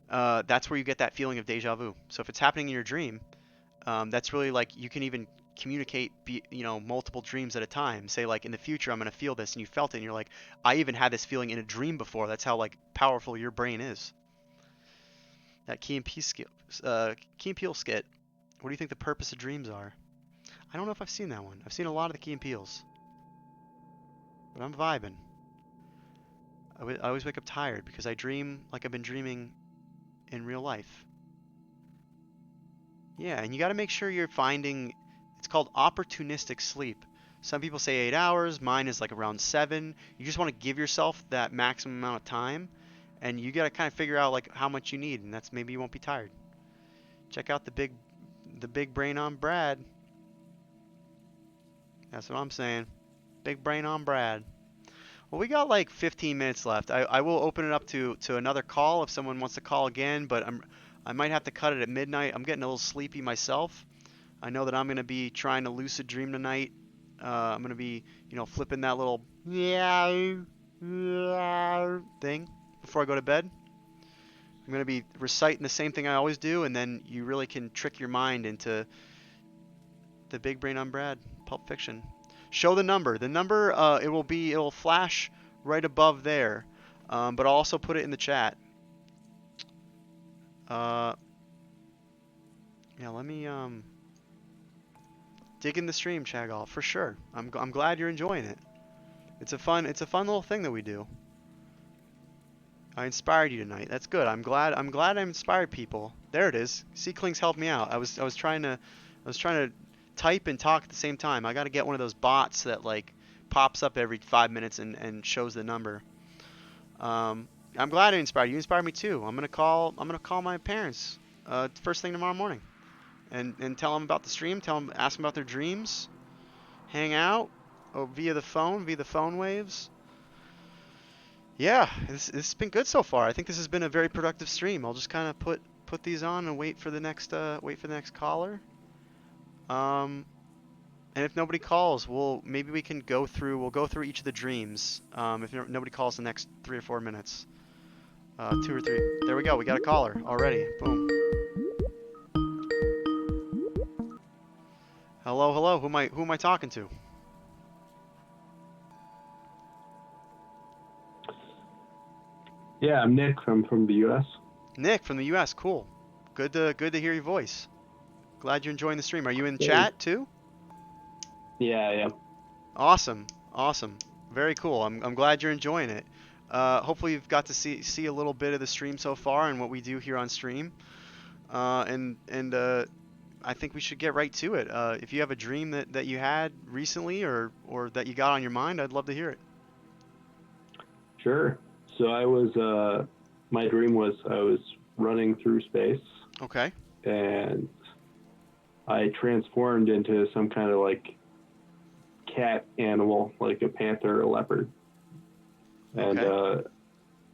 that's where you get that feeling of deja vu. So if it's happening in your dream, that's really like you can even communicate multiple dreams at a time. Say like in the future I'm going to feel this, and you felt it and you're like, I even had this feeling in a dream before. That's how like powerful your brain is. That Key and Peele skit. What do you think the purpose of dreams are? I don't know if I've seen that one. I've seen a lot of the Key and Peels, but I'm vibing. I always wake up tired because I dream like I've been dreaming in real life. Yeah, and you got to make sure you're finding, it's called opportunistic sleep. Some people say 8 hours, mine is like around 7. You just want to give yourself that maximum amount of time, and you got to kind of figure out like how much you need, and that's maybe you won't be tired. Check out the big brain on Brad. That's what I'm saying. Big brain on Brad. Well, we got like 15 minutes left. I will open it up to another call if someone wants to call again, but I might have to cut it at midnight. I'm getting a little sleepy myself. I know that I'm going to be trying to lucid dream tonight. I'm going to be, flipping that little thing before I go to bed. I'm going to be reciting the same thing I always do, and then you really can trick your mind into the big brain on Brad, Pulp Fiction. Show the number. The number, it'll flash right above there, but I'll also put it in the chat. Yeah, let me Digging the stream, Chagall, for sure. I'm glad you're enjoying it. It's a fun little thing that we do. I inspired you tonight. That's good. I'm glad I inspired people. There it is. Seeklings helped me out. I was trying to type and talk at the same time. I got to get one of those bots that like pops up every 5 minutes and shows the number. I'm glad I inspired you. You inspired me too. I'm gonna call my parents first thing tomorrow morning and tell them about the stream. Ask them about their dreams. Hang out via the phone waves. Yeah, this has been good so far. I think this has been a very productive stream. I'll just kind of put these on and wait for the next caller. And if nobody calls, maybe we can go through each of the dreams. If nobody calls the next 3 or 4 minutes. 2 or 3. There we go. We got a caller already. Boom. Hello, hello. Who am I talking to? Yeah, I'm Nick from the U.S. Nick from the U.S. Cool. Good to hear your voice. Glad you're enjoying the stream. Are you in chat too? Yeah, I am. Awesome. Very cool. I'm glad you're enjoying it. Hopefully you've got to see a little bit of the stream so far and what we do here on stream. And I think we should get right to it. If you have a dream that you had recently or that you got on your mind, I'd love to hear it. Sure. So my dream was I was running through space. Okay. And I transformed into some kind of like cat animal, like a panther or a leopard. And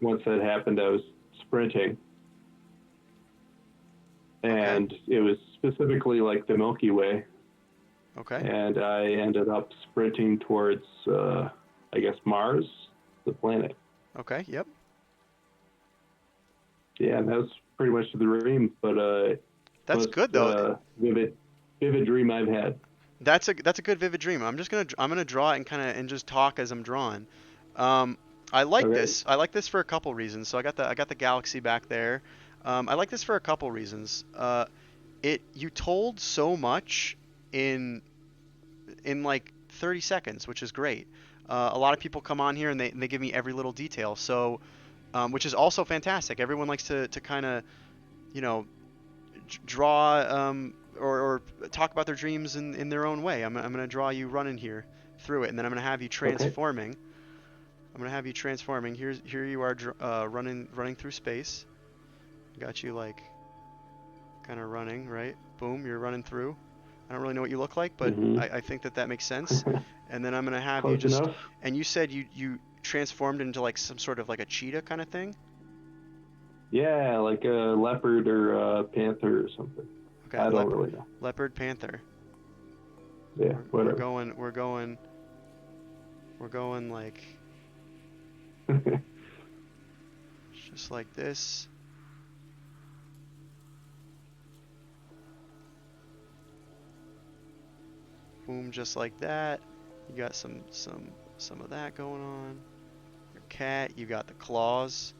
once that happened, I was sprinting. And it was specifically like the Milky Way. Okay. And I ended up sprinting towards, I guess, Mars, the planet. Okay, yep. Yeah, and that was pretty much the dream, but that's good though. Vivid dream I've had. That's a good vivid dream. I'm gonna draw it and just talk as I'm drawing. I like this. I like this for a couple reasons. So I got the galaxy back there. I like this for a couple reasons. You told so much in like 30 seconds, which is great. A lot of people come on here and they give me every little detail. So, which is also fantastic. Everyone likes to kind of, draw or talk about their dreams in their own way. I'm gonna draw you running here through it, and then I'm gonna have you transforming. Okay. I'm gonna have you transforming. Here you are running through space. Got you like kind of running, right? Boom, you're running through. I don't really know what you look like, but I think that makes sense. And then I'm gonna have you just. Enough. And you said you transformed into like some sort of like a cheetah kind of thing. Yeah, like a leopard or a panther or something. Okay, I don't really know. Leopard, panther. Yeah, whatever. We're going like. Just like this. Boom, just like that. You got some of that going on. Your cat, you got the claws.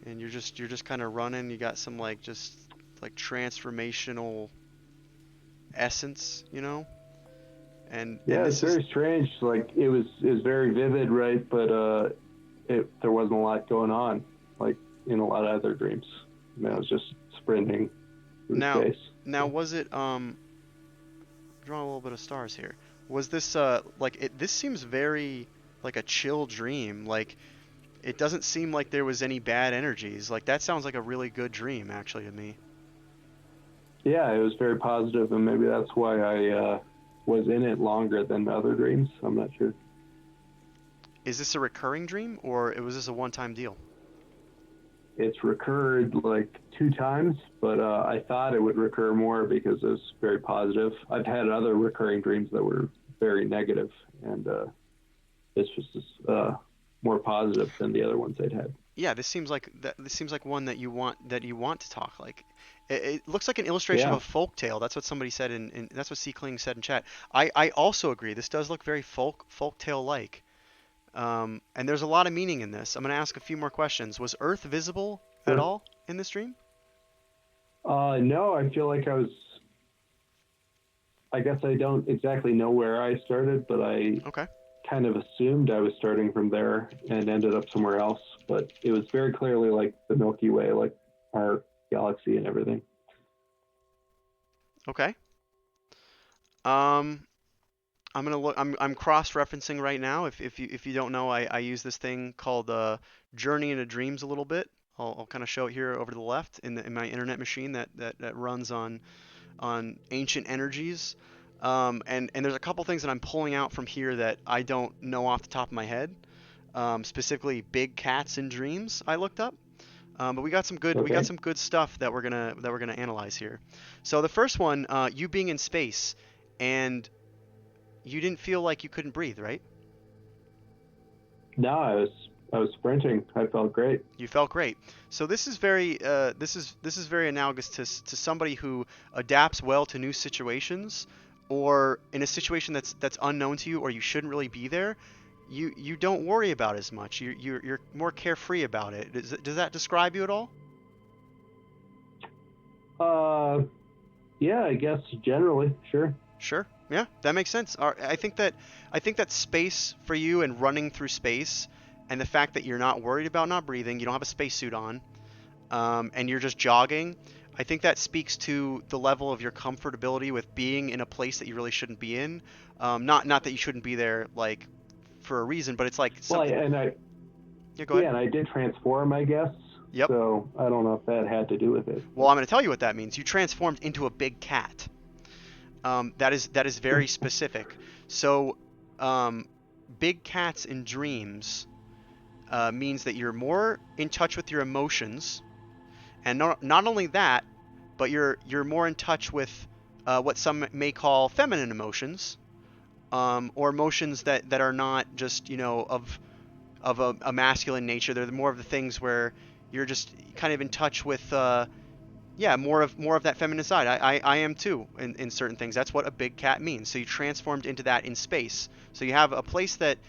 And you're just kind of running. You got some like just like transformational essence, And yeah, it's very strange. Like it was very vivid, right? But there wasn't a lot going on, like in a lot of other dreams. I mean, I was just sprinting through space. Now, was it drawing a little bit of stars here? Was this this seems very like a chill dream. Like it doesn't seem like there was any bad energies. Like that sounds like a really good dream, actually, to me. Yeah, it was very positive, and maybe that's why I was in it longer than the other dreams. I'm not sure. Is this a recurring dream, or was this a one-time deal? It's recurred like 2 times, but I thought it would recur more because it was very positive. I've had other recurring dreams that were very negative, and this was more positive than the other ones I'd had. Yeah, this seems like one that you want to talk like. It looks like an illustration of a folk tale. That's what somebody said that's what Seekling said in chat. I also agree. This does look very folk tale like. And there's a lot of meaning in this. I'm going to ask a few more questions. Was Earth visible at all in this dream? No, I feel like I was I guess I don't exactly know where I started, but I kind of assumed I was starting from there and ended up somewhere else. But it was very clearly like the Milky Way, like our galaxy and everything. Okay. I'm gonna look. I'm cross-referencing right now. If you don't know, I use this thing called Journey into Dreams a little bit. I'll kind of show it here over to the left in my internet machine that runs on ancient energies. And there's a couple things that I'm pulling out from here that I don't know off the top of my head. Specifically, big cats in dreams. I looked up. But we got some good stuff that we're gonna analyze here. So the first one, you being in space, and you didn't feel like you couldn't breathe, right? No, I was sprinting. I felt great. You felt great. So this is very this is very analogous to somebody who adapts well to new situations, or in a situation that's unknown to you, or you shouldn't really be there. You don't worry about as much. You're more carefree about it. Does that describe you at all? Yeah, I guess generally, sure. Sure. Yeah, that makes sense. I think that space for you and running through space, and the fact that you're not worried about not breathing, you don't have a spacesuit on, and you're just jogging. I think that speaks to the level of your comfortability with being in a place that you really shouldn't be in. Not that you shouldn't be there like for a reason, but it's like something. Well, and I Yeah, go ahead. and I did transform, I guess. Yep. So I don't know if that had to do with it. Well, I'm going to tell you what that means. You transformed into a big cat. That is very specific. So, big cats in dreams means that you're more in touch with your emotions, and not only that, but you're more in touch with what some may call feminine emotions, or emotions that are not just of a masculine nature. They're more of the things where you're just kind of in touch with more of that feminine side. I am too in certain things. That's what a big cat means. So you transformed into that in space. So you have a place that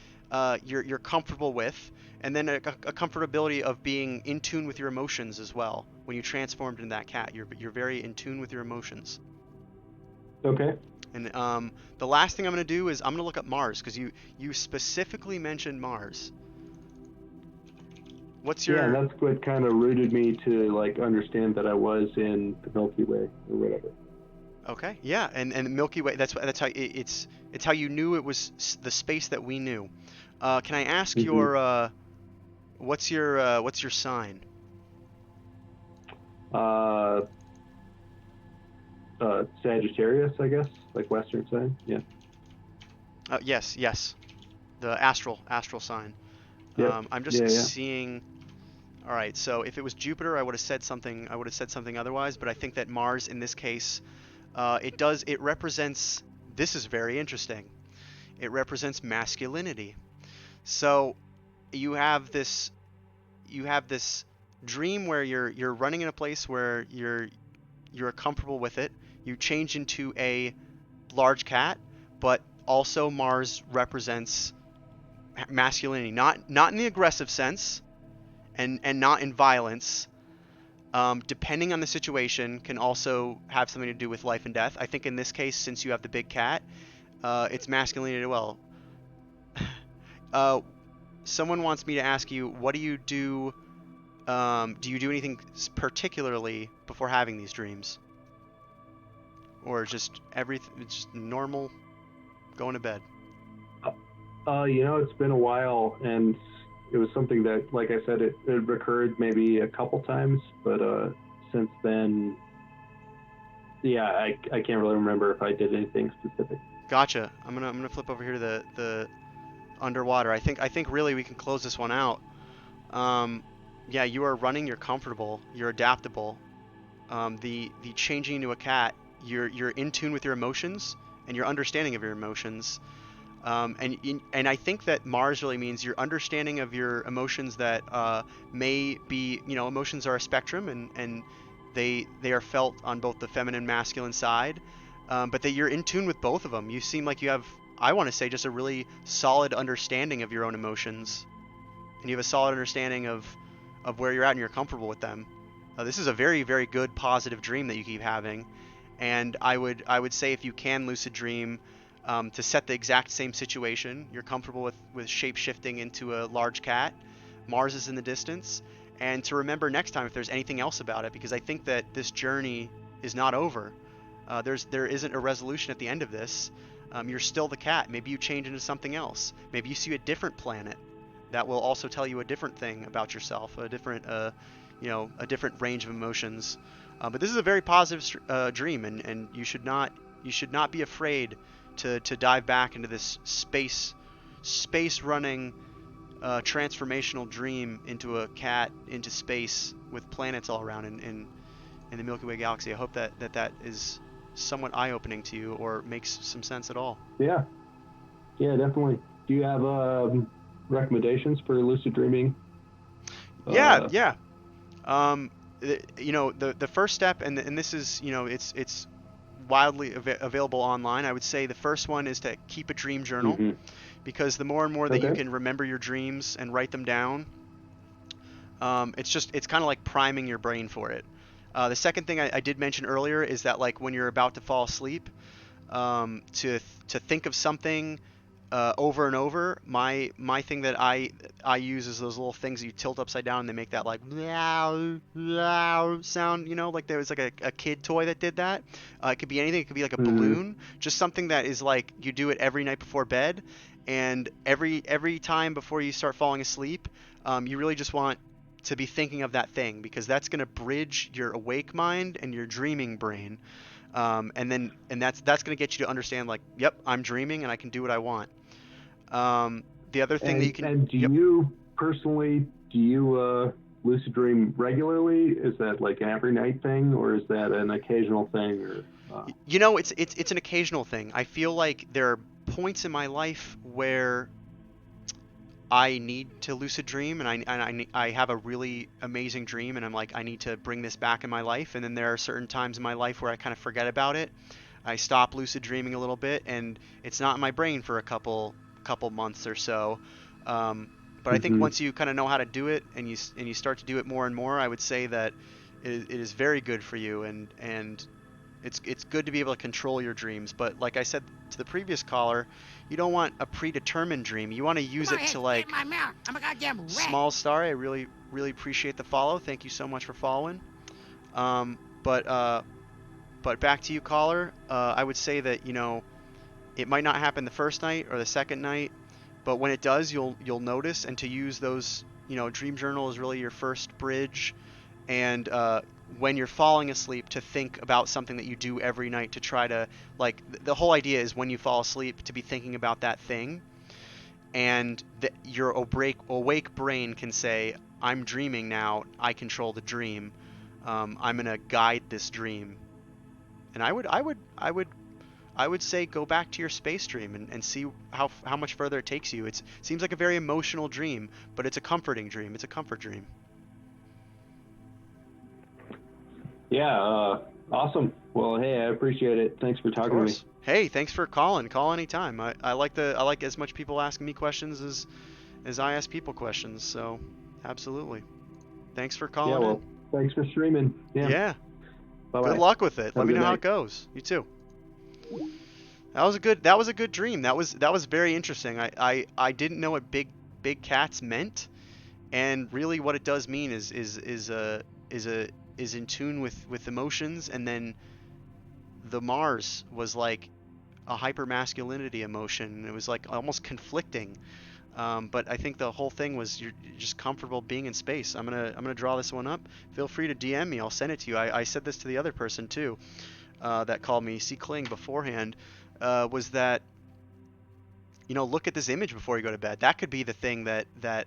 you're comfortable with, and then a comfortability of being in tune with your emotions as well. When you transformed into that cat, you're very in tune with your emotions. Okay. And the last thing I'm going to do is I'm going to look up Mars, because you specifically mentioned Mars. What's your... Yeah, that's what kind of rooted me to like understand that I was in the Milky Way or whatever. Okay, yeah, and the Milky Way. That's how it's how you knew it was the space that we knew. Can I ask your what's your sign? Sagittarius, I guess, like Western sign. Yeah. Yes, the astral sign. Yep. I'm just seeing. All right, so if it was Jupiter, I would have said something. Otherwise, but I think that Mars, in this case, it represents. This is very interesting. It represents masculinity. So you have this dream where you're running in a place where you're comfortable with it. You change into a large cat, but also Mars represents masculinity, not in the aggressive sense, and not in violence. Depending on the situation, can also have something to do with life and death. I think in this case, since you have the big cat, it's masculinity as well. Someone wants me to ask you, what do you do? Do you do anything particularly before having these dreams, or just everything? It's just normal, going to bed. It's been a while, and it was something that, like I said, it recurred maybe a couple times, but since then, yeah, I can't really remember if I did anything specific. Gotcha. I'm gonna flip over here to the underwater. I think really we can close this one out. Yeah, you are running. You're comfortable. You're adaptable. The changing into a cat, you're in tune with your emotions and your understanding of your emotions. And I think that Mars really means your understanding of your emotions that may be, emotions are a spectrum, and they are felt on both the feminine and masculine side, but that you're in tune with both of them. You seem like you have, I want to say, just a really solid understanding of your own emotions, and you have a solid understanding of where you're at, and you're comfortable with them. This is a very, very good positive dream that you keep having, And I would say if you can lucid dream, to set the exact same situation. You're comfortable with shape shifting into a large cat. Mars is in the distance, and to remember next time if there's anything else about it, because I think that this journey is not over. There isn't a resolution at the end of this. You're still the cat. Maybe you change into something else. Maybe you see a different planet that will also tell you a different thing about yourself, a different a different range of emotions. But this is a very positive dream, and you should not be afraid to dive back into this space running transformational dream into a cat into space with planets all around in the Milky Way galaxy. I hope that is somewhat eye-opening to you or makes some sense at all. Yeah, definitely. Do you have recommendations for lucid dreaming? Yeah. The first step, and this is, it's wildly available online. I would say the first one is to keep a dream journal, Mm-hmm. because the more and more that you Okay. can remember your dreams and write them down, it's kind of like priming your brain for it. The second thing I did mention earlier is that, like, when you're about to fall asleep, to think of something over and over. My thing that I use is those little things that you tilt upside down and they make that like meow, meow sound. Like there was like a kid toy that did that. It could be anything. It could be like a balloon, just something that is like you do it every night before bed, and every time before you start falling asleep, you really just want to be thinking of that thing, because that's going to bridge your awake mind and your dreaming brain. And that's going to get you to understand, like, yep, I'm dreaming and I can do what I want. The other thing that you can. And do you personally lucid dream regularly? Is that like an every night thing, or is that an occasional thing? Or it's an occasional thing. I feel like there are points in my life where I need to lucid dream, and I have a really amazing dream, and I'm like, I need to bring this back in my life. And then there are certain times in my life where I kind of forget about it. I stop lucid dreaming a little bit, and it's not in my brain for a couple months or so. But I think once you kind of know how to do it, and you start to do it more and more, I would say that it is very good for you, and it's good to be able to control your dreams. But like I said to the previous caller, you don't want a predetermined dream. You want to use it to, like, my mirror. I'm a goddamn rat. Small Star. I really appreciate the follow. Thank you so much for following. But back to you, caller. I would say that it might not happen the first night or the second night, but when it does, you'll notice. And to use those, dream journal is really your first bridge. And when you're falling asleep, to think about something that you do every night, to try to, like, the whole idea is when you fall asleep to be thinking about that thing, and your awake brain can say, I'm dreaming now, I control the dream, I'm gonna guide this dream. And I would say go back to your space dream and see how much further it takes you. It seems like a very emotional dream, but it's a comforting dream. It's a comfort dream. Yeah, awesome. Well, hey, I appreciate it. Thanks for talking to me. Hey, thanks for calling. Call anytime. I like as much people asking me questions as I ask people questions. So, absolutely. Thanks for calling. Yeah, well, thanks for streaming. Yeah. Bye-bye. Good luck with it. Let me know how night. it goes. You too. That was a good dream. That was very interesting. I didn't know what big cats meant, and really what it does mean is in tune with emotions. And then the Mars was like a hypermasculinity emotion. It was like almost conflicting. But I think the whole thing was you're just comfortable being in space. I'm gonna draw this one up. Feel free to DM me. I'll send it to you. I said this to the other person too, that called me, C. Kling, beforehand. Was that, look at this image before you go to bed. That could be the thing that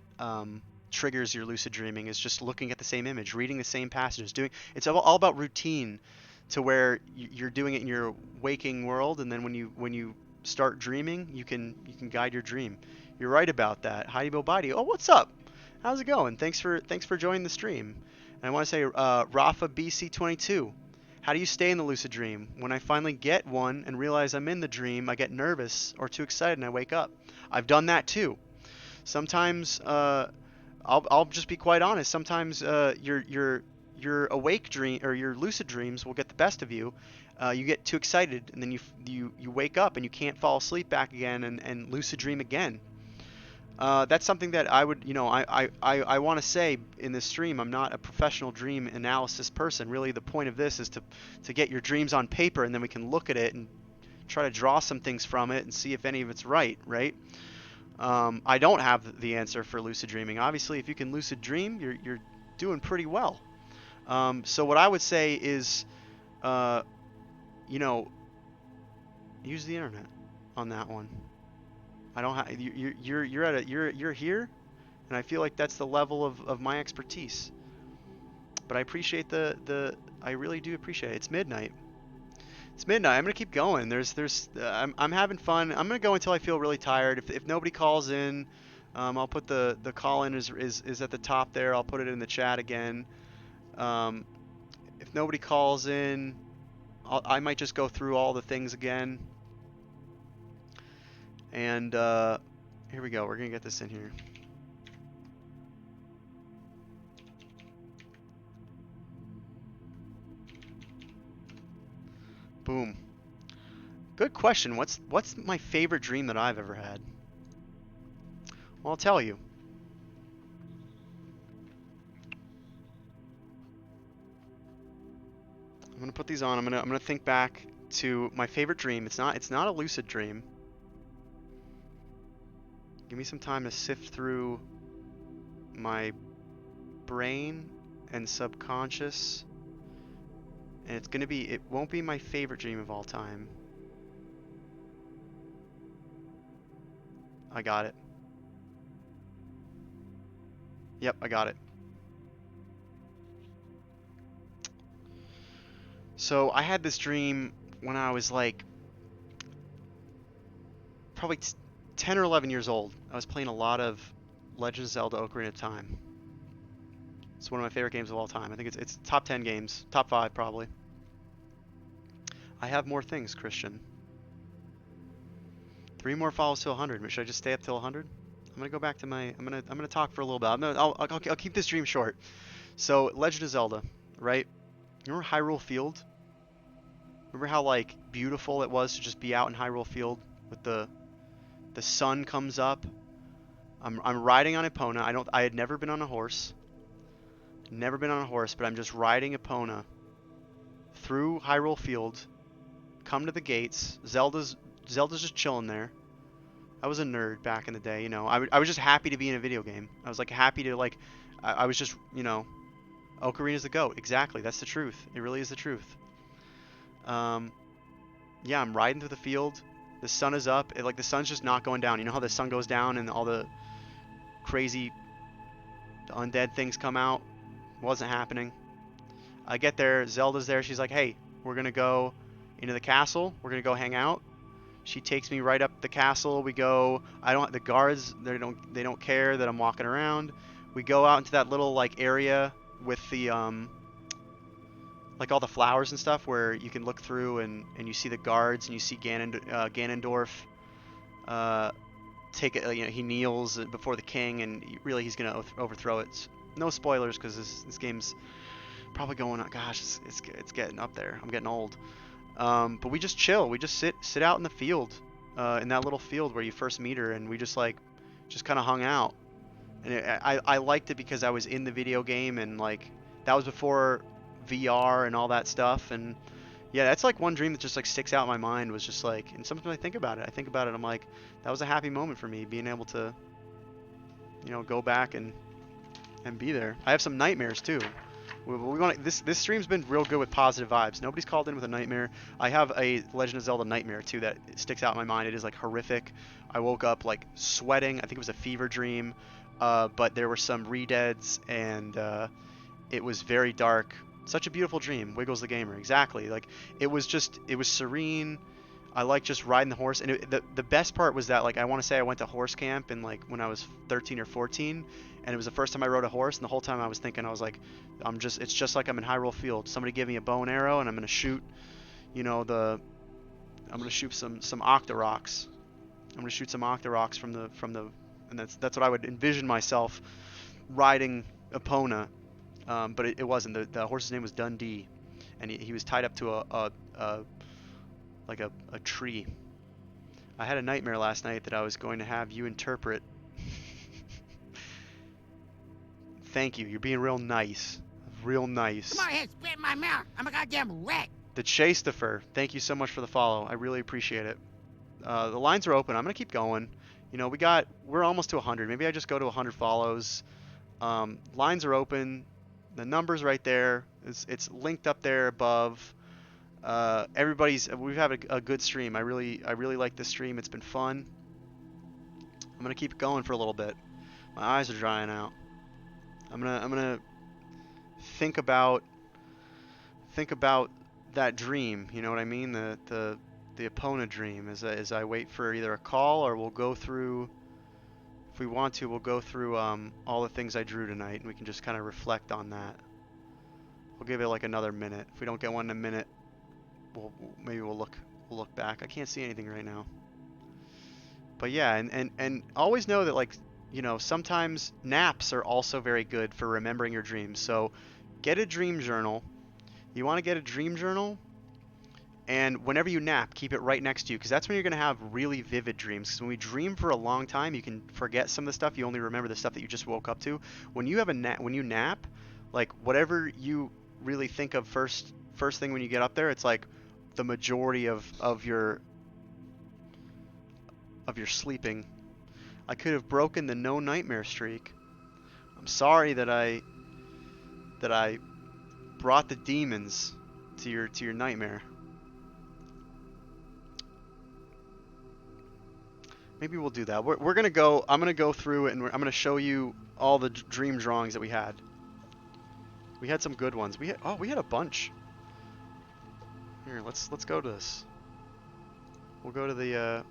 triggers your lucid dreaming, is just looking at the same image, reading the same passages, it's all about routine, to where you're doing it in your waking world, and then when you start dreaming, you can guide your dream. You're right about that. Heidi Bobadi. Oh, what's up? How's it going? Thanks for joining the stream. And I want to say, Rafa BC22. How do you stay in the lucid dream? When I finally get one and realize I'm in the dream, I get nervous or too excited and I wake up. I've done that too. Sometimes, I'll just be quite honest. Sometimes your awake dream or your lucid dreams will get the best of you, you get too excited, and then you wake up and you can't fall asleep back again and lucid dream again. That's something that I would, I want to say in this stream, I'm not a professional dream analysis person. Really, the point of this is to get your dreams on paper, and then we can look at it and try to draw some things from it and see if any of it's right, right? I don't have the answer for lucid dreaming. Obviously, if you can lucid dream, you're doing pretty well. So what I would say is, you know, use the internet on that one. I don't have you're here, and I feel like that's the level of my expertise. But I appreciate I really do appreciate it. It's midnight. It's midnight. I'm gonna keep going. I'm having fun. I'm gonna go until I feel really tired. If nobody calls in, I'll put the call in is at the top there. I'll put it in the chat again. If nobody calls in, I might just go through all the things again. And here we go. We're gonna get this in here. Boom. Good question. What's my favorite dream that I've ever had? Well, I'll tell you. I'm gonna put these on. I'm gonna think back to my favorite dream. It's not a lucid dream. Give me some time to sift through my brain and subconscious. And it won't be my favorite dream of all time. I got it. Yep, I got it. So I had this dream when I was like probably 10 or 11 years old. I was playing a lot of Legend of Zelda: Ocarina of Time. It's one of my favorite games of all time. I think it's top 10 games, top 5 probably. I have more things, Christian. 3 more follows to 100. Should I just stay up till 100? I'm gonna go back to my. I'm gonna talk for a little bit. I'll keep this dream short. So Legend of Zelda, right? You remember Hyrule Field? Remember how like beautiful it was to just be out in Hyrule Field with the sun comes up. I'm riding on Epona. I had never been on a horse. Never been on a horse, but I'm just riding Epona through Hyrule Field. Come to the gates. Zelda's just chilling there. I was a nerd back in the day, you know. I was just happy to be in a video game. I was like happy to like. I was just, you know. Ocarina's the GOAT. Exactly. That's the truth. It really is the truth. Yeah, I'm riding through the field. The sun is up. The sun's just not going down. You know how the sun goes down and all the crazy undead things come out? Wasn't happening. I get there. Zelda's there. She's like, hey, we're going to go into the castle. We're going to go hang out. She takes me right up the castle. We go. The guards, they don't care that I'm walking around. We go out into that little like area with the like all the flowers and stuff where you can look through and you see the guards and you see Ganondorf take it. You know, he kneels before the king and really he's gonna overthrow it. No spoilers because this game's probably going on. Gosh, it's getting up there. I'm getting old. But we just chill. We just sit out in the field, in that little field where you first meet her, and we just kind of hung out. And I liked it because I was in the video game, and like that was before VR and all that stuff. And yeah, that's like one dream that just like sticks out in my mind. Was just like, and sometimes I think about it. I'm like, that was a happy moment for me, being able to, you know, go back and be there. I have some nightmares too. We want this stream's been real good with positive vibes. Nobody's called in with a nightmare. I have a Legend of Zelda nightmare too that sticks out in my mind. It is like horrific. I woke up like sweating. I think it was a fever dream, but there were some redeads and it was very dark. Such a beautiful dream. Wiggles the gamer. Exactly. Like it was serene. I like just riding the horse, and the best part was that like I want to say I went to horse camp and like when I was 13 or 14, and it was the first time I rode a horse, and the whole time I was thinking I was like, it's just like I'm in Hyrule Field. Somebody give me a bow and arrow, and I'm gonna shoot, you know, I'm gonna shoot some Octoroks. I'm gonna shoot some Octoroks from the, and that's what I would envision myself riding Epona, but it wasn't. The horse's name was Dundee. and he was tied up to a tree. I had a nightmare last night that I was going to have you interpret. Thank you. You're being real nice. Real nice. Come on ahead, spit in my mouth. I'm a goddamn rat. The Chase-tifer, thank you so much for the follow. I really appreciate it. The lines are open. I'm gonna keep going. You know, we're almost to 100. Maybe I just go to 100 follows. Lines are open. The number's right there. It's linked up there above. We've had a good stream. I really like this stream. It's been fun. I'm gonna keep going for a little bit. My eyes are drying out. I'm gonna think about that dream. You know what I mean? The opponent dream as I wait for either a call or we'll go through. If we want to, we'll go through all the things I drew tonight, and we can just kind of reflect on that. We'll give it like another minute. If we don't get one in a minute, maybe we'll look back. I can't see anything right now. But yeah, and always know that, like, you know, sometimes naps are also very good for remembering your dreams. So get a dream journal. You want to get a dream journal, and whenever you nap, keep it right next to you, because that's when you're going to have really vivid dreams. Because when we dream for a long time, you can forget some of the stuff. You only remember the stuff that you just woke up to. When you nap, like, whatever you really think of first thing when you get up there, it's like the majority of your sleeping. I could have broken the no nightmare streak. I'm sorry that I brought the demons to your nightmare. Maybe we'll do that. We're gonna go. I'm gonna go through it, and I'm gonna show you all the dream drawings that we had. We had some good ones. We had a bunch. Here, let's go to this. We'll go to the.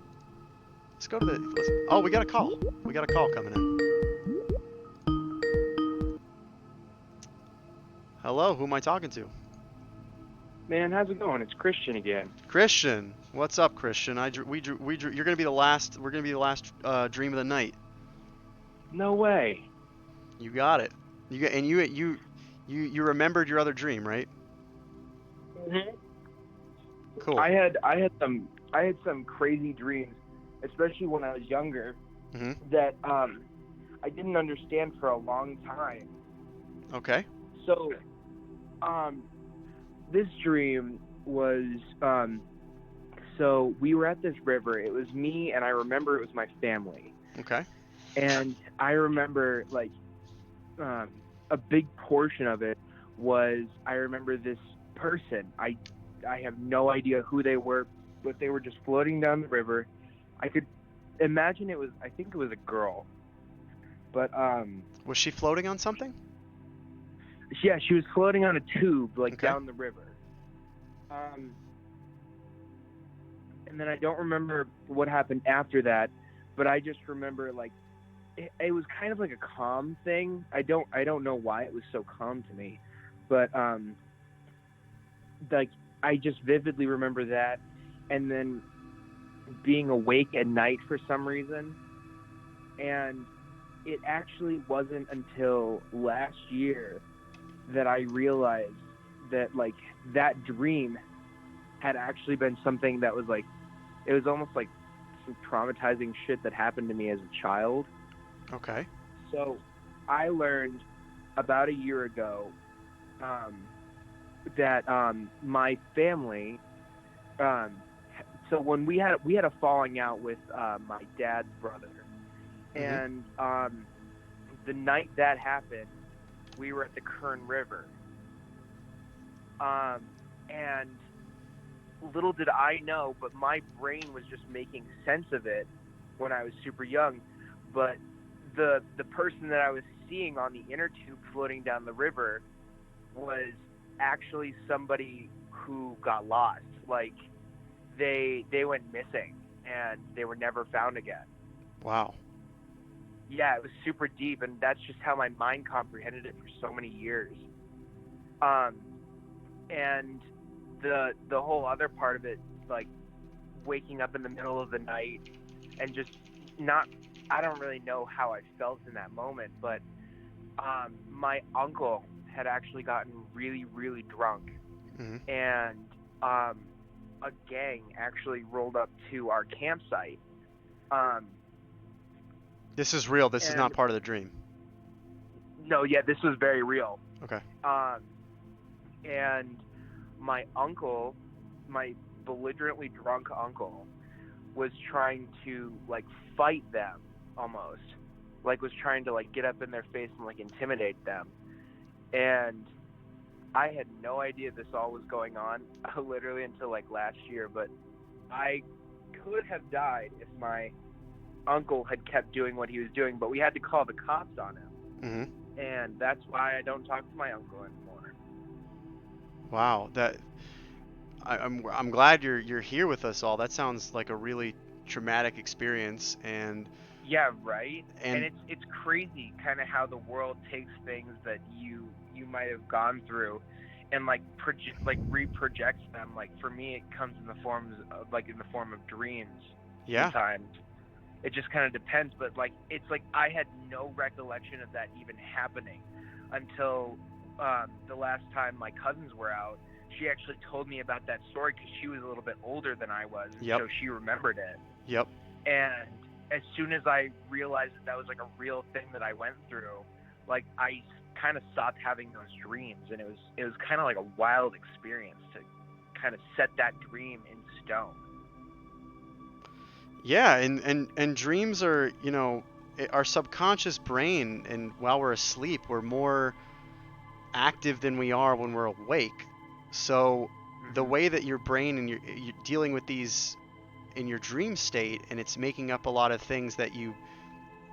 Let's go to the. Oh, we got a call. We got a call coming in. Hello, who am I talking to? Man, how's it going? It's Christian again. Christian, what's up, Christian? We drew. You're gonna be the last. We're gonna be the last dream of the night. No way. You got it. You remembered your other dream, right? Mhm. Cool. I had some crazy dreams, especially when I was younger, that I didn't understand for a long time. Okay. So, this dream was, so we were at this river. It was me, and I remember it was my family. Okay. And I remember, like, a big portion of it was, I remember this person. I have no idea who they were, but they were just floating down the river. I could imagine I think it was a girl. But, was she floating on something? yeah, she was floating on a tube, like, Okay. down the river. And then I don't remember what happened after that, but I just remember, like, it was kind of like a calm thing. I don't know why it was so calm to me, but like, I just vividly remember that, and then being awake at night for some reason. And it actually wasn't until last year that I realized that, like, that dream had actually been something that was, like, it was almost like some traumatizing shit that happened to me as a child. Okay. So I learned about a year ago that my family, so when we had a falling out with my dad's brother, and the night that happened, we were at the Kern River, and little did I know, but my brain was just making sense of it when I was super young. But the person that I was seeing on the inner tube floating down the river was actually somebody who got lost. Like, they went missing and they were never found again. Wow. Yeah, it was super deep, and that's just how my mind comprehended it for so many years. And the whole other part of it, like, waking up in the middle of the night and just I don't really know how I felt in that moment, but my uncle had actually gotten really, really drunk. Hmm. and a gang actually rolled up to our campsite. Um, This is real. This is not and part of the dream. no, yeah, this was very real. Okay. And my uncle, my belligerently drunk uncle, was trying to like fight them almost, like was trying to like get up in their face and like intimidate them. And I had no idea this all was going on literally until like last year, but I could have died if my uncle had kept doing what he was doing, but we had to call the cops on him. Hmm. And that's why I don't talk to my uncle anymore. Wow. I'm glad you're here with us all. That sounds like a really traumatic experience, and Yeah, right. And and it's crazy kind of how the world takes things that you might have gone through and like reprojects them. Like for me, it comes in the form of dreams. yeah. Sometimes it just kind of depends, but like it's like I had no recollection of that even happening until the last time my cousins were out. She actually told me about that story because she was a little bit older than I was, and Yep. so she remembered it. Yep. And as soon as I realized that was like a real thing that I went through, like I kind of stopped having those dreams, and it was kind of like a wild experience to kind of set that dream in stone. Yeah, and dreams are, our subconscious brain, and while we're asleep, we're more active than we are when we're awake. So the way that your brain and you're dealing with these in your dream state, and it's making up a lot of things that you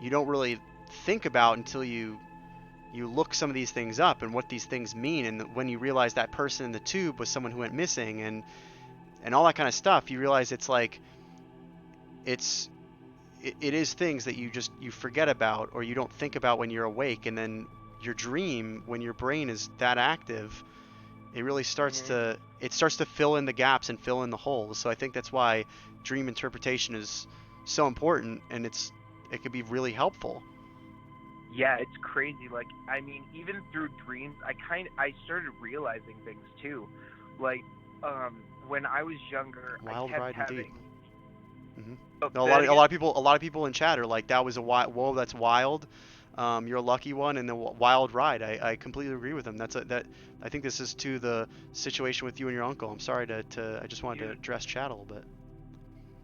don't really think about until you look some of these things up and what these things mean, and when you realize that person in the tube was someone who went missing, and all that kind of stuff, you realize it's like it is things that you forget about or you don't think about when you're awake, and then your dream, when your brain is that active, it really starts to fill in the gaps and fill in the holes. So I think that's why dream interpretation is so important, and it could be really helpful. Yeah, it's crazy. Like, I mean, even through dreams, I started realizing things too. Like, when I was younger, Wild I kept ride indeed. having. Hmm. Oh, No, say that again? a lot of people in chat are like, that was a whoa, that's wild. You're a lucky one, and the wild ride. I completely agree with them. I think this is to the situation with you and your uncle. I'm sorry I just wanted to address chat a little bit.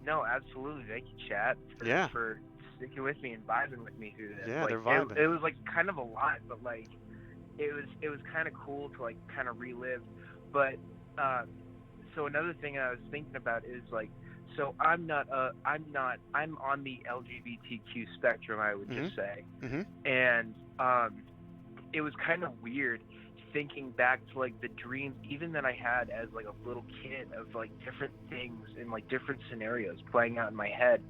No, absolutely. Thank you, chat, Yeah. for sticking with me and vibing with me through this. Yeah, like, they're vibing. It was like kind of a lot, but like it was kind of cool to like kind of relive. But so another thing I was thinking about is like, so I'm on the LGBTQ spectrum, I would just say. Mm-hmm. And it was kind of weird thinking back to like the dreams even that I had as like a little kid of like different things and like different scenarios playing out in my head.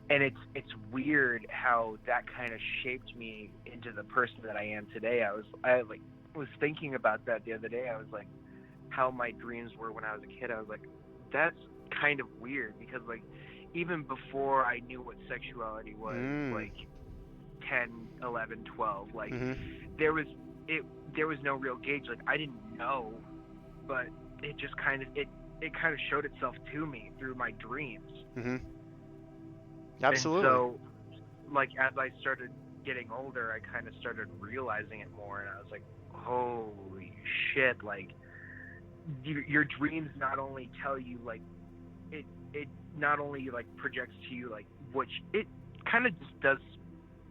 And it's weird how that kind of shaped me into the person that I am today. I was thinking about that the other day. I was like, how my dreams were when I was a kid. I was like, that's kind of weird, because like even before I knew what sexuality was, like 10, 11, 12, like there was no real gauge. Like I didn't know, but it just kind of it kind of showed itself to me through my dreams. Mm-hmm. Absolutely. And so, like, as I started getting older, I kind of started realizing it more, and I was like, holy shit, like, your dreams not only tell you, like, it not only, like, projects to you, like, it kind of just does,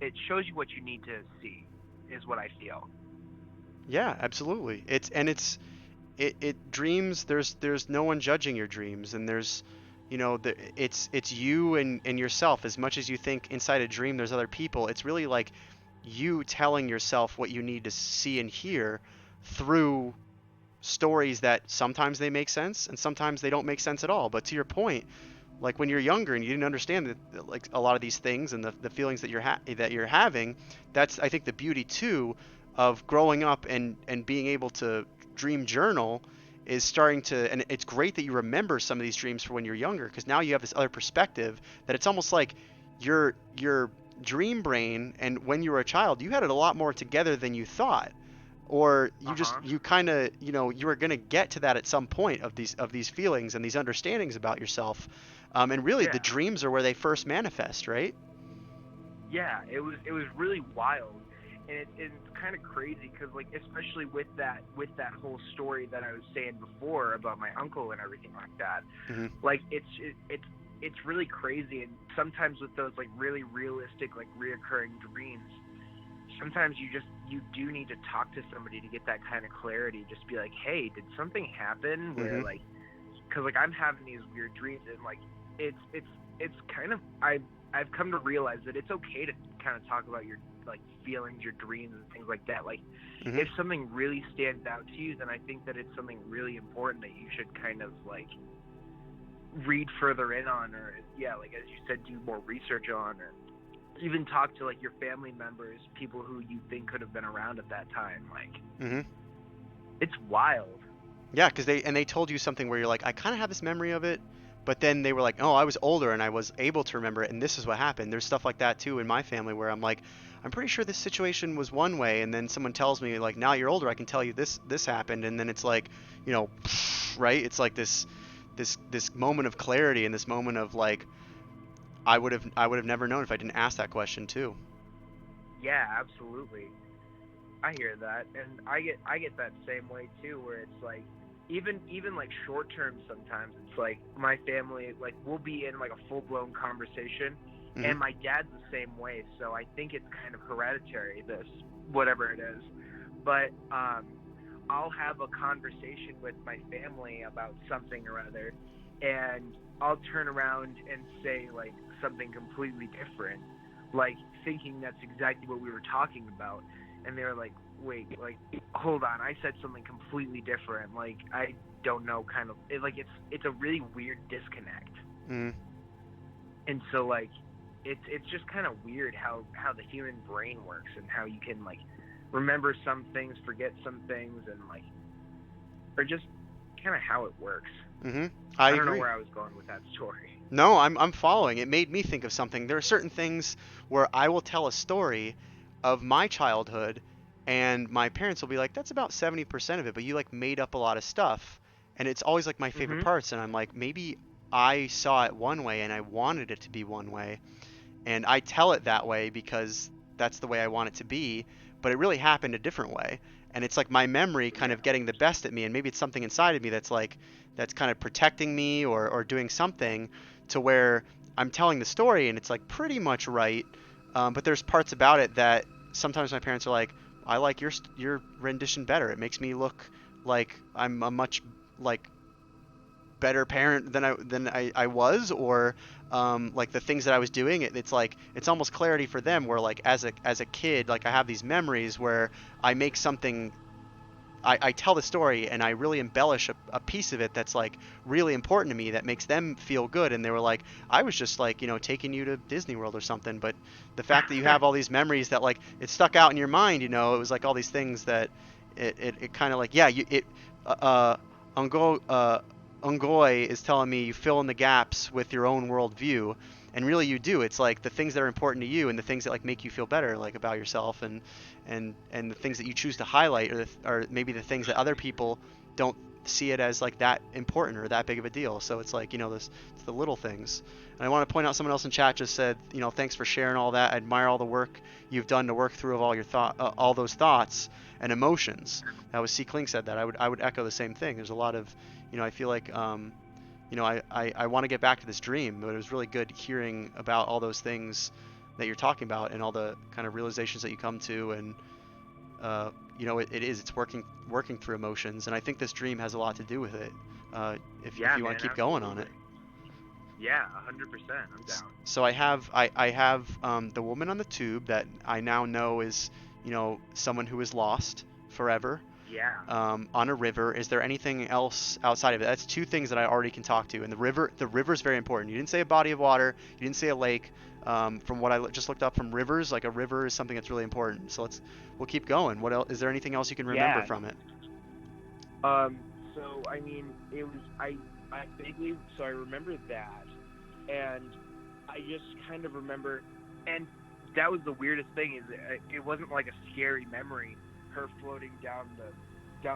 it shows you what you need to see, is what I feel. Yeah, absolutely. Dreams, there's no one judging your dreams, and there's it's you and yourself. As much as you think inside a dream there's other people, it's really like you telling yourself what you need to see and hear through stories that sometimes they make sense and sometimes they don't make sense at all. But to your point, like when you're younger and you didn't understand like a lot of these things and the feelings that you're having, that's, I think, the beauty too of growing up and being able to dream journal, is starting to, and it's great that you remember some of these dreams from when you're younger, because now you have this other perspective that it's almost like your dream brain, and when you were a child you had it a lot more together than you thought. or you kind of, you were going to get to that at some point of these feelings and these understandings about yourself. And really the dreams are where they first manifest, right? Yeah, it was really wild, and it's kind of crazy because, like, especially with that whole story that I was saying before about my uncle and everything like that. Mm-hmm. Like, it's really crazy, and sometimes with those, like, really realistic, like, reoccurring dreams, sometimes you do need to talk to somebody to get that kind of clarity. Just be like, hey, did something happen where, Mm-hmm. like, because, like, I'm having these weird dreams, and, like, it's kind of, I've come to realize that it's okay to kind of talk about your, like, feelings, your dreams, and things like that. Like, Mm-hmm. if something really stands out to you, then I think that it's something really important that you should kind of, like, read further in on, or, like, as you said, do more research on, or even talk to, like, your family members, people who you think could have been around at that time. Like, Mm-hmm. it's wild. Yeah, because they told you something where you're like, I kind of have this memory of it, but then they were like, oh, I was older and I was able to remember it, and this is what happened. There's stuff like that too in my family where I'm like, I'm pretty sure this situation was one way, and then someone tells me, like, now you're older, I can tell you this happened, and then it's like, right? It's like this moment of clarity and this moment of, like, I would have never known if I didn't ask that question too. Yeah, absolutely. I hear that, and I get that same way too, where it's like, even like short term, sometimes it's like my family, like, we'll be in, like, a full blown conversation, Mm-hmm. and my dad's the same way, so I think it's kind of hereditary, this, whatever it is. But I'll have a conversation with my family about something or other, and I'll turn around and say, like, something completely different, like, thinking that's exactly what we were talking about, and they're like, wait, like, hold on, I said something completely different, like, I don't know, kind of, it's a really weird disconnect. Mm-hmm. And so, like, it's just kind of weird how the human brain works, and how you can, like, remember some things, forget some things, and, like, or just kind of how it works. Mm-hmm. I I don't agree. know where I was going with that story. No, I'm following. It made me think of something. There are certain things where I will tell a story of my childhood, and my parents will be like, that's about 70% of it, but you, like, made up a lot of stuff. And it's always, like, my favorite parts, and I'm like, maybe I saw it one way and I wanted it to be one way, and I tell it that way because that's the way I want it to be, but it really happened a different way. And it's like my memory kind of getting the best at me, and maybe it's something inside of me that's, like, that's kind of protecting me, or doing something to where I'm telling the story and it's, like, pretty much right. But there's parts about it that sometimes my parents are like, I like your rendition better. It makes me look like I'm a much, like, better parent than I was, or like the things that I was doing. It's like it's almost clarity for them, where, like, as a kid, like, I have these memories where I make something, I tell the story and I really embellish a piece of it that's, like, really important to me, that makes them feel good, and they were like, I was just, like, taking you to Disney World or something. But the fact that you have all these memories that, like, it stuck out in your mind, it was like all these things that it kind of, like, yeah, Ungo Ungoy is telling me you fill in the gaps with your own worldview, and really you do. It's like the things that are important to you and the things that, like, make you feel better, like, about yourself, and the things that you choose to highlight are maybe the things that other people don't see it as, like, that important or that big of a deal. So it's like, it's the little things. And I want to point out, someone else in chat just said, thanks for sharing all that. I admire all the work you've done to work through all your all those thoughts and emotions. That was C. Kling said that. I would echo the same thing. There's a lot of, I feel like, I want to get back to this dream, but it was really good hearing about all those things that you're talking about and all the kind of realizations that you come to. And it's working through emotions, and I think this dream has a lot to do with it. If you want to keep going on it. Yeah, 100%. I'm down. So I have the woman on the tube that I now know is, someone who is lost forever. Yeah. On a river. Is there anything else outside of it? That's two things that I already can talk to. And the river is very important. You didn't say a body of water. You didn't say a lake. From what I just looked up from rivers, like, a river is something that's really important. So we'll keep going. What else? Is there anything else you can remember from it? So I mean, it was I vaguely, so I remember that, and I just kind of remember, and that was the weirdest thing, is it wasn't like a scary memory. her floating down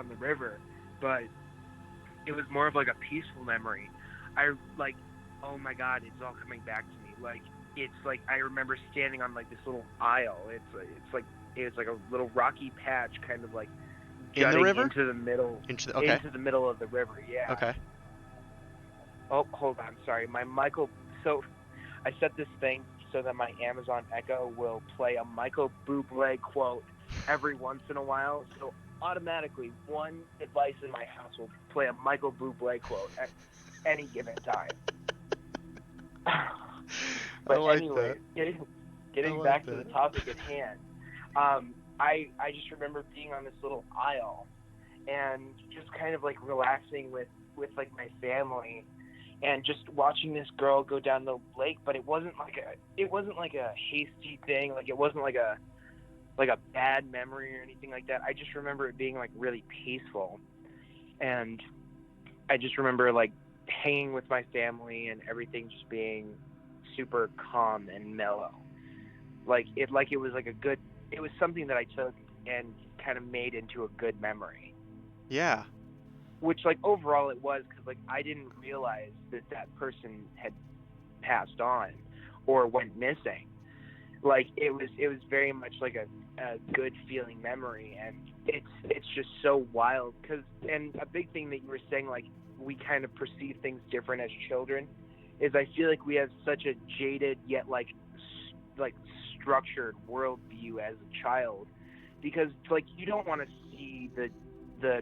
the river, but it was more of like a peaceful memory. I like, oh my God, it's all coming back to me. Like it's like I remember standing on like this little aisle. It's like a little rocky patch, kind of like In the jutting river? into the middle Okay. into the middle of the river. Yeah. Okay. Oh, hold on. Sorry, my Michael. So I set this thing so that my Amazon Echo will play a Michael Bublé quote every once in a while. So automatically, one device in my house will play a Michael Bublé quote at any given time. But I like anyway, that. getting back to the topic at hand, I just remember being on this little aisle and just kind of like relaxing with like my family and just watching this girl go down the lake. But it wasn't like a hasty thing. Like it wasn't like a bad memory or anything like that. I just remember it being like really peaceful, and I just remember like hanging with my family and everything just being super calm and mellow. Like it was like it was something that I took and kind of made into a good memory. Yeah. Which like overall it was, because like I didn't realize that person had passed on or went missing. Like it was very much like a good feeling memory, and it's just so wild. And a big thing that you were saying, like we kind of perceive things different as children, is I feel like we have such a jaded yet like structured worldview as a child, because like you don't want to see the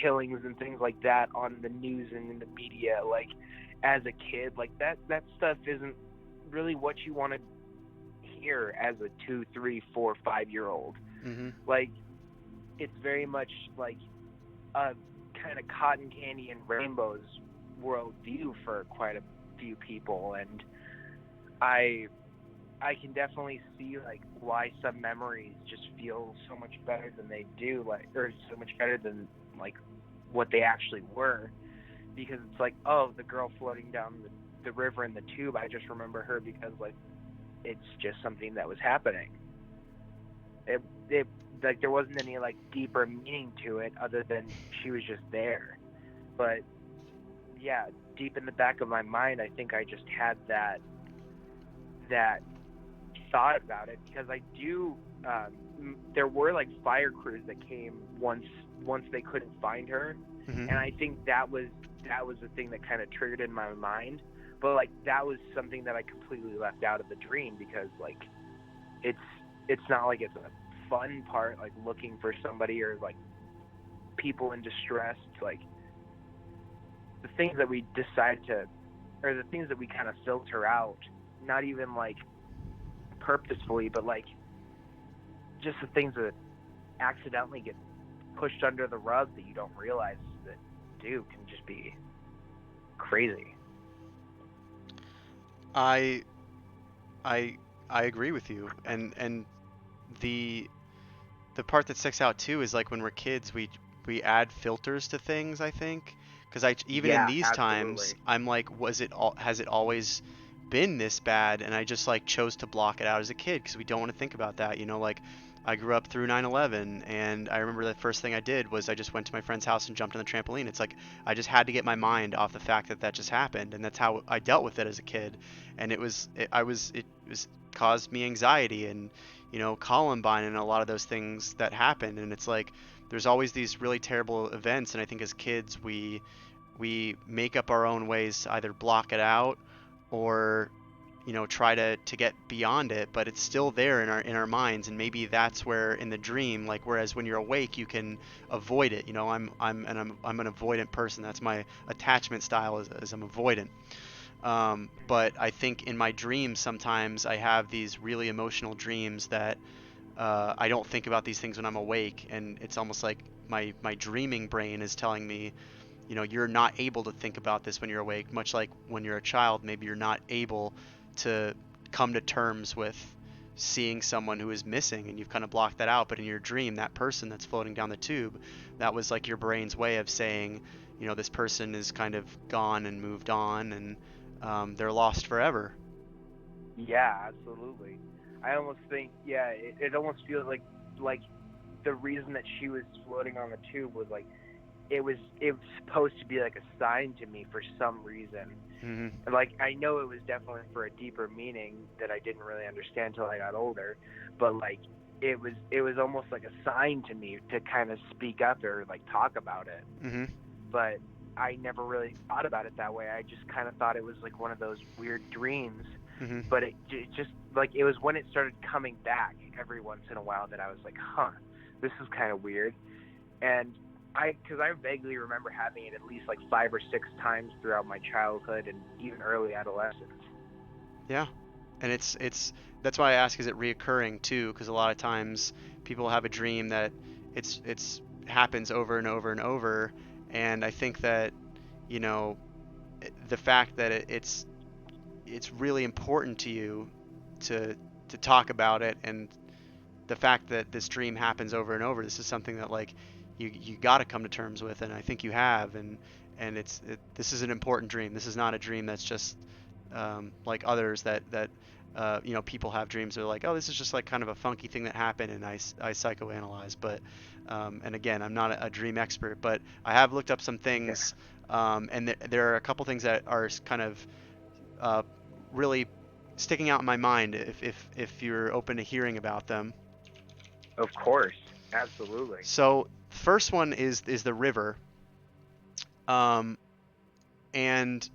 killings and things like that on the news and in the media. Like as a kid, like that stuff isn't really what you want to hear as a 2, 3, 4, 5-year-old. Mm-hmm. Like it's very much like a kind of cotton candy and rainbows worldview for quite a few people, and I can definitely see like why some memories just feel so much better than they do, like, or so much better than like what they actually were, because it's like, oh, the girl floating down the river in the tube, I just remember her because like it's just something that was happening. It like there wasn't any like deeper meaning to it other than she was just there. But yeah, deep in the back of my mind, I think I just had that thought about it, because I do. There were like fire crews that came once they couldn't find her, Mm-hmm. and I think that was the thing that kind of triggered in my mind. But like that was something that I completely left out of the dream, because like it's not like it's a fun part, like looking for somebody or like people in distress. Like the things that we decide to, or the things that we kind of filter out, not even like purposefully, but like just the things that accidentally get pushed under the rug that you don't realize that do can just be crazy. I agree with you, and the part that sticks out too is like when we're kids, we add filters to things, I think, because even in these times, I'm like, has it always been this bad? And I just like chose to block it out as a kid because we don't want to think about that, like I grew up through 9/11, and I remember the first thing I did was I just went to my friend's house and jumped on the trampoline. It's like I just had to get my mind off the fact that just happened, and that's how I dealt with it as a kid. And it caused me anxiety, and Columbine and a lot of those things that happened. And it's like there's always these really terrible events, and I think as kids we make up our own ways to either block it out or try to get beyond it, but it's still there in our minds. And maybe that's where in the dream, like, whereas when you're awake you can avoid it. I'm an avoidant person. That's my attachment style, is I'm avoidant. But I think in my dreams sometimes I have these really emotional dreams that I don't think about these things when I'm awake, and it's almost like my dreaming brain is telling me, you're not able to think about this when you're awake, much like when you're a child, maybe you're not able to come to terms with seeing someone who is missing, and you've kind of blocked that out. But in your dream, that person that's floating down the tube, that was like your brain's way of saying, this person is kind of gone and moved on, and they're lost forever. Yeah, absolutely. I almost think, it almost feels like the reason that she was floating on the tube was like it was supposed to be like a sign to me for some reason. Mhm. And like I know it was definitely for a deeper meaning that I didn't really understand until I got older, but like it was almost like a sign to me to kind of speak up or like talk about it. Mhm. But I never really thought about it that way. I just kind of thought it was like one of those weird dreams. Mhm. But it just like it was when it started coming back every once in a while that I was like, huh, this is kind of weird. And because I vaguely remember having it at least like 5 or 6 times throughout my childhood and even early adolescence. Yeah, and it's that's why I ask, is it reoccurring too? Because a lot of times people have a dream that it's happens over and over and over, and I think that, you know, the fact that it's really important to you to talk about it, and the fact that this dream happens over and over, this is something that like you got to come to terms with, and I think you have, and this is an important dream. This is not a dream that's just like others that you know, people have dreams that are like, oh, this is just like kind of a funky thing that happened, and I psychoanalyze. But and again, I'm not a dream expert, but I have looked up some things, and there are a couple things that are kind of uh, really sticking out in my mind, if you're open to hearing about them. Of course, absolutely. So first one is the river, um, and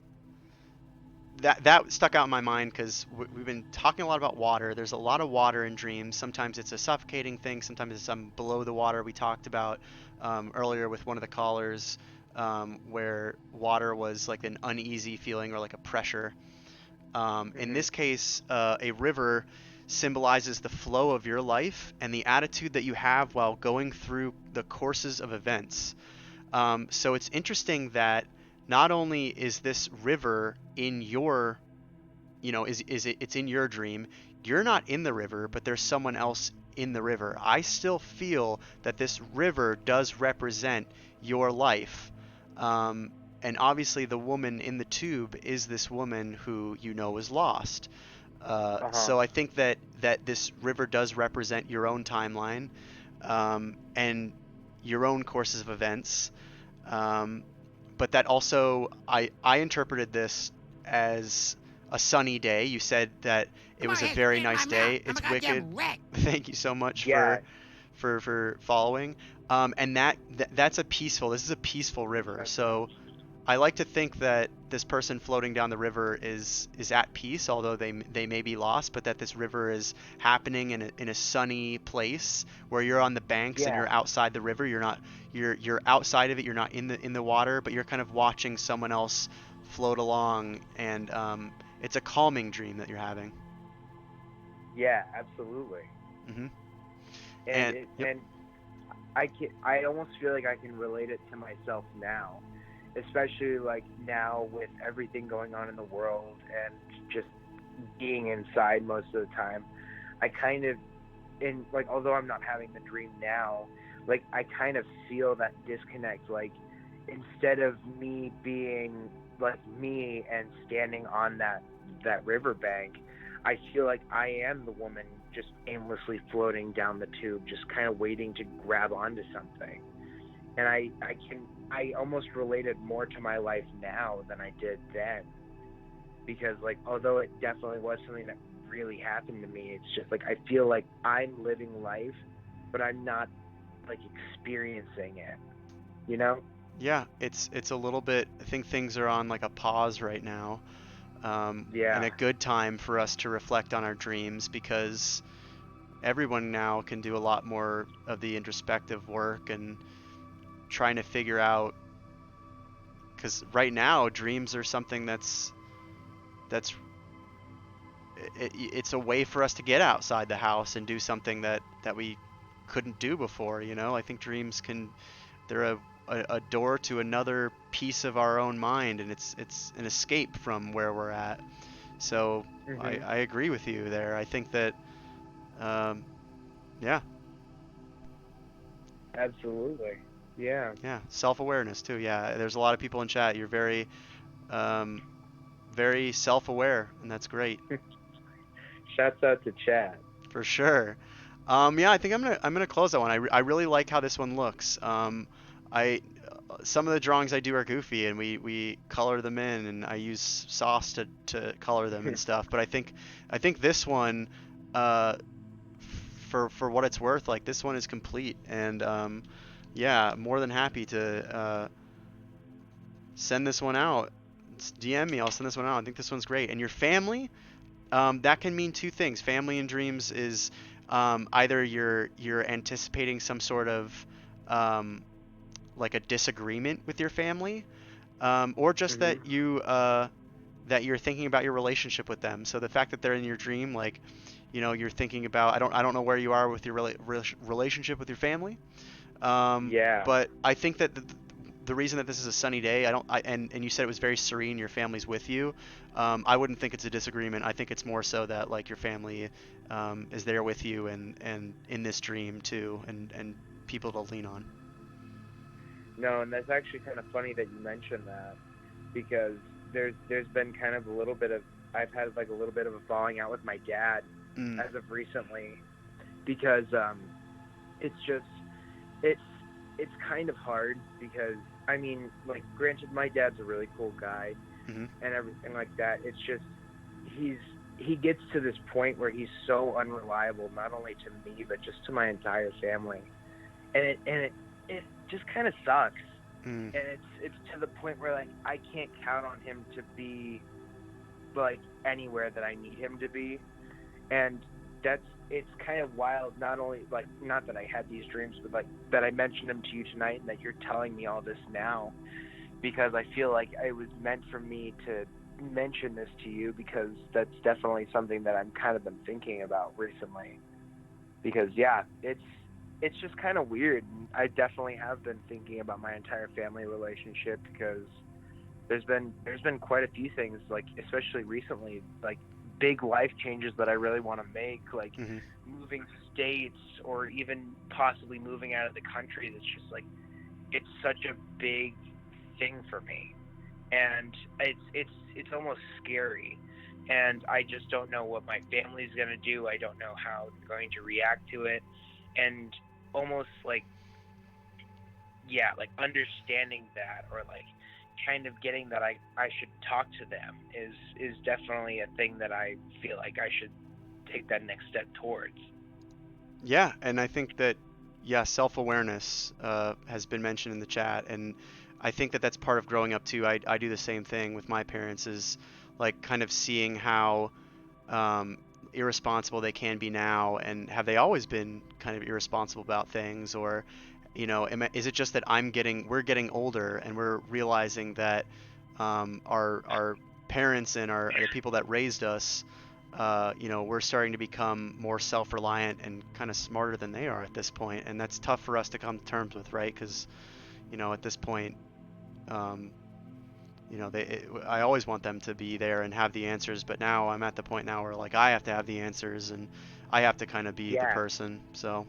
that stuck out in my mind because we've been talking a lot about water. There's a lot of water in dreams. Sometimes it's a suffocating thing. Sometimes it's below the water. We talked about earlier with one of the callers, where water was like an uneasy feeling or like a pressure. In this case, a river symbolizes the flow of your life and the attitude that you have while going through the courses of events. So it's interesting that not only is this river in your, you know, it's in your dream. You're not in the river, but there's someone else in the river. I still feel that this river does represent your life. Um, and obviously the woman in the tube is this woman who you know is lost. So I think that this river does represent your own timeline, and your own courses of events. Um, but that also, I interpreted this as a sunny day. You said that it Come on, was a hey, very spit in my nice mouth. day. I'm a It's wicked. goddamn wreck. Thank you so much Yeah. for following. And that's a peaceful. This is a peaceful river. So I like to think that this person floating down the river is at peace, although they may be lost, but that this river is happening in a sunny place where you're on the banks and Yeah. you're outside the river. You're outside of it. You're not in the water, but you're kind of watching someone else float along, and it's a calming dream that you're having. Yeah, absolutely. Hmm. And Yep. and I almost feel like I can relate it to myself now, especially like now with everything going on in the world and just being inside most of the time. I kind of in like although I'm not having the dream now, like I kind of feel that disconnect. Like instead of me being like me and standing on that riverbank, I feel like I am the woman just aimlessly floating down the tube, just kind of waiting to grab onto something. And I almost related more to my life now than I did then, because like although it definitely was something that really happened to me, it's just like I feel like I'm living life, but I'm not like experiencing it, you know? Yeah, it's a little bit. I think things are on like a pause right now, and Yeah. a good time for us to reflect on our dreams, because everyone now can do a lot more of the introspective work and trying to figure out, because right now dreams are something that's it's a way for us to get outside the house and do something that we couldn't do before. You know, I think dreams can, they're a door to another piece of our own mind, and it's an escape from where we're at. So Mhm. I agree with you there. I think that um, yeah, Absolutely. Yeah. yeah, self-awareness too. Yeah, there's a lot of people in chat. You're um, very self-aware, and that's great Shouts out to Chad. for sure. Yeah, I think I'm gonna close that one. I really like how this one looks. I Some of the drawings I do are goofy, and we color them in, and I use sauce to color them and stuff. But I think this one, uh, for what it's worth, like this one is complete, and yeah, more than happy to send this one out. DM me, I'll send this one out. I think this one's great. And your family, that can mean two things. Family in dreams is either you're anticipating some sort of um, like a disagreement with your family, or just Hmm. that you're thinking about your relationship with them. So the fact that they're in your dream, like, you're thinking about, I don't know where you are with your relationship with your family, Yeah. but I think that the reason that this is a sunny day, and you said it was very serene, your family's with you. I wouldn't think it's a disagreement. I think it's more so that like your family is there with you and in this dream too, and people to lean on. No, and that's actually kind of funny that you mentioned that, because there's been kind of a little bit of, I've had like a little bit of a falling out with my dad Mm. as of recently, because it's just it's it's kind of hard, because I mean, like, granted, my dad's a really cool guy Mhm. and everything like that. It's just he gets to this point where he's so unreliable, not only to me but just to my entire family, and it just kind of sucks. Mm. And it's to the point where, like, I can't count on him to be like anywhere that I need him to be, and it's kind of wild. Not only, like, not that I had these dreams, but like that I mentioned them to you tonight, and that you're telling me all this now, because I feel like it was meant for me to mention this to you, because that's definitely something that I'm kind of been thinking about recently. Because yeah, it's just kind of weird. And I definitely have been thinking about my entire family relationship, because there's been quite a few things, like especially recently, like big life changes that I really want to make, like Mhm. moving states, or even possibly moving out of the country. That's just like, it's such a big thing for me, and it's almost scary, and I just don't know what my family's going to do. I don't know how they're going to react to it, and almost like, yeah, like understanding that, or like kind of getting that I should talk to them is definitely a thing that I feel like I should take that next step towards. Yeah, and I think that, yeah, self-awareness has been mentioned in the chat, and I think that that's part of growing up too. I do the same thing with my parents, is like kind of seeing how um, irresponsible they can be now, and have they always been kind of irresponsible about things, or is it just that we're getting older, and we're realizing that our parents and the people that raised us, we're starting to become more self-reliant and kind of smarter than they are at this point, and that's tough for us to come to terms with, right? Because at this point, um, I always want them to be there and have the answers, but now I'm at the point now where like I have to have the answers, and I have to kind of be the Yeah, person. So,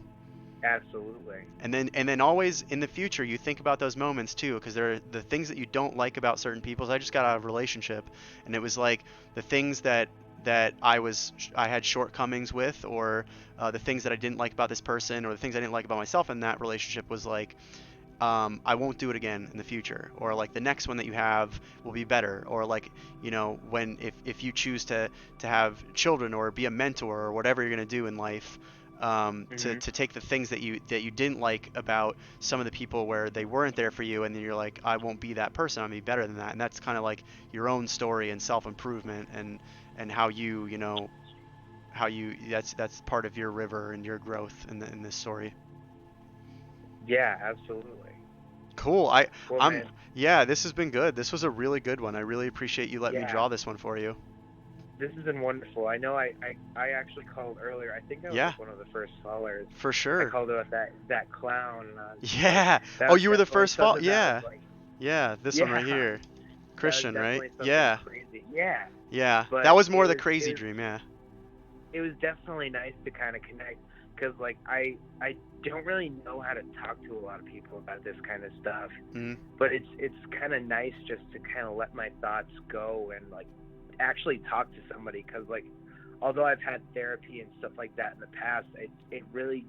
absolutely. and then always in the future, you think about those moments too, because there are the things that you don't like about certain people. So I just got out of a relationship, and it was like the things that I had shortcomings with, or the things that I didn't like about this person, or the things I didn't like about myself in that relationship, was like, I won't do it again in the future, or like the next one that you have will be better, or like, when if you choose to have children or be a mentor or whatever you're gonna do in life, to Hmm. take the things that you didn't like about some of the people where they weren't there for you, and then you're like, I won't be that person, I'm gonna be better than that, and that's kind of like your own story and self improvement, and how that's part of your river and your growth in this story. Yeah, absolutely. Cool. I Well, I'm man, Yeah, this has been good. This was a really good one. I really appreciate you letting me yeah, draw this one for you. this has been wonderful. I know I actually called earlier. I think I was Yeah, like one of the first callers. for I sure. called about that clown, like, Yeah. that Oh, was you were the definitely first fall. something that was Yeah. like, Yeah, this one yeah, right here. that was Christian, right? definitely something Yeah. crazy. Yeah, Yeah. but That was more the crazy dream, yeah. it was definitely nice to kind of connect, because like I don't really know how to talk to a lot of people about this kind of stuff, Mm. but it's kind of nice just to kind of let my thoughts go, and like actually talk to somebody, because like although I've had therapy and stuff like that in the past, it really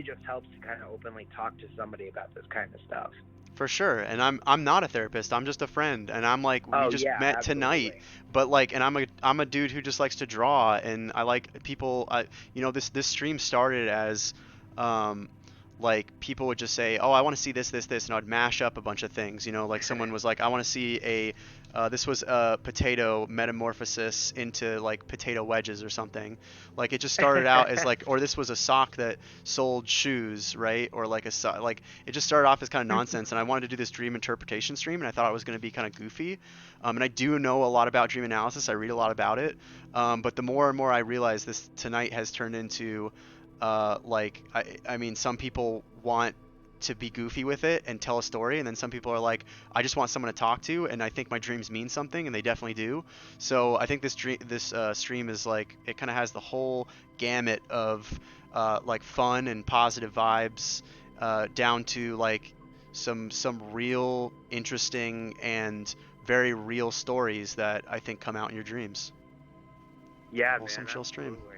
just helps to kind of openly talk to somebody about this kind of stuff. For sure. And I'm not a therapist. I'm just a friend. And I'm like, we Oh just yeah, met tonight. absolutely. But like, and I'm a dude who just likes to draw, and I like people. This stream started as, um, like people would just say, oh, I want to see this, and I'd mash up a bunch of things. Like someone was like, I want to see this was a potato metamorphosis into like potato wedges or something. Like it just started out as like, or this was a sock that sold shoes, right? Or like like it just started off as kind of nonsense, and I wanted to do this dream interpretation stream, and I thought it was going to be kind of goofy. And I do know a lot about dream analysis. I read a lot about it. But the more and more I realize this tonight has turned into, like, I mean, some people want to be goofy with it and tell a story, and then some people are like, I just want someone to talk to, and I think my dreams mean something, and they definitely do. So I think this stream is like, it kind of has the whole gamut of like fun and positive vibes, down to like some real interesting and very real stories that I think come out in your dreams. Yeah, Wholesome man, chill stream. absolutely.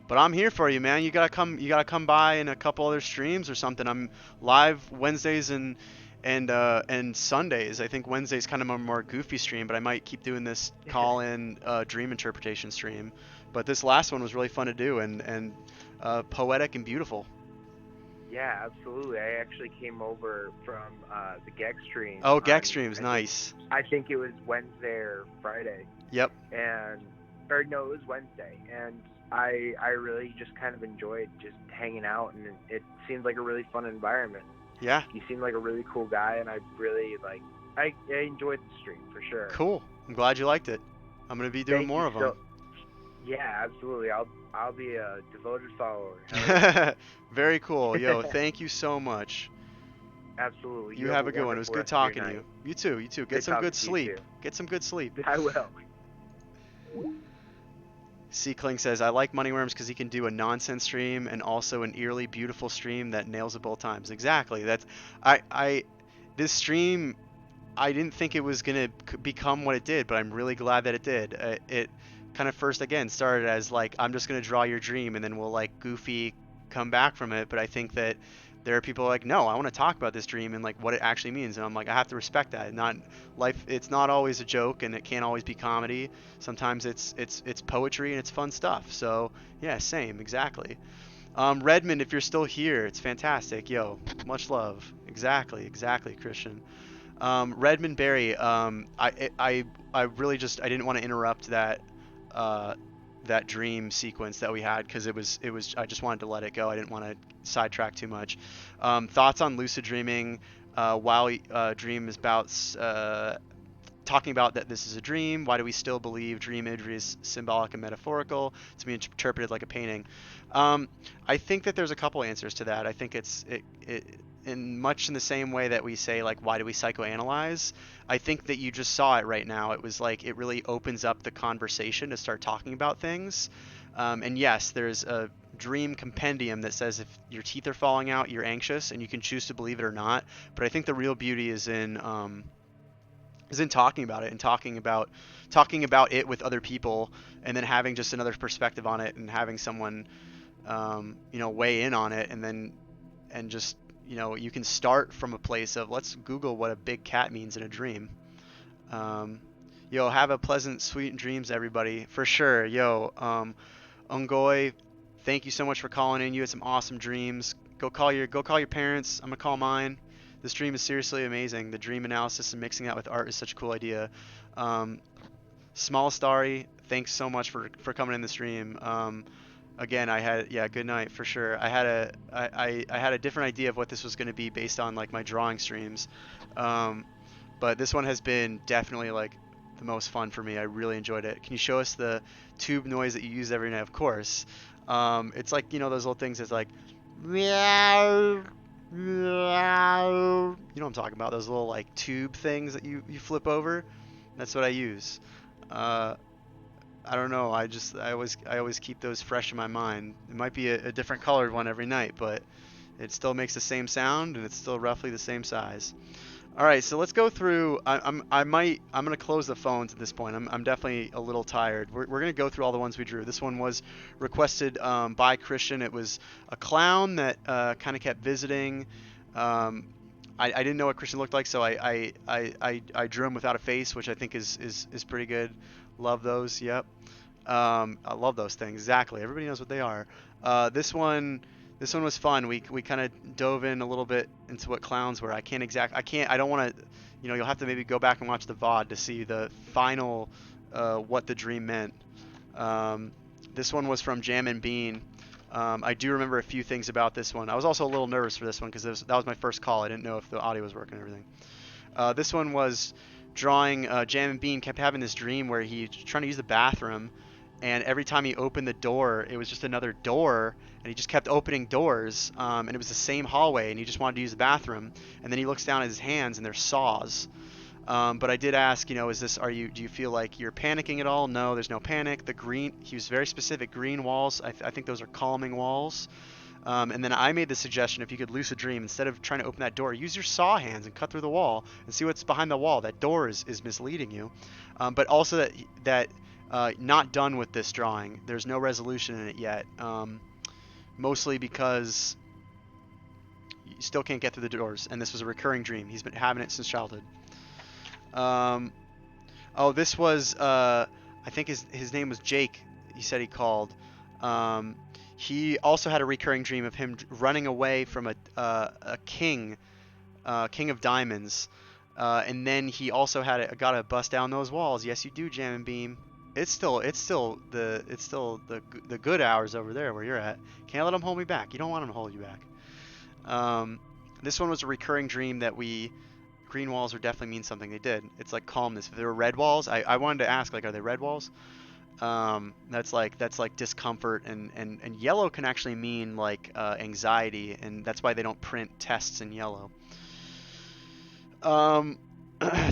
But I'm here for you, man. You gotta come by in a couple other streams or something. I'm live Wednesdays and Sundays. I think Wednesday's kind of a more goofy stream, but I might keep doing this call-in dream interpretation stream. But this last one was really fun to do, and poetic and beautiful. Yeah, absolutely. I actually came over from the Gex stream. Oh, Gex streams, nice. I think it was Wednesday or Friday. Yep. Or no, it was Wednesday, and I really just kind of enjoyed just hanging out, and it seemed like a really fun environment. Yeah. You seem like a really cool guy, and I really I enjoyed the stream for sure. Cool. I'm glad you liked it. I'm gonna be doing Thank more you of them. Yeah, absolutely. I'll be a devoted follower. Very cool. Yo, thank you so much. Absolutely. You have a good one. It was good talking to you. You too. You too. Get some good sleep. Get some good sleep. I will. C. Kling says, I like Moneyworms because he can do a nonsense stream and also an eerily beautiful stream that nails it both times. Exactly. This stream, I didn't think it was going to become what it did, but I'm really glad that it did. It kind of first, again, started as like, I'm just going to draw your dream, and then we'll like goofy come back from it. But I think that there are people like, no, I want to talk about this dream and like what it actually means. And I'm like, I have to respect that. It's not always a joke, and it can't always be comedy. Sometimes it's poetry and it's fun stuff. So yeah, same, exactly. Redmond, if you're still here, it's fantastic. Yo, much love. Exactly, Christian. Redmond Berry, I really just, I didn't want to interrupt that dream sequence that we had, because it was I just wanted to let it go. I didn't want to sidetrack too much. Thoughts on lucid dreaming? While dream is about talking about that this is a dream. Why do we still believe dream imagery is symbolic and metaphorical to be interpreted like a painting? I think that there's a couple answers to that. I think it in much in the same way that we say, like, why do we psychoanalyze? I think that you just saw it right now. It was like, it really opens up the conversation to start talking about things. And yes, there's a dream compendium that says if your teeth are falling out, you're anxious, and you can choose to believe it or not. But I think the real beauty is in talking about it, and talking about it with other people, and then having just another perspective on it, and having someone weigh in on it, and just you can start from a place of, let's Google what a big cat means in a dream. Have a pleasant, sweet dreams, everybody, for sure. Ungoy, thank you so much for calling in. You had some awesome dreams. Go call your parents. I'm gonna call mine. This dream is seriously amazing. The dream analysis and mixing that with art is such a cool idea. Small Starry, thanks so much for coming in the stream. Again, good night for sure. I had a different idea of what this was going to be based on like my drawing streams, but this one has been definitely like the most fun for me. I really enjoyed it. Can you show us the tube noise that you use every night? Of course. It's like, those little things. It's like meow, meow. You know what I'm talking about? Those little like tube things that you flip over. That's what I use. I don't know. I always keep those fresh in my mind. It might be a different colored one every night, but it still makes the same sound, and it's still roughly the same size. All right, so let's go through. I'm gonna close the phones at this point. I'm definitely a little tired. We're gonna go through all the ones we drew. This one was requested by Christian. It was a clown that kind of kept visiting. I didn't know what Christian looked like, so I drew him without a face, which I think is pretty good. Love those. Yep. I love those things. Exactly. Everybody knows what they are. This one was fun. We kind of dove in a little bit into what clowns were. I don't want to, you'll have to maybe go back and watch the VOD to see the final, what the dream meant. This one was from Jam and Bean. I do remember a few things about this one. I was also a little nervous for this one because that was my first call. I didn't know if the audio was working and everything. This one was drawing Jam and Bean kept having this dream where he's trying to use the bathroom, and every time he opened the door, it was just another door, and he just kept opening doors, and it was the same hallway, and he just wanted to use the bathroom. And then he looks down at his hands, and they're saws. But I did ask, do you feel like you're panicking at all? No, there's no panic. He was very specific, green walls. I think those are calming walls. And then I made the suggestion, if you could lucid dream, instead of trying to open that door, use your saw hands and cut through the wall and see what's behind the wall. That door is misleading you. But also that not done with this drawing. There's no resolution in it yet. Mostly because you still can't get through the doors, and this was a recurring dream. He's been having it since childhood. This was, I think his name was Jake, he said he called. He also had a recurring dream of him running away from a king of diamonds. And then he also got to bust down those walls. Yes, you do, Jam and Beam. It's still the good hours over there where you're at. Can't let them hold me back. You don't want them to hold you back. This one was a recurring dream that green walls are definitely mean something. They did. It's like calmness. If they were red walls, I wanted to ask, like, are they red walls? That's like discomfort, and yellow can actually mean like anxiety, and that's why they don't print tests in yellow.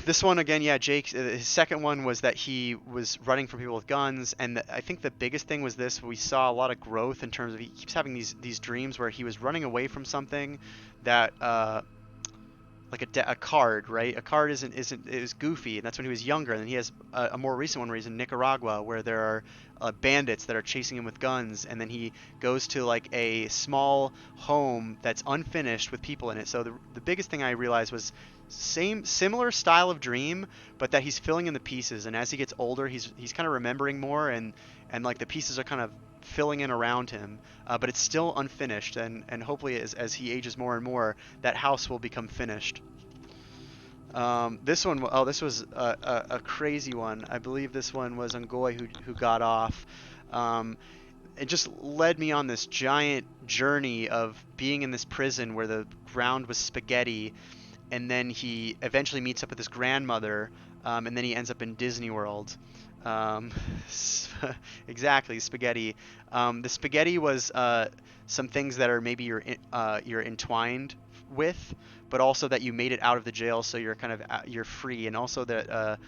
This one again, yeah, Jake. His second one was that he was running from people with guns, and I think the biggest thing was this: we saw a lot of growth in terms of he keeps having these dreams where he was running away from something that like a card, right? A card isn't it was goofy, and that's when he was younger. And then he has a more recent one where he's in Nicaragua, where there are bandits that are chasing him with guns, and then he goes to like a small home that's unfinished with people in it. So the biggest thing I realized was similar style of dream, but that he's filling in the pieces, and as he gets older, he's kind of remembering more, and like the pieces are kind of filling in around him, but it's still unfinished, and hopefully as he ages more and more, that house will become finished. This was a crazy one. I believe this one was Ngoy who got off. It just led me on this giant journey of being in this prison where the ground was spaghetti, and then he eventually meets up with his grandmother, and then he ends up in Disney World. Exactly, spaghetti. The spaghetti was some things that are maybe you're entwined with, but also that you made it out of the jail, so you're kind of you're free, and also that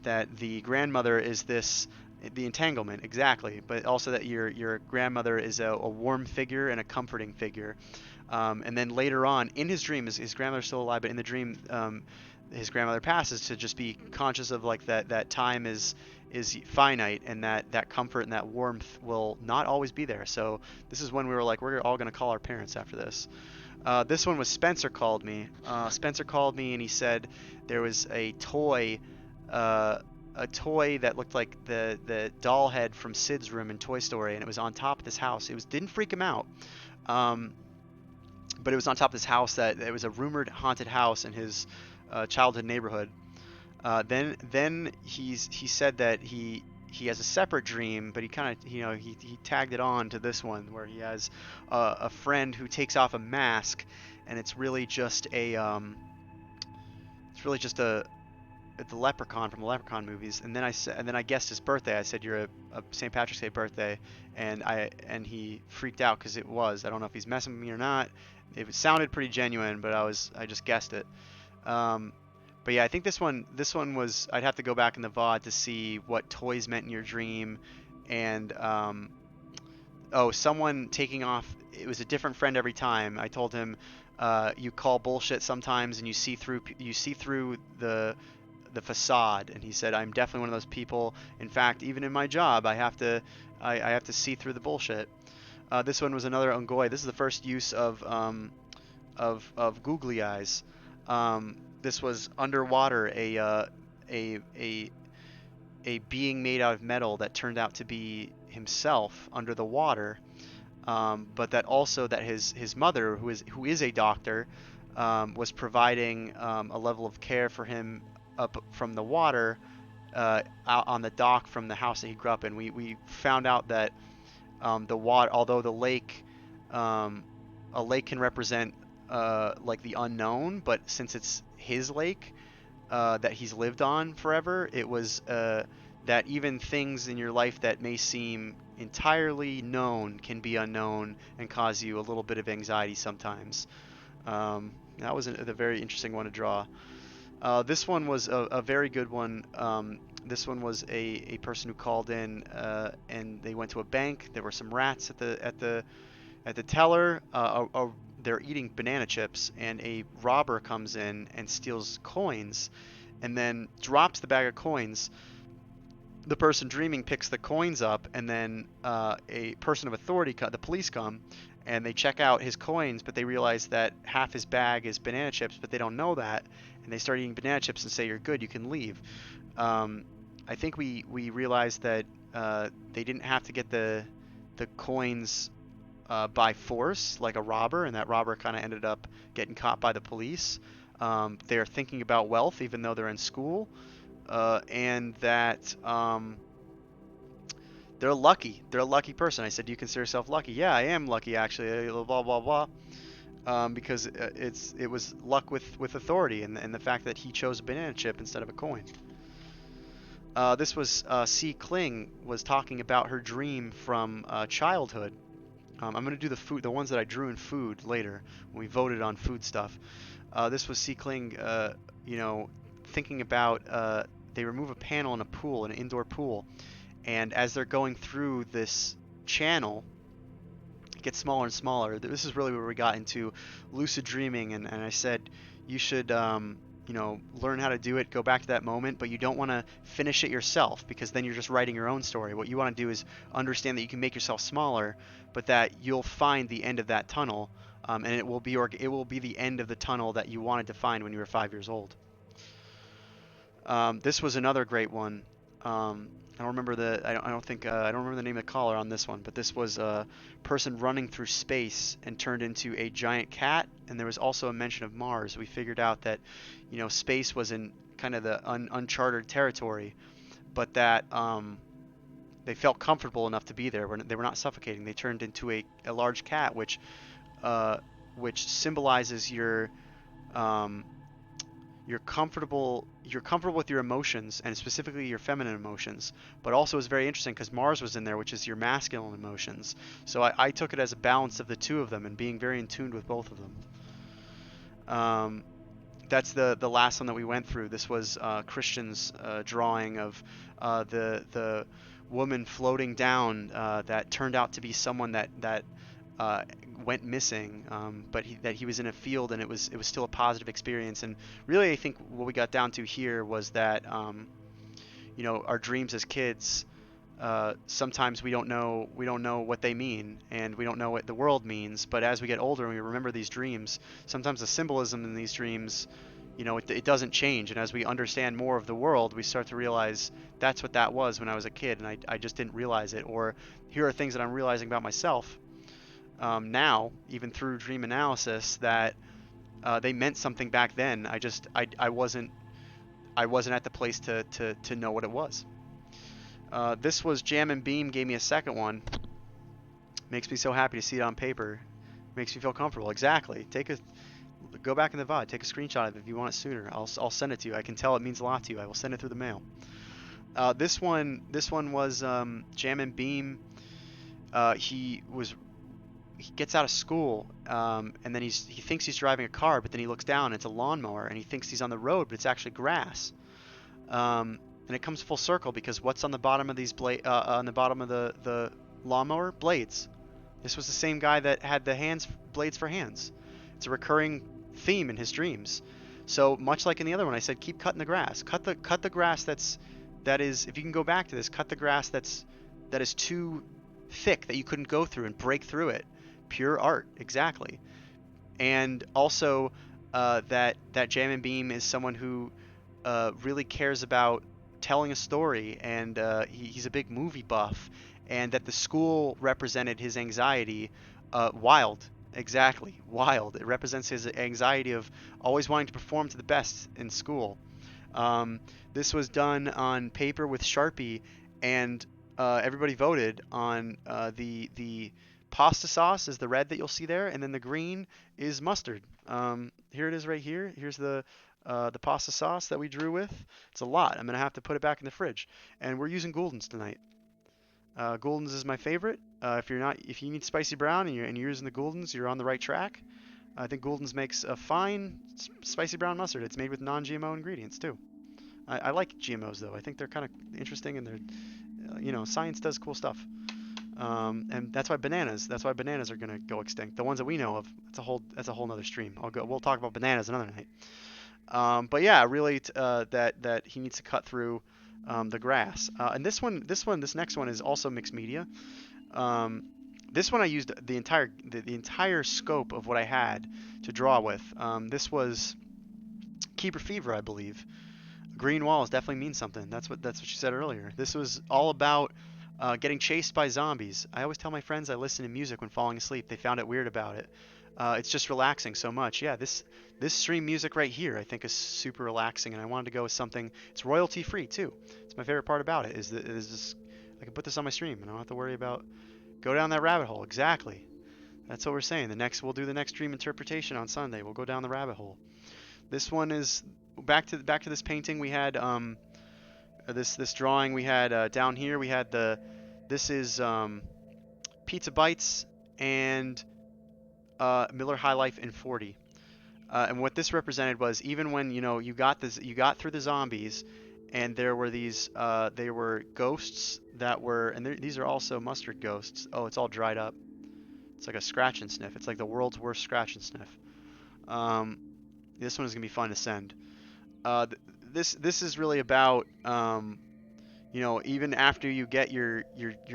the grandmother is the entanglement, exactly, but also that your grandmother is a warm figure and a comforting figure. And then later on in his dream, his grandmother's still alive, but in the dream, his grandmother passes, to just be conscious of like that time is finite, and that comfort and that warmth will not always be there. So this is when we were like, we're all going to call our parents after this. This one was Spencer called me. Spencer called me, and he said there was a toy that looked like the doll head from Sid's room in Toy Story, and it was on top of this house. Didn't freak him out. But it was on top of this house that it was a rumored haunted house in his childhood neighborhood. Then he said that he has a separate dream, but he kind of he tagged it on to this one where he has a friend who takes off a mask, and it's really just the leprechaun from the Leprechaun movies. And then I guessed his birthday. I said, you're a St. Patrick's Day birthday, and he freaked out because it was. I don't know if he's messing with me or not. It sounded pretty genuine, but I just guessed it. But yeah, I think this one was, I'd have to go back in the VOD to see what toys meant in your dream, and someone taking off. It was a different friend every time. I told him you call bullshit sometimes, and you see through the facade. And he said, I'm definitely one of those people. In fact, even in my job, I have to see through the bullshit. This one was another Ungoi. This is the first use of googly eyes. This was underwater, a being made out of metal that turned out to be himself under the water, but that also that his mother, who is a doctor, was providing a level of care for him up from the water, out on the dock from the house that he grew up in. We found out that the water, although the lake, a lake can represent like the unknown, but since it's his lake, that he's lived on forever, it was that even things in your life that may seem entirely known can be unknown and cause you a little bit of anxiety sometimes. That was a very interesting one to draw. This one was a very good one. This one was a person who called in, and they went to a bank. There were some rats at the teller. They're eating banana chips, and a robber comes in and steals coins, and then drops the bag of coins. The person dreaming picks the coins up, and then a person of authority, the police come, and they check out his coins, but they realize that half his bag is banana chips, but they don't know that, and they start eating banana chips and say, "You're good, you can leave." I think we realized that they didn't have to get the coins by force like a robber, and that robber kind of ended up getting caught by the police. They're thinking about wealth even though they're in school, and that they're lucky. They're a lucky person. I said, "Do you consider yourself lucky?" "Yeah, I am lucky, actually." Blah blah blah. Because it was luck with authority, and the fact that he chose a banana chip instead of a coin. This was C. Kling was talking about her dream from childhood. I'm going to do the ones that I drew in food later when we voted on food stuff. This was C. Kling, thinking about they remove a panel in a pool, an indoor pool, and as they're going through this channel, it gets smaller and smaller. This is really where we got into lucid dreaming, and I said you should learn how to do it, go back to that moment, but you don't want to finish it yourself, because then you're just writing your own story. What you want to do is understand that you can make yourself smaller, but that you'll find the end of that tunnel, and it will be the end of the tunnel that you wanted to find when you were 5 years old. This was another great one. I don't remember I don't remember the name of the caller on this one, but this was a person running through space and turned into a giant cat, and there was also a mention of Mars. We figured out that, space was in kind of the uncharted territory, but that they felt comfortable enough to be there. They were not suffocating. They turned into a large cat, which symbolizes you're comfortable with your emotions, and specifically your feminine emotions, but also is very interesting because Mars was in there, which is your masculine emotions. So I took it as a balance of the two of them and being very in tune with both of them. That's the last one that we went through. This was Christian's drawing of the woman floating down that turned out to be someone that went missing, but that he was in a field, and it was still a positive experience. And really, I think what we got down to here was that our dreams as kids, sometimes we don't know what they mean, and we don't know what the world means. But as we get older and we remember these dreams, sometimes the symbolism in these dreams, it doesn't change. And as we understand more of the world, we start to realize that's what that was when I was a kid, and I just didn't realize it. Or here are things that I'm realizing about myself now, even through dream analysis, that they meant something back then. I wasn't at the place to know what it was. This was Jam and Beam gave me a second one. Makes me so happy to see it on paper. Makes me feel comfortable. Exactly. Go back in the VOD. Take a screenshot of it if you want it sooner. I'll send it to you. I can tell it means a lot to you. I will send it through the mail. This one was Jam and Beam. He gets out of school, and then he thinks he's driving a car, but then he looks down and it's a lawnmower, and he thinks he's on the road, but it's actually grass. And it comes full circle, because what's on the bottom of these on the bottom of the lawnmower? Blades. This was the same guy that had the blades for hands. It's a recurring theme in his dreams. So much like in the other one, I said keep cutting the grass. Cut the grass that is, if you can go back to this, cut the grass that is too thick that you couldn't go through and break through it. Pure art, exactly. And also that Jam and Beam is someone who really cares about telling a story, and he's a big movie buff, and that the school represented his anxiety. Wild, exactly, wild. It represents his anxiety of always wanting to perform to the best in school. Um, this was done on paper with Sharpie, and everybody voted on the pasta sauce is the red that you'll see there, and then the green is mustard. Here it is right here. Here's the pasta sauce that we drew with. It's a lot. I'm gonna have to put it back in the fridge, and we're using Gouldens tonight. Gouldens is my favorite. If you need spicy brown and you're using the Gouldens, you're on the right track. I think Gouldens makes a fine spicy brown mustard. It's made with non-GMO ingredients too. I like GMOs though. I think they're kind of interesting, and they're, science does cool stuff. And that's why bananas are gonna go extinct. The ones that we know of. That's a whole nother stream. We'll talk about bananas another night. But yeah, really, that he needs to cut through the grass. And this next one is also mixed media. This one I used the entire scope of what I had to draw with. This was Keeper Fever, I believe. Green walls definitely mean something. That's what you said earlier. This was all about getting chased by zombies. I always tell my friends I listen to music when falling asleep. They found it weird about it. It's just relaxing so much. Yeah, this stream music right here I think is super relaxing, and I wanted to go with something. It's royalty free too. It's my favorite part about it is this. I can put this on my stream and I don't have to worry about go down that rabbit hole. Exactly. That's what we're saying. We'll do the next stream interpretation on Sunday. We'll go down the rabbit hole. This one is back to this painting. We had this drawing. We had down here. We had this is Pizza Bites and Miller High Life in 40. And what this represented was even when you got through the zombies, and there were they were ghosts that were, and these are also mustard ghosts. Oh, it's all dried up. It's like a scratch and sniff. It's like the world's worst scratch and sniff. This one is gonna be fun to send. This is really about even after you get your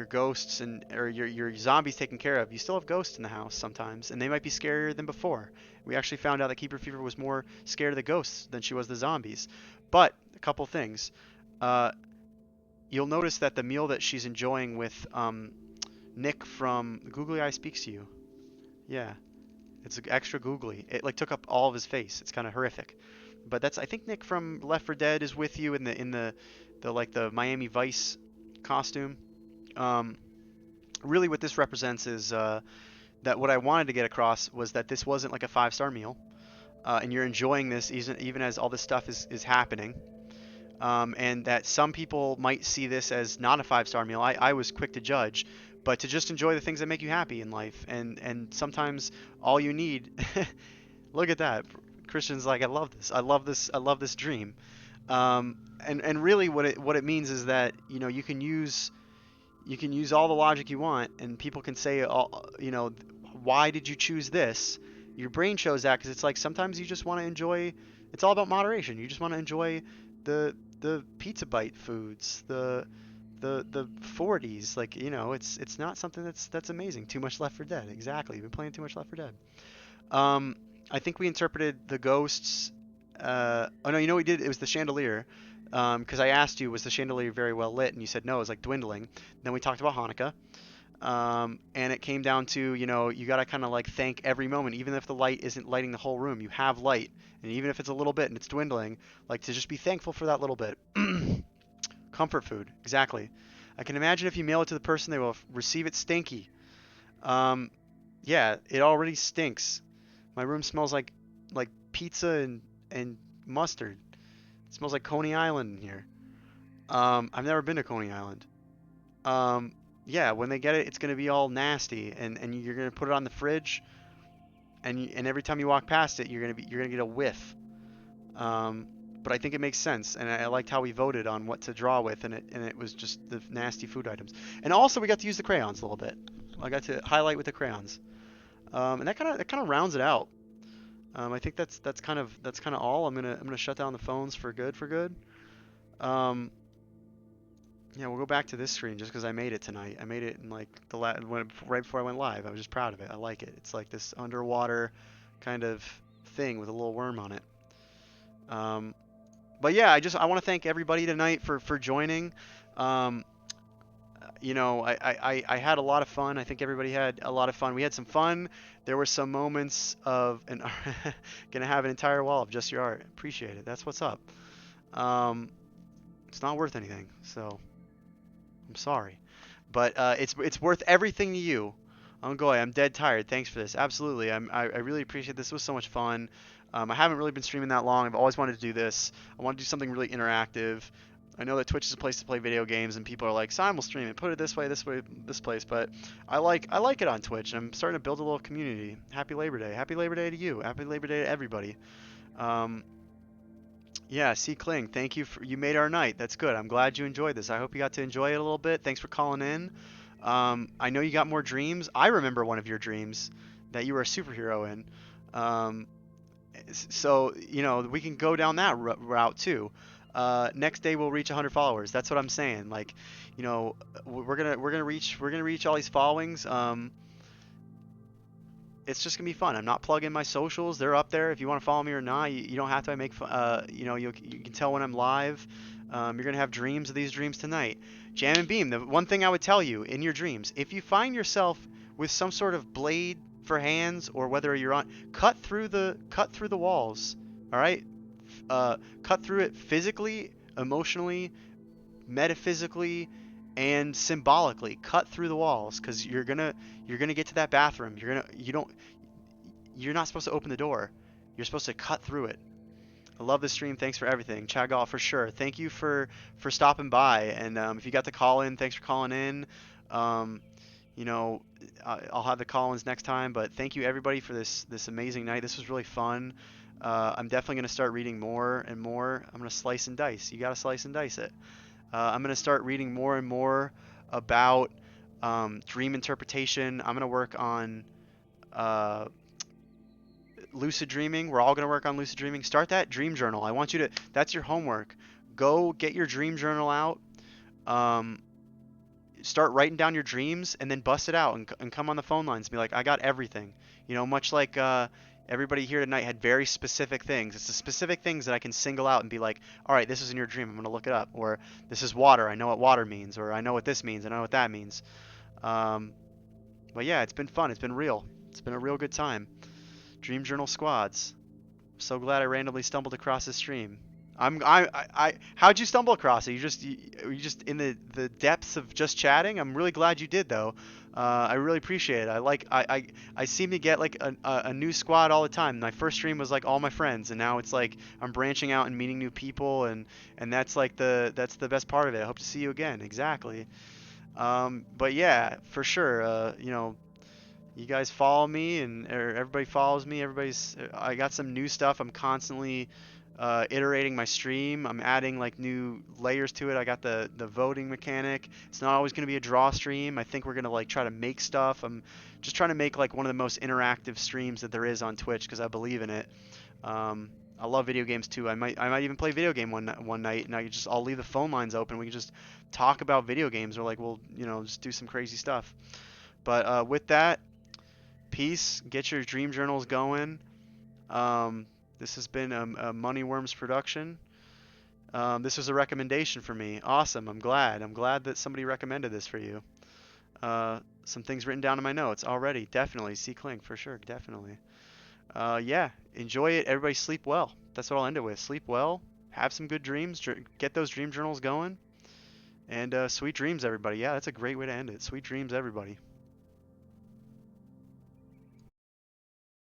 ghosts or your zombies taken care of, you still have ghosts in the house sometimes, and they might be scarier than before. We actually found out that Keeper Fever was more scared of the ghosts than she was the zombies. But a couple things. You'll notice that the meal that she's enjoying with Nick from Googly Eye Speaks to You. Yeah, it's extra googly. It like took up all of his face. It's kind of horrific. But that's, I think Nick from Left 4 Dead is with you in the Miami Vice costume. Really what this represents is that what I wanted to get across was that this wasn't like a 5-star meal, and you're enjoying this even as all this stuff is happening, and that some people might see this as not a 5-star meal. I was quick to judge, but to just enjoy the things that make you happy in life, and sometimes all you need. Look at that. Christian's like, I love this dream. And really what it means is that you can use all the logic you want, and people can say why did you choose this. Your brain shows that because it's like sometimes you just want to enjoy. It's all about moderation. You just want to enjoy the pizza bite foods, the 40s, like it's not something that's amazing. Too much Left 4 Dead. Exactly. You've been playing too much Left 4 Dead. I think we interpreted the ghosts. Oh no, you know what we did? It was the chandelier. Because I asked you, was the chandelier very well lit? And you said no, it was like dwindling. Then we talked about Hanukkah. And it came down to, you got to kind of like thank every moment, even if the light isn't lighting the whole room. You have light. And even if it's a little bit and it's dwindling, like to just be thankful for that little bit. Comfort food, exactly. I can imagine if you mail it to the person, they will receive it stinky. Yeah, it already stinks. My room smells like pizza and mustard. It smells like Coney Island in here. I've never been to Coney Island. Yeah, when they get it, it's gonna be all nasty, and you're gonna put it on the fridge, and every time you walk past it, you're gonna get a whiff. But I think it makes sense, and I liked how we voted on what to draw with, and it was just the nasty food items. And also we got to use the crayons a little bit. I got to highlight with the crayons, and that kind of rounds it out. I think that's kind of all. I'm gonna shut down the phones for good. Um, yeah, we'll go back to this screen just because I made it tonight. I made it in like right before I went live. I was just proud of it. I like it. It's like this underwater kind of thing with a little worm on it. But yeah, I want to thank everybody tonight for joining. Um, I had a lot of fun. I think everybody had a lot of fun. We had some fun. There were some moments of an gonna have an entire wall of just your art. Appreciate it. That's what's up. Um, it's not worth anything, so I'm sorry, but it's worth everything to you. Ungoy, I'm dead tired. Thanks for this. Absolutely. I really appreciate this. This was so much fun. I haven't really been streaming that long. I've always wanted to do this. I want to do something really interactive. I know that Twitch is a place to play video games, and people are like, "Simon will stream it. Put it this way, this place." But I like it on Twitch, and I'm starting to build a little community. Happy Labor Day. Happy Labor Day to you. Happy Labor Day to everybody. Yeah, C. Kling, thank you you made our night. That's good. I'm glad you enjoyed this. I hope you got to enjoy it a little bit. Thanks for calling in. I know you got more dreams. I remember one of your dreams that you were a superhero in. Um, so, we can go down that route too. Next day we'll reach 100 followers. That's what I'm saying. Like, we're gonna reach all these followings. It's just gonna be fun. I'm not plugging my socials; they're up there. If you want to follow me or not, you don't have to. I make you can tell when I'm live. You're gonna have dreams of these dreams tonight. Jam and Beam. The one thing I would tell you in your dreams, if you find yourself with some sort of blade for hands, or whether you're on, cut through the walls. All right, cut through it physically, emotionally, metaphysically, and symbolically. Cut through the walls, because you're gonna get to that bathroom. You're not supposed to open the door. You're supposed to cut through it. I love the stream. Thanks for everything. Chagall, for sure. Thank you for stopping by. And if you got to call in, thanks for calling in. Um, you know, I'll have the call-ins next time. But thank you everybody for this amazing night. This was really fun. I'm definitely gonna start reading more and more. I'm gonna slice and dice. You gotta slice and dice it. I'm gonna start reading more and more about dream interpretation. I'm gonna work on uh, lucid dreaming. We're all going to work on lucid dreaming. Start that dream journal. I want you to, that's your homework. Go get your dream journal out. Um, Start writing down your dreams and then bust it out and come on the phone lines and be like, I got everything. Much like everybody here tonight had very specific things. It's the specific things that I can single out and be like, all right, this is in your dream. I'm going to look it up. Or this is water. I know what water means. Or I know what this means. I know what that means. But yeah, it's been fun. It's been real. It's been a real good time. Dream Journal Squads. So glad I randomly stumbled across this stream. How'd you stumble across it? You just in the depths of just chatting? I'm really glad you did though. I really appreciate it. I seem to get like a new squad all the time. My first stream was like all my friends, and now it's like I'm branching out and meeting new people, and that's like that's the best part of it. I hope to see you again. Exactly. But yeah, for sure. You guys follow me, and everybody follows me. I got some new stuff. I'm constantly iterating my stream. I'm adding like new layers to it. I got the voting mechanic. It's not always going to be a draw stream. I think we're going to like try to make stuff. I'm just trying to make like one of the most interactive streams that there is on Twitch because I believe in it. I love video games too. I might even play video game one night, and I'll leave the phone lines open. We can just talk about video games, or like we'll just do some crazy stuff. But with that, peace. Get your dream journals going. This has been a Moneyworms production. This was a recommendation for me. Awesome. I'm glad. I'm glad that somebody recommended this for you. Some things written down in my notes already. Definitely. C. Kling, for sure. Definitely. Yeah. Enjoy it. Everybody sleep well. That's what I'll end it with. Sleep well. Have some good dreams. Get those dream journals going. And sweet dreams, everybody. Yeah, that's a great way to end it. Sweet dreams, everybody.